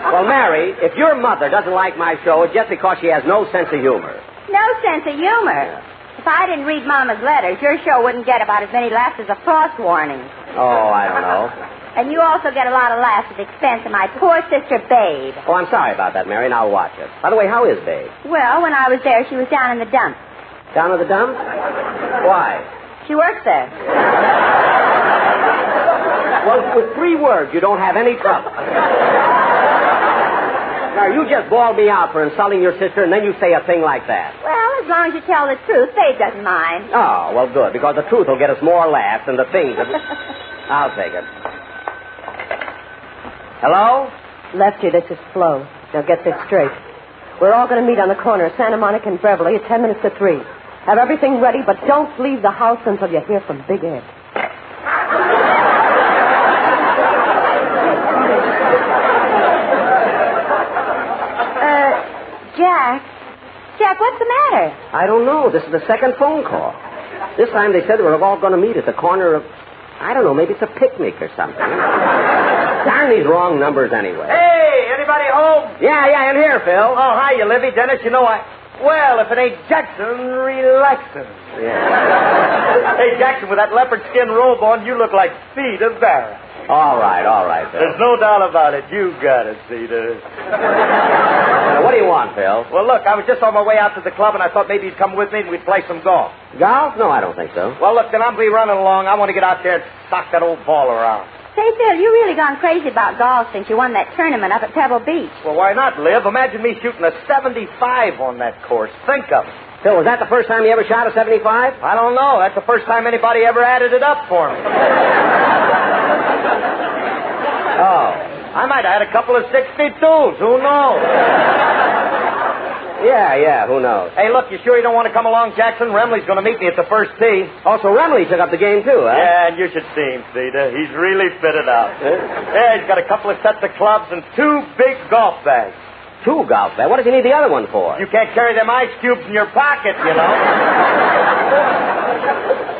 Well, Mary, if your mother doesn't like my show, it's just because she has no sense of humor. No sense of humor. If I didn't read Mama's letters, your show wouldn't get about as many laughs as a frost warning. Oh, I don't know. And you also get a lot of laughs at the expense of my poor sister, Babe. Oh, I'm sorry about that, Mary. Now watch it. By the way, how is Babe? Well, when I was there, she was down in the dump. Down at the dump? Why? She works there. Well, with 3 words, you don't have any trouble. Now, you just bawled me out for insulting your sister, and then you say a thing like that. Well, as long as you tell the truth, Babe doesn't mind. Oh, well, good, because the truth will get us more laughs than the things that... I'll take it. Hello? Lefty, this is Flo. Now get this straight. We're all going to meet on the corner of Santa Monica and Beverly at 10 minutes to 3. Have everything ready, but don't leave the house until you hear from Big Ed. Jack, what's the matter? I don't know. This is the second phone call. This time they said we were all going to meet at the corner of... I don't know, maybe it's a picnic or something. Darn these wrong numbers anyway. Hey, anybody home? Yeah, I'm here, Phil. Oh, hi, you Livy. Dennis, you know Well, if it ain't Jackson, relaxing. Yeah. Hey, Jackson, with that leopard skin robe on, you look like Cedar Barrett. All right, Phil. There's no doubt about it. You got it, Cedar. What do you want, Phil? Well, look, I was just on my way out to the club, and I thought maybe you'd come with me and we'd play some golf. Golf? No, I don't think so. Well, look, then I'll be running along. I want to get out there and sock that old ball around. Say, Phil, you really gone crazy about golf since you won that tournament up at Pebble Beach. Well, why not, Liv? Imagine me shooting a 75 on that course. Think of it. Phil, was that the first time you ever shot a 75? I don't know. That's the first time anybody ever added it up for me. Oh. I might have had a couple of 62s. Who knows? Yeah, who knows? Hey, look, you sure you don't want to come along, Jackson? Remley's going to meet me at the first tee. Oh, so Remley took up the game, too, huh? Yeah, and you should see him, Cedar. He's really fitted out. Yeah, he's got a couple of sets of clubs and 2 big golf bags. 2 golf bags? What does he need the other one for? You can't carry them ice cubes in your pocket, you know.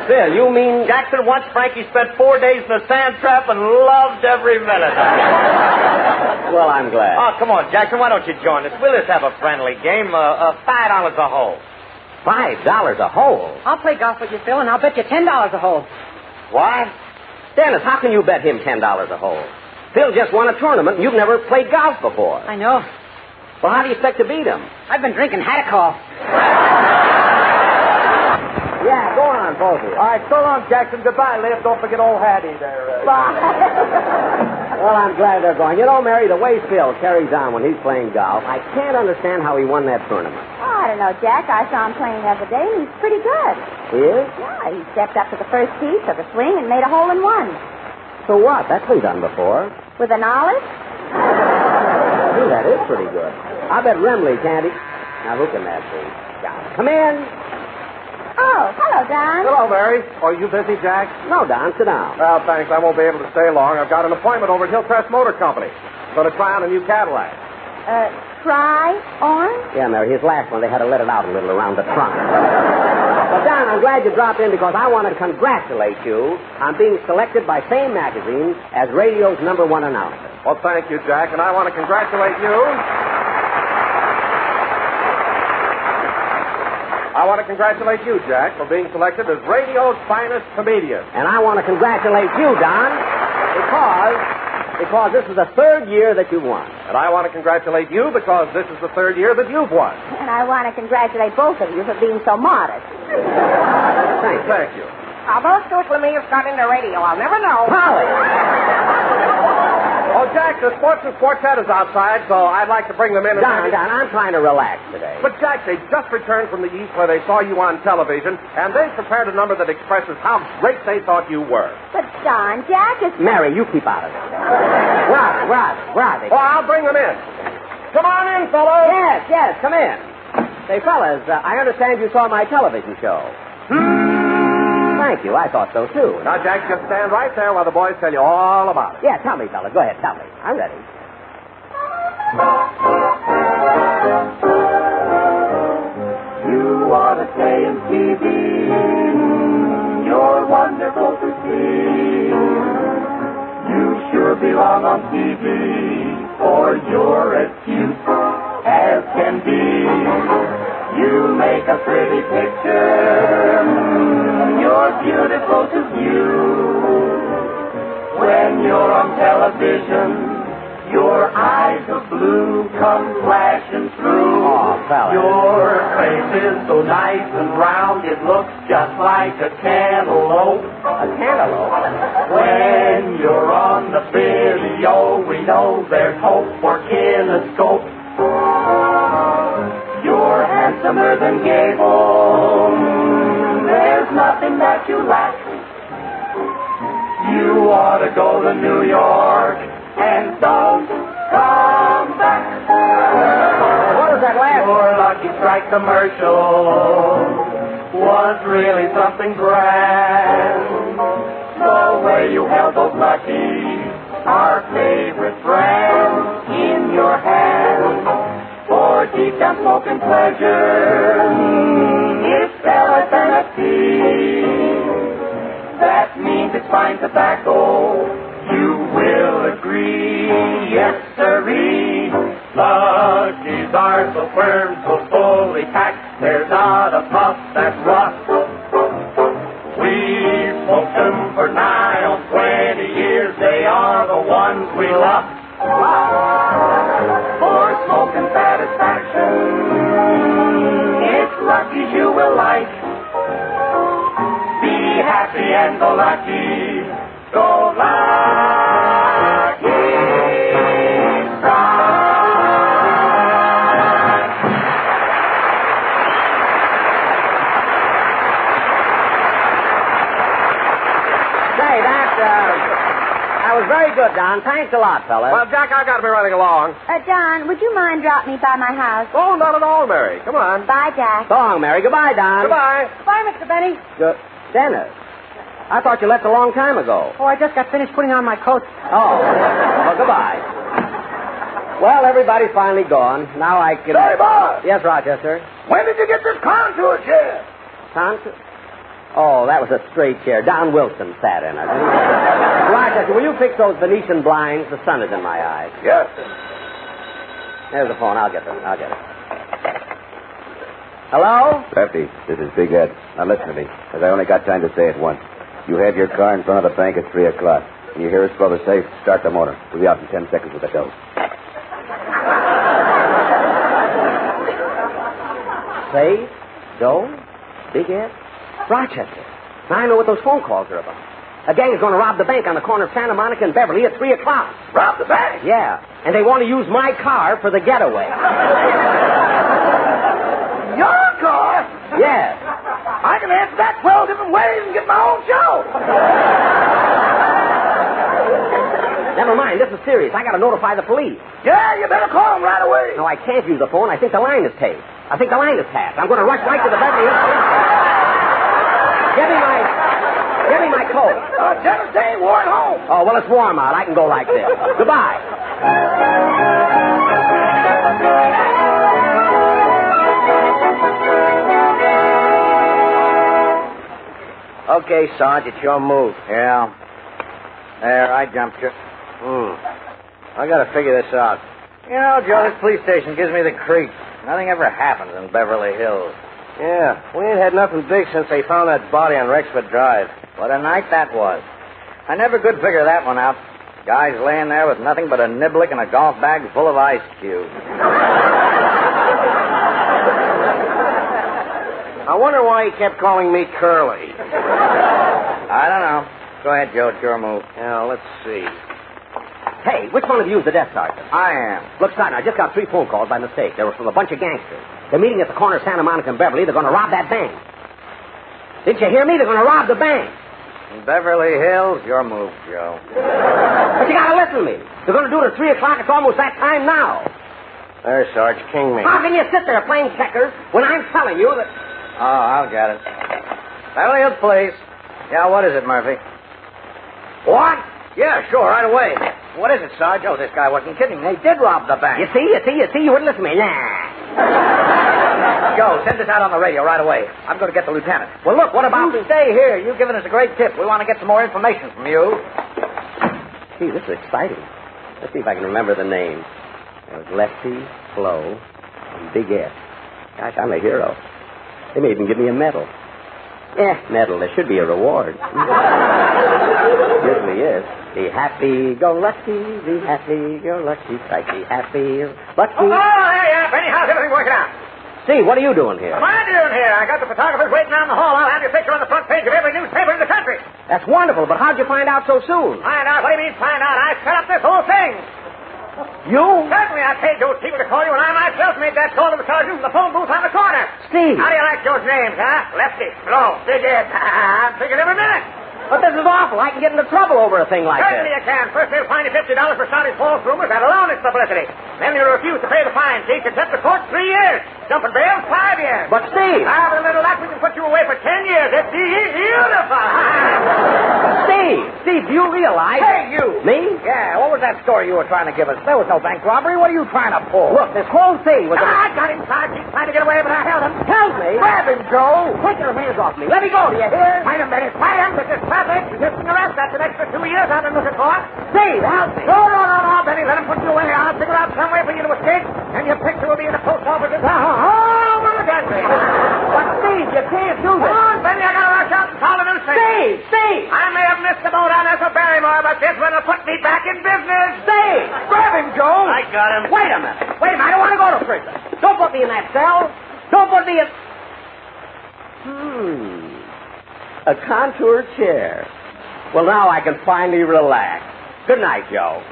Phil, you mean... Jackson, once Frankie spent 4 days in a sand trap and loved every minute. Well, I'm glad. Oh, come on, Jackson, why don't you join us? We'll just have a friendly game. $5 a hole. $5 a hole? I'll play golf with you, Phil, and I'll bet you $10 a hole. What? Dennis, how can you bet him $10 a hole? Phil just won a tournament, and you've never played golf before. I know. Well, how do you expect to beat him? I've been drinking Haddock. Yeah, go on, both of you. All right, so long, Jackson. Goodbye, Liv. Don't forget old Hattie there. Bye. Well, I'm glad they're going. You know, Mary, the way Phil carries on when he's playing golf, I can't understand how he won that tournament. Oh, I don't know, Jack. I saw him playing the other day, and he's pretty good. He is? Yeah, he stepped up to the first tee, took a swing, and made a hole-in-one. So what? That's been done before. With an olive? Gee, that is pretty good. I bet Remley can't he? Now, who can that be? Come in. Oh, hello, Don. Hello, Mary. Are you busy, Jack? No, Don, sit down. Well, thanks. I won't be able to stay long. I've got an appointment over at Hillcrest Motor Company. Going to try on a new Cadillac. Try on? Yeah, Mary, his last one, they had to let it out a little around the trunk. But, Don, I'm glad you dropped in because I want to congratulate you on being selected by Fame Magazine as radio's #1 announcer. Well, thank you, Jack, and I want to congratulate you. I want to congratulate you, Jack, for being selected as radio's finest comedian. And I want to congratulate you, Don, because this is the 3rd year that you've won. And I want to congratulate you because this is the 3rd year that you've won. And I want to congratulate both of you for being so modest. Thank you. How those two Flamingos got into radio, I'll never know. Polly! Oh, Jack, the sportsman's quartet is outside, so I'd like to bring them in. Don, I'm trying to relax today. But, Jack, they just returned from the East where they saw you on television, and they prepared a number that expresses how great they thought you were. But, Don, Jack is... Mary, you keep out of it. Where are they? Oh, I'll bring them in. Come on in, fellows. Yes, come in. Say, fellas, I understand you saw my television show. Thank you. I thought so, too. Now, Jack, just stand right there while the boys tell you all about it. Yeah, tell me, fellas. Go ahead, tell me. I'm ready. You ought to stay in TV. You're wonderful to see. You sure belong on TV, for you're as cute as can be. You make a pretty picture. You're beautiful to view. When you're on television, your eyes of blue come flashing through. Oh, fella. Your face is so nice and round, it looks just like a cantaloupe. A cantaloupe? When you're on the video, we know there's hope for kinescope. You're handsomer than Gable. There's nothing that you lack. You ought to go to New York and don't come back. What was that last? Your Lucky Strike commercial was really something grand. The way you held those Luckies, our favorite brand, in your hand. For deep down smoking pleasure, it's LSNFT. That means it's fine tobacco. You will agree, yes sirree. Luckies are so firm, so fully packed. There's not a puff that's rust. We've smoked them for nigh on 20 years. They are the ones we love. For smoking satisfaction, it's Luckies you will like. Be happy and go lucky. Go lucky. Say, that was very good, Don. Thanks a lot, fellas. Well, Jack, I've got to be running along. Don, would you mind dropping me by my house? Oh, not at all, Mary. Come on. Bye, Jack. So long, Mary. Goodbye, Don. Goodbye. Bye, Mr. Benny. Dennis. I thought you left a long time ago. Oh, I just got finished putting on my coat. Oh. Well, goodbye. Well, everybody's finally gone. Now I can... Say, boss. Yes, Rochester? When did you get this contour chair? Contour? Oh, that was a straight chair. Don Wilson sat in it. Rochester, will you fix those Venetian blinds? The sun is in my eyes. Yes, sir. There's the phone. I'll get it. Hello? Lefty, this is Big Ed. Now listen to me, because I only got time to say it once. You have your car in front of the bank at 3 o'clock. When you hear us blow the safe, start the motor. We'll be out in 10 seconds with the dough. Safe? Doe? Big Ed? Rochester. Now I know what those phone calls are about. A gang is going to rob the bank on the corner of Santa Monica and Beverly at 3 o'clock. Rob the bank? Yeah. And they want to use my car for the getaway. Your car? Yes. I can answer that 12 different ways and get my own show. Never mind. This is serious. I got to notify the police. Yeah, you better call them right away. No, I can't use the phone. I think the line is taped. I think the line is tapped. I'm going to rush right to the Beverly Hills. Give me my coat. Dennis Day wore it home. Oh, well, it's warm out. I can go like this. Goodbye. Okay, Sarge, it's your move. Yeah. There, I jumped you. I gotta figure this out. You know, Joe, this police station gives me the creeps. Nothing ever happens in Beverly Hills. Yeah, we ain't had nothing big since they found that body on Rexford Drive. What a night that was. I never could figure that one out. Guys laying there with nothing but a niblick and a golf bag full of ice cubes. I wonder why he kept calling me Curly. I don't know. Go ahead, Joe. It's your move. Now, let's see. Hey, which one of you is the desk sergeant? I am. Look, Sergeant, I just got 3 phone calls by mistake. They were from a bunch of gangsters. They're meeting at the corner of Santa Monica and Beverly. They're going to rob that bank. Didn't you hear me? They're going to rob the bank. Beverly Hills, your move, Joe. But you got to listen to me. They're going to do it at 3 o'clock. It's almost that time now. There, Sarge, king me. How can you sit there playing checkers when I'm telling you that... Oh, I'll get it. Beverly Hills Police. Yeah, what is it, Murphy? What? Yeah, sure, right away. What is it, Sarge? Oh, this guy wasn't kidding. They did rob the bank. You see? You wouldn't listen to me. Nah. Joe, send this out on the radio right away. I'm going to get the lieutenant. Well, look, what about... You stay here. You've given us a great tip. We want to get some more information from you. Gee, this is exciting. Let's see if I can remember the names. There's Lefty, Flo, and Big S. Gosh, I'm a hero. They may even give me a medal. Medal. There should be a reward. Usually is. Be happy, go lucky, be happy, go lucky, strike, be happy, lucky. Oh, hey, Benny, how's everything working out? Steve, what are you doing here? What am I doing here? I got the photographers waiting down the hall. I'll have your picture on the front page of every newspaper in the country. That's wonderful, but how'd you find out so soon? Find out? What do you mean find out? I set up this whole thing. You? Certainly, I paid those people to call you, and I myself made that call to the sergeant in the phone booth on the corner. Steve. How do you like those names, huh? Lefty, Flo, Big Ed. I'm thinking every minute. But this is awful. I can get into trouble over a thing like Certainly this. you can. First, they'll fine you $50 for starting false rumors. That alone is publicity. Then you'll refuse to pay the fine. See, contempt of court, 3 years. Jumping bail, 5 years. But, Steve. Ah, with a little luck, we can put you away for 10 years. It's beautiful. Steve, do you realize... Hey, you. Me? Yeah, what was that story you were trying to give us? There was no bank robbery. What are you trying to pull? Look, this whole thing was... I got inside. He's trying to get away, but I held him. Help me. Grab him, Joe. Take your hands off me. Let me go, do you hear? Wait a minute. Why am I this traffic? Resisting arrest. That's an extra 2 years I've been looking for. Steve, help me. No, Benny. Let him put you away. I'll figure out some way for you to escape, and your picture will be in the post office all over the country. But, Steve, you can't do this. Come on, Benny. I gotta rush out and call the newspaper. Steve. I may have missed the boat on Ethel Barrymore, but this one will put me back in business. Steve. Grab him, Joe. I got him. Wait a minute. I don't want to go to prison. Don't put me in that cell. Don't put me in... A contour chair. Well, now I can finally relax. Good night, Joe.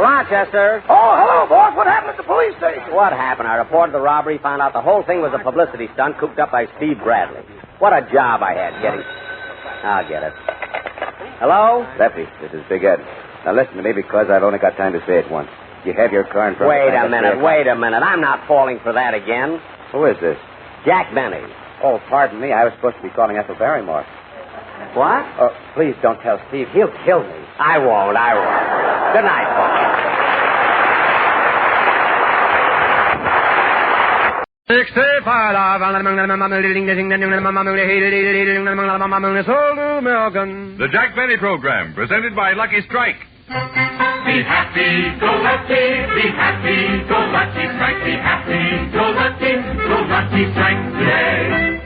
Rochester. Oh, hello, boss. What happened at the police station? What happened? I reported the robbery, found out the whole thing was a publicity stunt cooked up by Steve Bradley. What a job I had getting... I'll get it. Hello? Lefty, this is Big Ed. Now listen to me because I've only got time to say it once. You have your car in front of Wait a minute. I'm not falling for that again. Who is this? Jack Benny. Oh, pardon me. I was supposed to be calling Ethel Barrymore. What? Oh, please don't tell Steve. He'll kill me. I won't. Good night, folks. 65. The Jack Benny Program, presented by Lucky Strike. Be happy, go lucky, be happy, go lucky strike, be happy, go lucky strike today.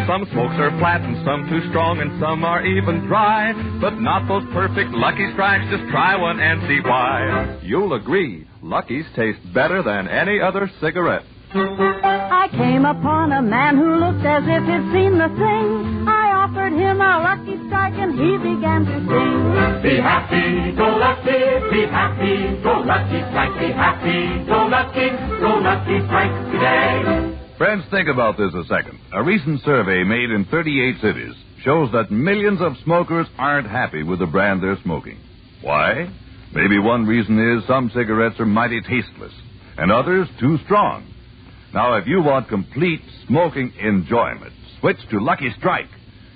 Some smokes are flat and some too strong and some are even dry, but not those perfect Lucky Strikes. Just try one and see why. You'll agree, Lucky's taste better than any other cigarette. I came upon a man who looked as if he'd seen the thing. I offered him a Lucky Strike and he began to sing. Be happy, go lucky, be happy, go lucky strike, be happy, go lucky strike today. Friends, think about this a second. A recent survey made in 38 cities shows that millions of smokers aren't happy with the brand they're smoking. Why? Maybe one reason is some cigarettes are mighty tasteless, and others too strong. Now, if you want complete smoking enjoyment, switch to Lucky Strike.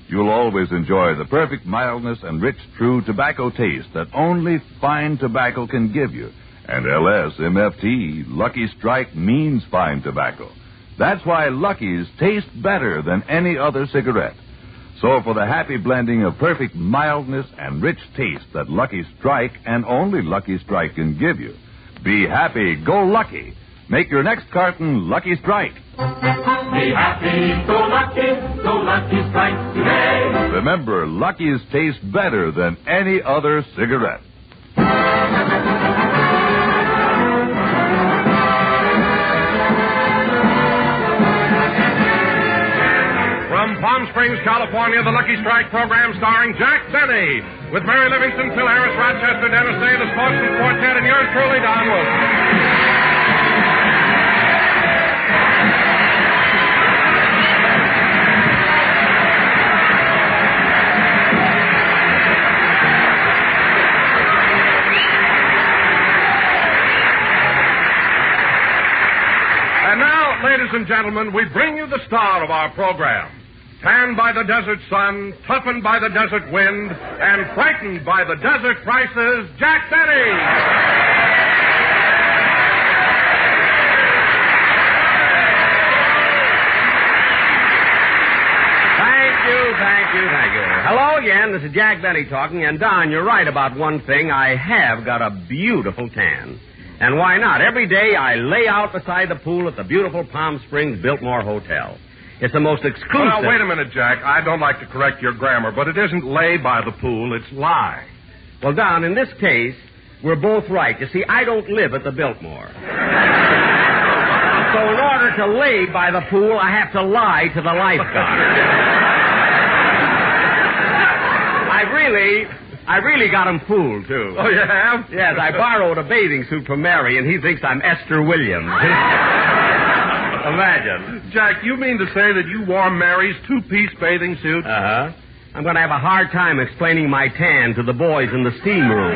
You'll always enjoy the perfect mildness and rich, true tobacco taste that only fine tobacco can give you. And LSMFT, Lucky Strike means fine tobacco. That's why Lucky's taste better than any other cigarette. So for the happy blending of perfect mildness and rich taste that Lucky Strike and only Lucky Strike can give you, be happy, go lucky. Make your next carton Lucky Strike. Be happy, go lucky strike today. Remember, Lucky's taste better than any other cigarette. Springs, California, the Lucky Strike program starring Jack Benny, with Mary Livingston, Phil Harris, Rochester, Dennis Day, the Sportsman Quartet, and yours truly, Don Wilson. And now, ladies and gentlemen, we bring you the star of our program. Tanned by the desert sun, toughened by the desert wind, and frightened by the desert prices, Jack Benny! Thank you. Hello again, this is Jack Benny talking, and Don, you're right about one thing. I have got a beautiful tan. And why not? Every day I lay out beside the pool at the beautiful Palm Springs Biltmore Hotel. It's the most exclusive... Well, now, wait a minute, Jack. I don't like to correct your grammar, but it isn't lay by the pool, it's lie. Well, Don, in this case, we're both right. You see, I don't live at the Biltmore. So in order to lay by the pool, I have to lie to the lifeguard. I really got him fooled, too. Oh, you have? Yes, I borrowed a bathing suit from Mary, and he thinks I'm Esther Williams. Imagine. Jack, you mean to say that you wore Mary's two-piece bathing suit? Uh-huh. I'm going to have a hard time explaining my tan to the boys in the steam room.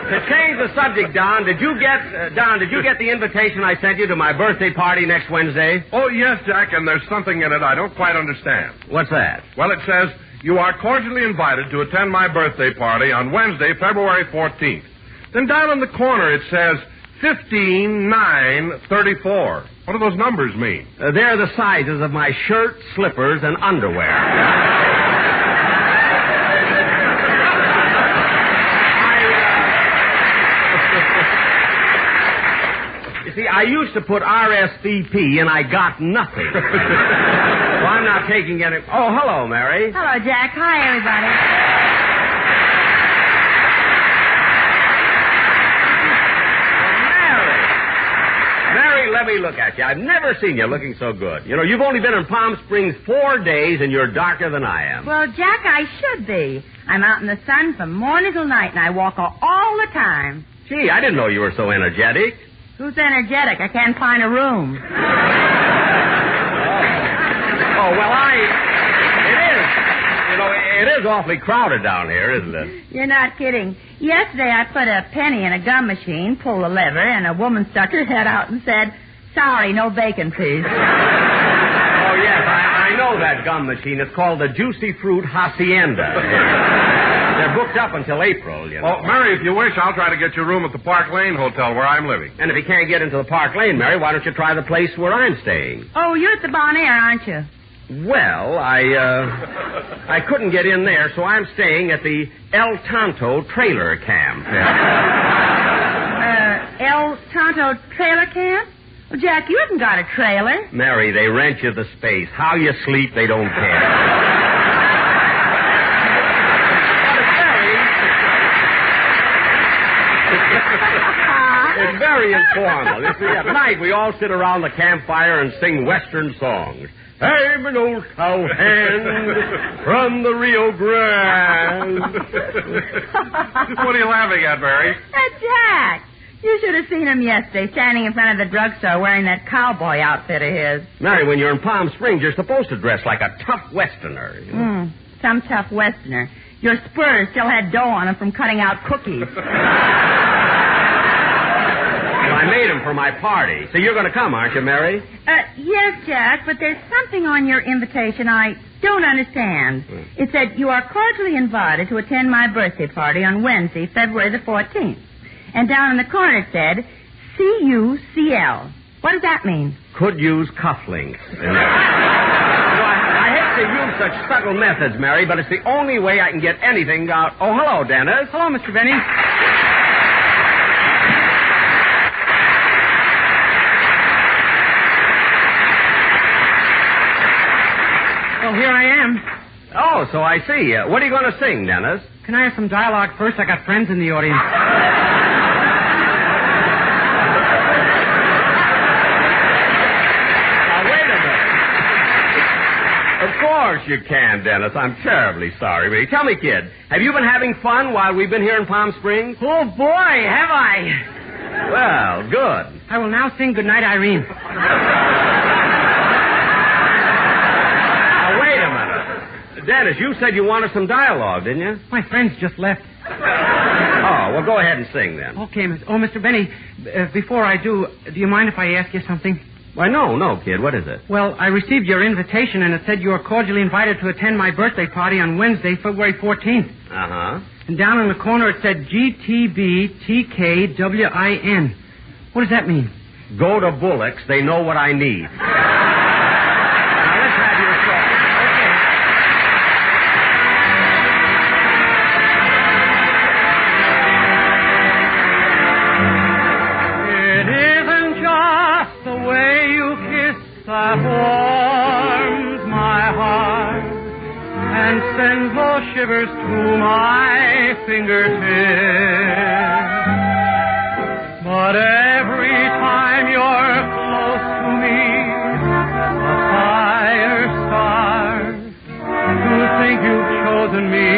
To change the subject, Don, did you get the invitation I sent you to my birthday party next Wednesday? Oh, yes, Jack, and there's something in it I don't quite understand. What's that? Well, it says, you are cordially invited to attend my birthday party on Wednesday, February 14th. Then down in the corner it says 15-9-34. What do those numbers mean? They're the sizes of my shirt, slippers, and underwear. See, I used to put RSVP, and I got nothing. So I'm not taking any... Oh, hello, Mary. Hello, Jack. Hi, everybody. Mary, let me look at you. I've never seen you looking so good. You know, you've only been in Palm Springs 4 days, and you're darker than I am. Well, Jack, I should be. I'm out in the sun from morning till night, and I walk all the time. Gee, I didn't know you were so energetic. Who's energetic? I can't find a room. Oh, well, it is awfully crowded down here, isn't it? You're not kidding. Yesterday I put a penny in a gum machine, pulled the lever, and a woman stuck her head out and said, "Sorry, no bacon, please." Oh, yes, I know that gum machine. It's called the Juicy Fruit Hacienda. They're booked up until April, you know. Well, Mary, if you wish, I'll try to get you a room at the Park Lane Hotel where I'm living. And if you can't get into the Park Lane, Mary, why don't you try the place where I'm staying? Oh, you're at the Bon Air, aren't you? Well, I couldn't get in there, so I'm staying at the El Tonto Trailer Camp. El Tonto Trailer Camp? Well, Jack, you haven't got a trailer. Mary, they rent you the space. How you sleep, they don't care. It's very informal. You see, at night we all sit around the campfire and sing Western songs. I'm an old cowhand from the Rio Grande. What are you laughing at, Mary? Jack. You should have seen him yesterday standing in front of the drugstore wearing that cowboy outfit of his. Mary, when you're in Palm Springs, you're supposed to dress like a tough Westerner. You know? Some tough Westerner. Your spurs still had dough on them from cutting out cookies. I made them for my party. So you're going to come, aren't you, Mary? Yes, Jack, but there's something on your invitation I don't understand. It said, you are cordially invited to attend my birthday party on Wednesday, February the 14th. And down in the corner it said, CUCL. What does that mean? Could use cufflinks. I hate to use such subtle methods, Mary, but it's the only way I can get anything out. Oh, hello, Dennis. Hello, Mr. Benny. Well, here I am. Oh, so I see. What are you going to sing, Dennis? Can I have some dialogue first? I got friends in the audience. course you can, Dennis. I'm terribly sorry. But tell me, kid, have you been having fun while we've been here in Palm Springs? Oh, boy, have I. Well, good. I will now sing Goodnight, Irene. Now, wait a minute. Dennis, you said you wanted some dialogue, didn't you? My friends just left. Oh, well, go ahead and sing then. Okay, Mr. Benny, before I do you mind if I ask you something? Why, no, kid. What is it? Well, I received your invitation, and it said you are cordially invited to attend my birthday party on Wednesday, February 14th. Uh-huh. And down in the corner it said GTBTKWIN. What does that mean? Go to Bullock's. They know what I need. Now, let's have your song. It isn't just the way you kiss that warms my heart and sends those shivers to my fingertips. But every time you're close to me, a fire starts. To think you've chosen me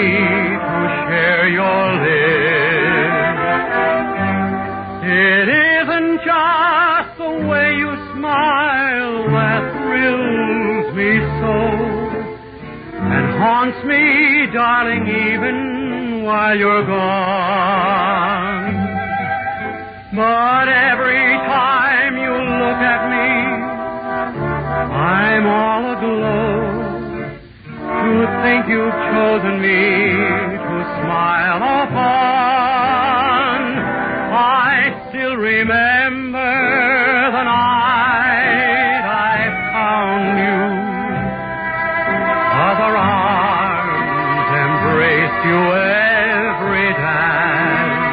to share your lips. It isn't just the way you smile that thrills me so and haunts me, darling, even while you're gone. But every time you look at me, I'm all aglow to think you've chosen me to smile upon. I still remember the night I found you. Other arms embraced you every dance.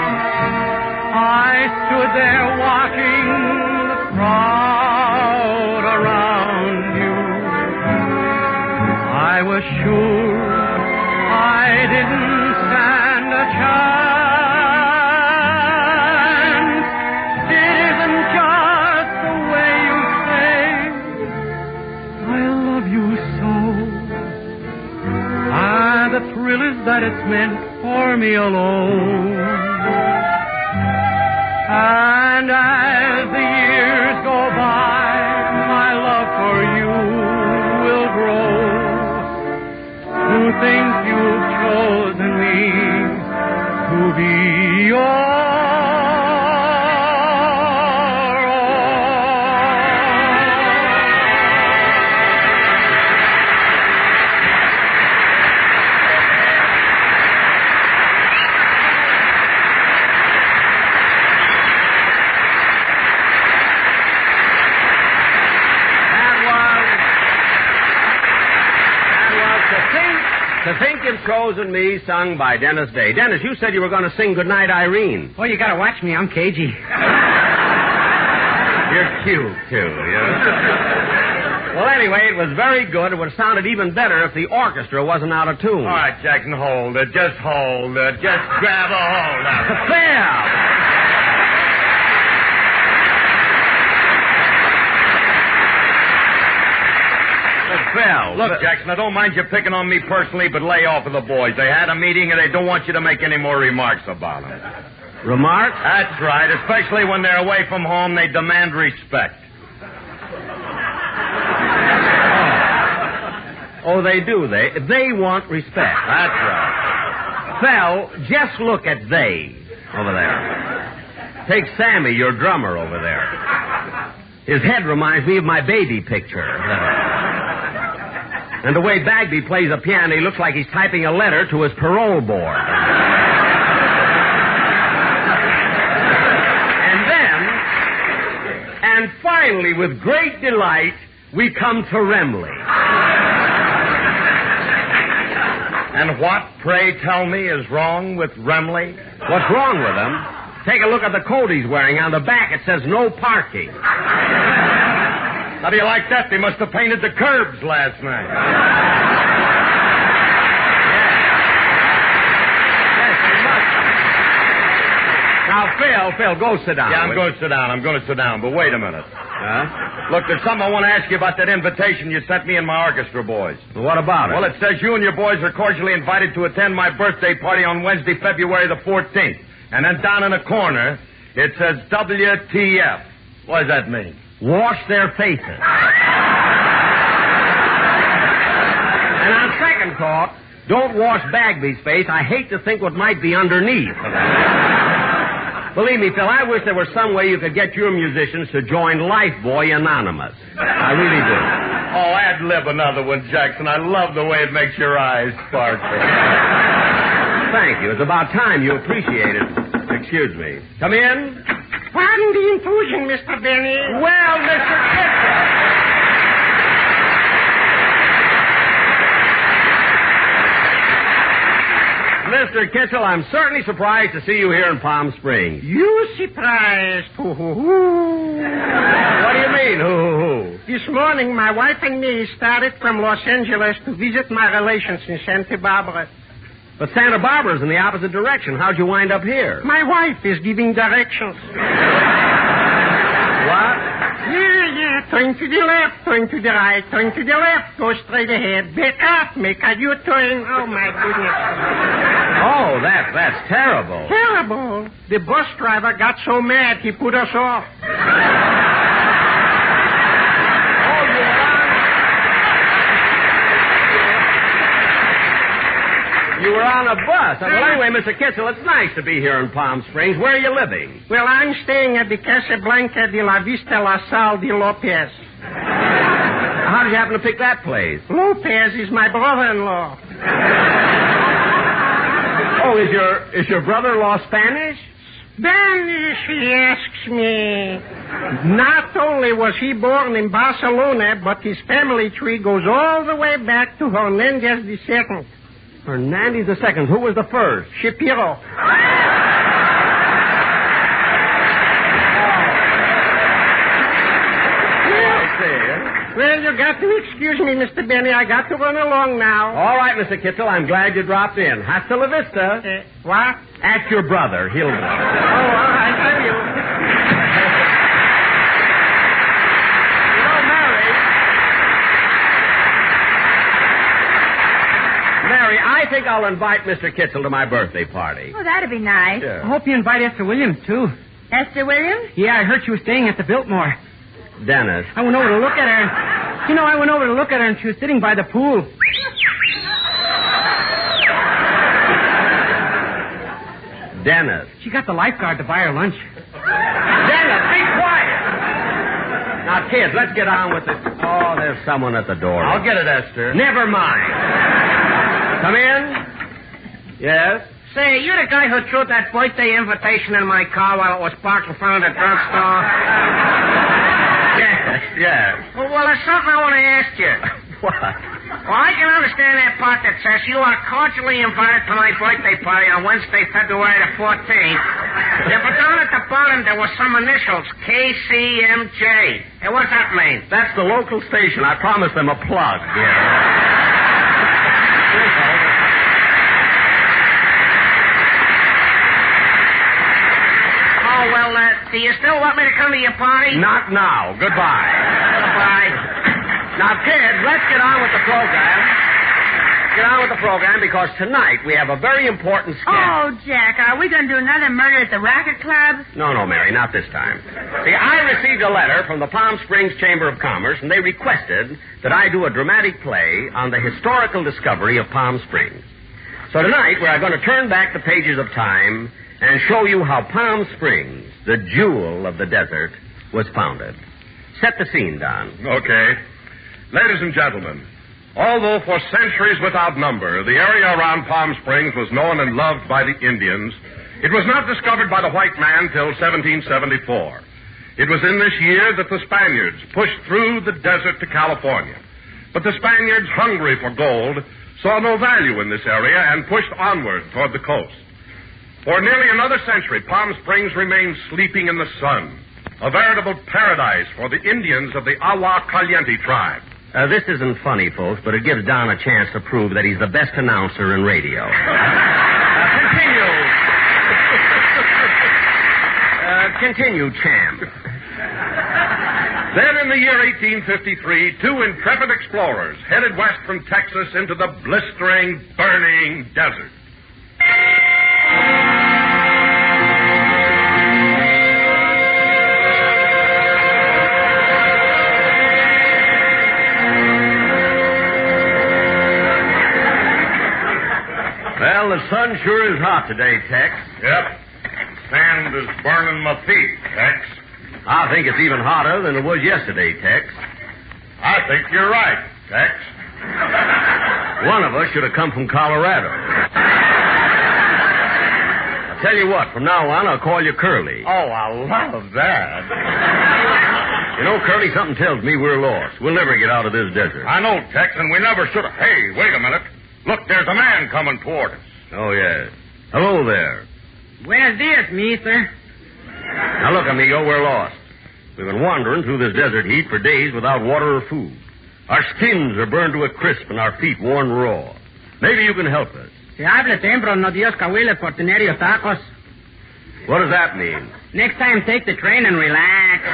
I stood there watching the crowd around you. I was sure I didn't stand a chance. It isn't just the way you say, I love you so. Ah, the thrill is that it's meant for me alone. And as the years go by, my love for you will grow. To think you've chosen me to be your To Think You've Chosen Me, sung by Dennis Day. Dennis, you said you were going to sing Goodnight, Irene. Oh, you got to watch me. I'm cagey. You're cute, too. Well, anyway, it was very good. It would have sounded even better if the orchestra wasn't out of tune. All right, Jackson, hold it. Just hold it. Just grab a hold of it. Phil! Phil. Look, Jackson, I don't mind you picking on me personally, but lay off of the boys. They had a meeting, and they don't want you to make any more remarks about them. Remarks? That's right. Especially when they're away from home, they demand respect. Oh, they do, they want respect. That's right. Phil, just look at they over there. Take Sammy, your drummer, over there. His head reminds me of my baby picture. And the way Bagby plays the piano, he looks like he's typing a letter to his parole board. And finally, with great delight, we come to Remley. And what, pray tell me, is wrong with Remley? What's wrong with him? Take a look at the coat he's wearing. On the back, it says no parking. How do you like that? They must have painted the curbs last night. Yes, they must. Now, Phil, go sit down. Yeah, I'm going to sit down. But wait a minute. Look, there's something I want to ask you about that invitation you sent me and my orchestra boys. What about it? Well, it says you and your boys are cordially invited to attend my birthday party on Wednesday, February the 14th. And then down in the corner, it says WTF. What does that mean? Wash their faces. And on second thought, don't wash Bagby's face. I hate to think what might be underneath. Believe me, Phil, I wish there was some way you could get your musicians to join Lifebuoy Anonymous. I really do. Oh, ad-lib another one, Jackson. I love the way it makes your eyes sparkle. Thank you. It's about time you appreciate it. Excuse me. Come in. Pardon the intrusion, Mr. Benny. Well, Mr. Kitzel. Mr. Kitzel, I'm certainly surprised to see you here in Palm Springs. You surprised. What do you mean, hoo-hoo-hoo? This morning, my wife and me started from Los Angeles to visit my relations in Santa Barbara. But Santa Barbara's in the opposite direction. How'd you wind up here? My wife is giving directions. What? Yeah. Turn to the left, turn to the right, turn to the left, go straight ahead, back up, make a U-turn. Oh, my goodness. Oh, that's terrible. Terrible? The bus driver got so mad he put us off. You were on a bus. Well, anyway, Mr. Kitzel, it's nice to be here in Palm Springs. Where are you living? Well, I'm staying at the Casablanca de la Vista La Salle de Lopez. How did you happen to pick that place? Lopez is my brother-in-law. Oh, is your brother-in-law Spanish? Spanish, he asks me. Not only was he born in Barcelona, but his family tree goes all the way back to Hernandez II. Hernandez II. Who was the first? Shapiro. Well, you got to excuse me, Mr. Benny. I got to run along now. All right, Mr. Kitzel. I'm glad you dropped in. Hasta la vista. What? Ask your brother. He'll know. Oh, all right. Thank you. Mary, I think I'll invite Mr. Kitzel to my birthday party. Oh, that'd be nice. Yeah. I hope you invite Esther Williams, too. Esther Williams? Yeah, I heard she was staying at the Biltmore. Dennis. I went over to look at her. I went over to look at her, and she was sitting by the pool. Dennis. She got the lifeguard to buy her lunch. Dennis, be quiet. Now, kids, let's get on with it. Oh, there's someone at the door. I'll get it, Esther. Never mind. Come in. Yes? Say, you're the guy who threw that birthday invitation in my car while it was parked in front of the drugstore? Yes. Well, there's something I want to ask you. What? Well, I can understand that part that says you are cordially invited to my birthday party on Wednesday, February the 14th. Yeah, but down at the bottom there were some initials, KCMJ. Hey, what's that mean? That's the local station. I promised them a plug. Oh, well, do you still want me to come to your party? Not now. Goodbye. Goodbye. Now, kids, let's get on with the program. Get on with the program because tonight we have a very important sketch. Oh, Jack, are we going to do another murder at the Racket Club? No, Mary, not this time. See, I received a letter from the Palm Springs Chamber of Commerce, and they requested that I do a dramatic play on the historical discovery of Palm Springs. So tonight we're going to turn back the pages of time and show you how Palm Springs, the jewel of the desert, was founded. Set the scene, Don. Okay. Ladies and gentlemen, although for centuries without number, the area around Palm Springs was known and loved by the Indians, it was not discovered by the white man till 1774. It was in this year that the Spaniards pushed through the desert to California. But the Spaniards, hungry for gold, saw no value in this area and pushed onward toward the coast. For nearly another century, Palm Springs remained sleeping in the sun, a veritable paradise for the Indians of the Agua Caliente tribe. This isn't funny, folks, but it gives Don a chance to prove that he's the best announcer in radio. Continue, champ. Then in the year 1853, two intrepid explorers headed west from Texas into the blistering, burning desert. Well, the sun sure is hot today, Tex. Yep. Sand is burning my feet, Tex. I think it's even hotter than it was yesterday, Tex. I think you're right, Tex. One of us should have come from Colorado. I'll tell you what, from now on, I'll call you Curly. Oh, I love that. You know, Curly, something tells me we're lost. We'll never get out of this desert. I know, Tex, and we never should have. Hey, wait a minute. Look, there's a man coming toward us. Oh, yes. Hello there. Buenos dias, mister. Now, look, amigo, we're lost. We've been wandering through this desert heat for days without water or food. Our skins are burned to a crisp and our feet worn raw. Maybe you can help us. Se habla tempro, no Dios cahuile por tener yo tacos. What does that mean? Next time, take the train and relax.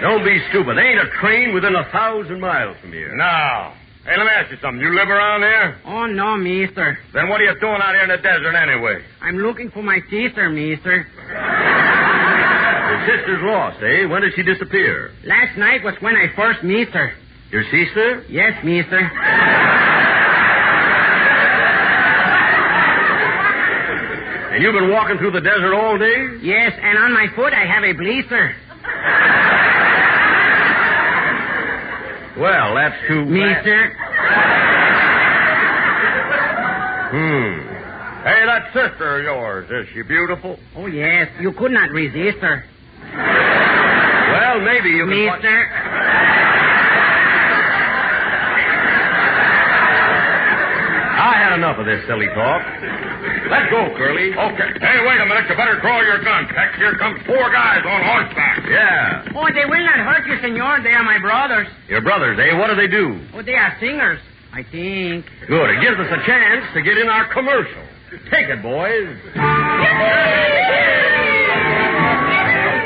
Don't be stupid. There ain't a train within 1,000 miles from here. No. Hey, let me ask you something. You live around here? Oh, no, mister. Then what are you doing out here in the desert anyway? I'm looking for my sister, mister. Your sister's lost, eh? When did she disappear? Last night was when I first met her. Your sister? Yes, mister. And you've been walking through the desert all day? Yes, and on my foot I have a blister. Well, that's too bad. Mister. Hey, that sister of yours, is she beautiful? Oh, yes. You could not resist her. Well, maybe you can... Mister. I had enough of this silly talk. Let's go, Curly. Okay. Hey, wait a minute. You better draw your gun, Tex. Here comes 4 guys on horseback. Yeah. Oh, they will not hurt you, senor. They are my brothers. Your brothers, eh? What do they do? Oh, they are singers, I think. Good. It gives us a chance to get in our commercial. Take it, boys.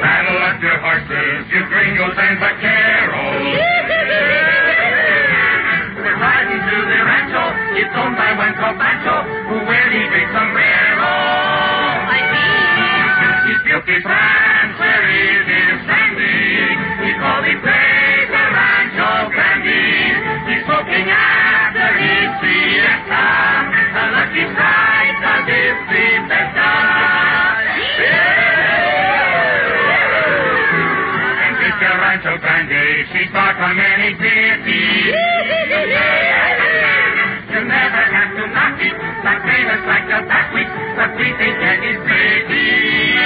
Saddle up your horses, you gringos and vaqueros. We're riding to the rancho. It's owned by one called Pancho, who wears a big sombrero. He's built his ranch where it is standing. He called his place the Rancho Grande. He's smoking after his siesta. A lucky strike, 'cause it's the besta. And it's the Rancho Grande. She's far from any pity. You never have to knock it. Like famous like the buckwheat, but we think that is pretty.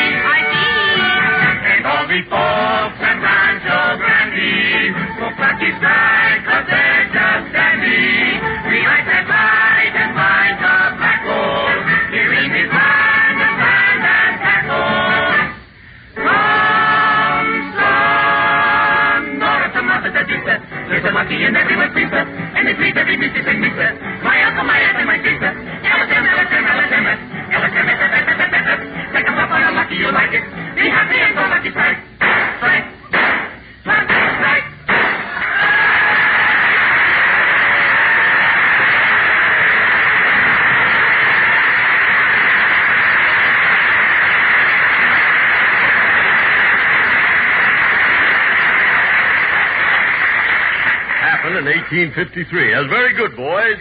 And all the folks at Rancho Grande will lucky strike, 'cause they're just dandy. We like that ride and find the black gold. Hearing his land and land and tackle. Son, Nora, some of the pizza. There's a monkey in everyone's pizza. And they treat every business and pizza. My uncle, my aunt, and my sister. Take them up on a lucky, you like it. Be happy and go lucky strike. Strike. Lucky strike. Happened in 1853. That's very good, boys.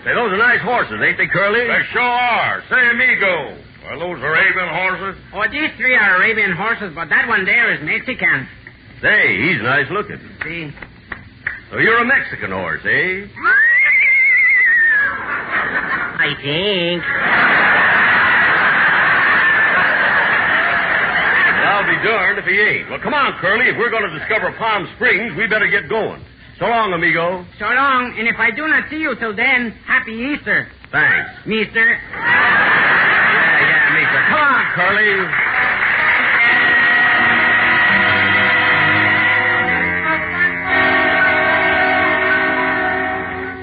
Say, those are nice horses, ain't they, Curly? They sure are. Say, amigo. Are those Arabian horses? Oh, these 3 are Arabian horses, but that one there is Mexican. Say, he's nice looking. See? So you're a Mexican horse, eh? I think. I'll be darned if he ain't. Well, come on, Curly. If we're going to discover Palm Springs, we better get going. So long, amigo. So long, and if I do not see you till then, happy Easter. Thanks. Mister. Yeah, mister. Come on, Curly.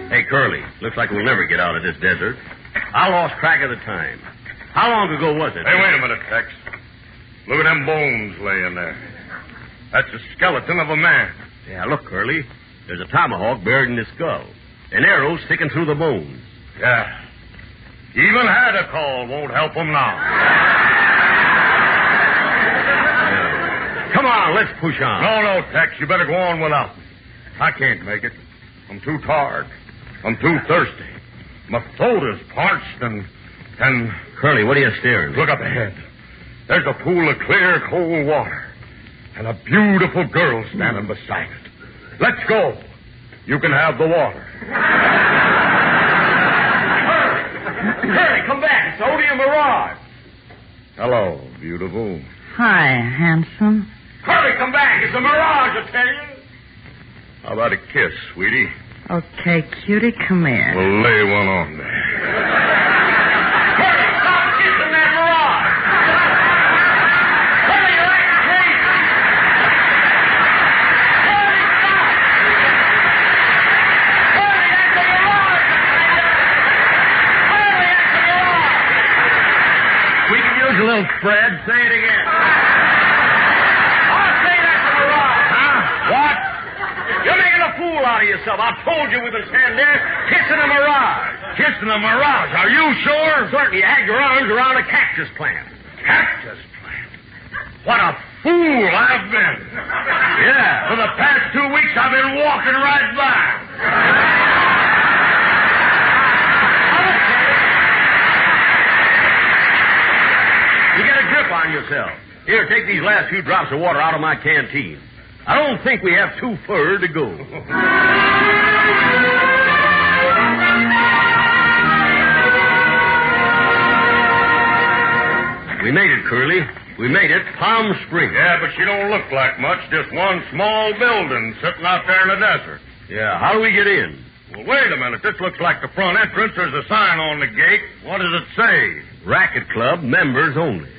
Hey, Curly, Looks like we'll never get out of this desert. I lost track of the time. How long ago was it? Hey, wait a minute, Tex. Look at them bones laying there. That's the skeleton of a man. Yeah, look, Curly. There's a tomahawk buried in his skull. An arrow sticking through the bones. Yeah. Even had a call won't help him now. Come on, let's push on. No, Tex. You better go on without me. I can't make it. I'm too tired. I'm too thirsty. My throat is parched and... Curly, what are you staring? Look up ahead. There's a pool of clear, cold water. And a beautiful girl standing beside it. Let's go. You can have the water. Curly, come back. It's only a mirage. Hello, beautiful. Hi, handsome. Curly, come back. It's a mirage, I tell you. How about a kiss, sweetie? Okay, cutie, come here. We'll lay one on there. Curly, stop kissing that mirage. Curly, you're acting crazy. Curly, stop. Curly, that's a mirage. Curly, that's a mirage. We can use a little spread. Say it again. I'll say that's a mirage. Huh? What? You're making a fool out of yourself. I told you we've been standing there kissing a mirage. Kissing a mirage? Are you sure? Certainly. You had your arms around a cactus plant. Cactus plant? What a fool I've been. Yeah. For the past 2 weeks, I've been walking right by. You get a grip on yourself. Here, take these last few drops of water out of my canteen. I don't think we have too far to go. We made it, Curly. We made it. Palm Springs. Yeah, but you don't look like much. Just one small building sitting out there in the desert. Yeah, how do we get in? Well, wait a minute. This looks like the front entrance. There's a sign on the gate. What does it say? Racket Club, members only.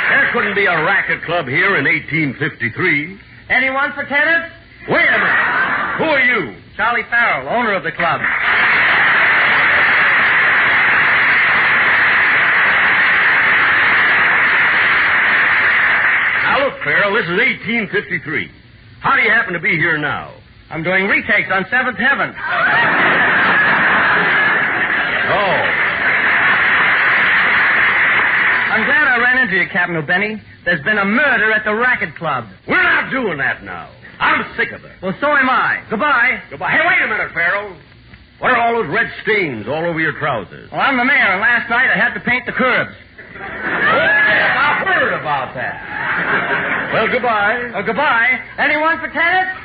There couldn't be a racket club here in 1853. Anyone for tenants? Wait a minute. Who are you? Charlie Farrell, owner of the club. Now, look, Farrell, this is 1853. How do you happen to be here now? I'm doing retakes on Seventh Heaven. Oh. I'm glad I ran into you, Captain O'Benny. There's been a murder at the racket club. We're not doing that now. I'm sick of it. Well, so am I. Goodbye. Goodbye. Hey, wait a minute, Farrell. What are all those red stains all over your trousers? Well, I'm the mayor, and last night I had to paint the curbs. Oh, yes, I've heard about that. Well, goodbye. Goodbye. Anyone for tenants?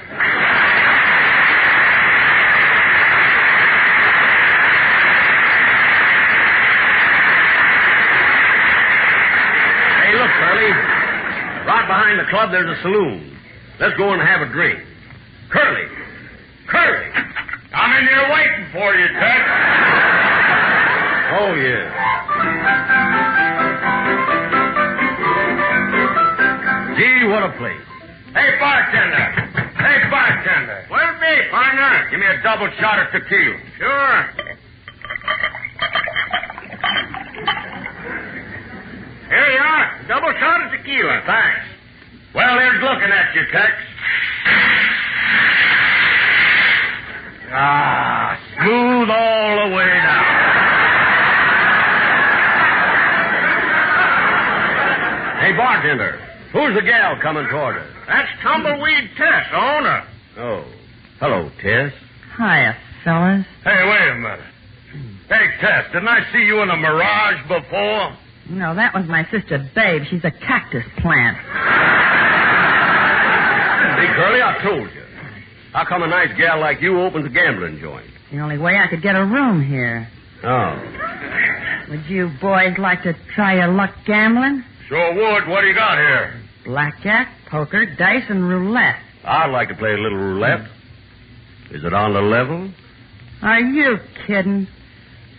Hey, look, Curly. Right behind the club, there's a saloon. Let's go and have a drink. Curly. Curly. I'm in here waiting for you, Ted. Oh, yeah. Gee, what a place. Hey, bartender. Where's me, partner? Give me a double shot of tequila. Sure. Here you are. Double shot of tequila. Thanks. Well, here's looking at you, Tex. Ah, smooth all the way down. Hey, bartender, who's the gal coming toward us? That's Tumbleweed Tess, owner. Oh. Hello, Tess. Hiya, fellas. Hey, wait a minute. Hey, Tess, didn't I see you in a mirage before? No, that was my sister, Babe. She's a cactus plant. Hey, Curly, I told you. How come a nice gal like you opens a gambling joint? The only way I could get a room here. Oh. Would you boys like to try your luck gambling? Sure would. What do you got here? Blackjack, poker, dice, and roulette. I'd like to play a little roulette. Is it on the level? Are you kidding?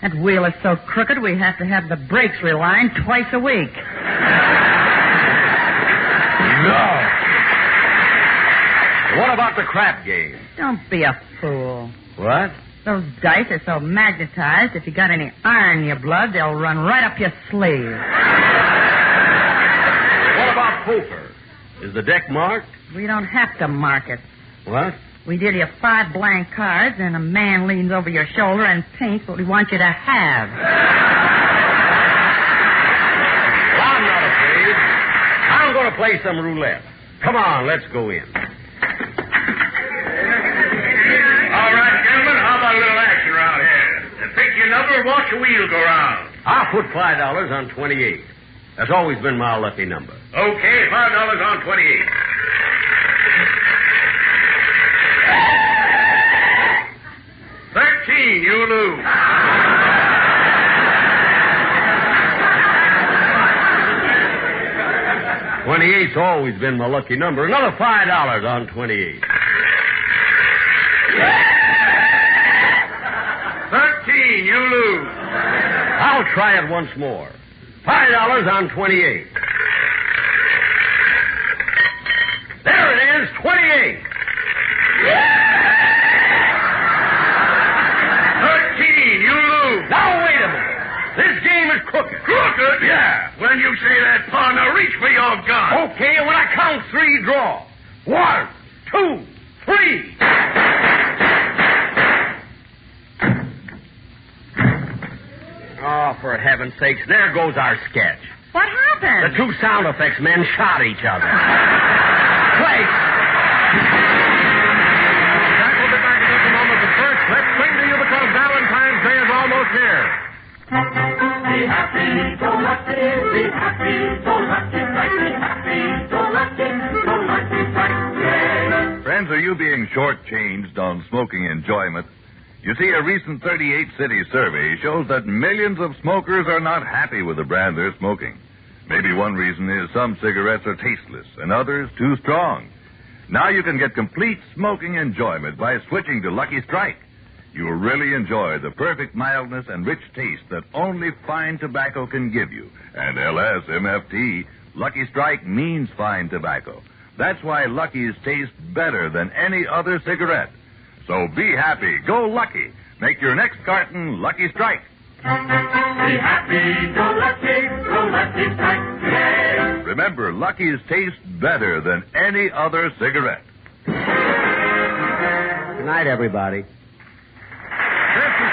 That wheel is so crooked we have to have the brakes relined twice a week. No. What about the crap game? Don't be a fool. What? Those dice are so magnetized, if you got any iron in your blood, they'll run right up your sleeve. What about poker? Is the deck marked? We don't have to mark it. What? We deal you 5 blank cards, and a man leans over your shoulder and paints what we want you to have. Well, I'm not afraid. I'm going to play some roulette. Come on, let's go in. All right, gentlemen, how about a little action around here? Pick your number and watch the wheel go round. I'll put $5 on 28. That's always been my lucky number. Okay, $5 on 28. $13, you lose. 28's always been my lucky number. Another $5 on 28. 13, you lose. I'll try it once more. $5 on 28. There it is, 28. 13, you lose. Now, wait a minute. This game is crooked. Crooked? Yeah. When you say that, partner, reach for your gun. Okay, when I count 3, draw. 1, 2, 3. Oh, for heaven's sakes, there goes our sketch. What happened? The 2 sound effects men shot each other. Wait. Jack will be back in just a moment, but first, let's sing to you because Valentine's Day is almost here. Be happy, go lucky, be happy, go lucky, be happy, go lucky, yeah. Friends, are you being shortchanged on smoking enjoyment? You see, a recent 38-city survey shows that millions of smokers are not happy with the brand they're smoking. Maybe one reason is some cigarettes are tasteless and others too strong. Now you can get complete smoking enjoyment by switching to Lucky Strike. You'll really enjoy the perfect mildness and rich taste that only fine tobacco can give you. And LSMFT, Lucky Strike means fine tobacco. That's why Lucky's taste better than any other cigarette. So be happy. Go Lucky. Make your next carton Lucky Strike. Be happy, go lucky strike, yeah. Remember, Lucky's taste better than any other cigarette. Good night, everybody. This is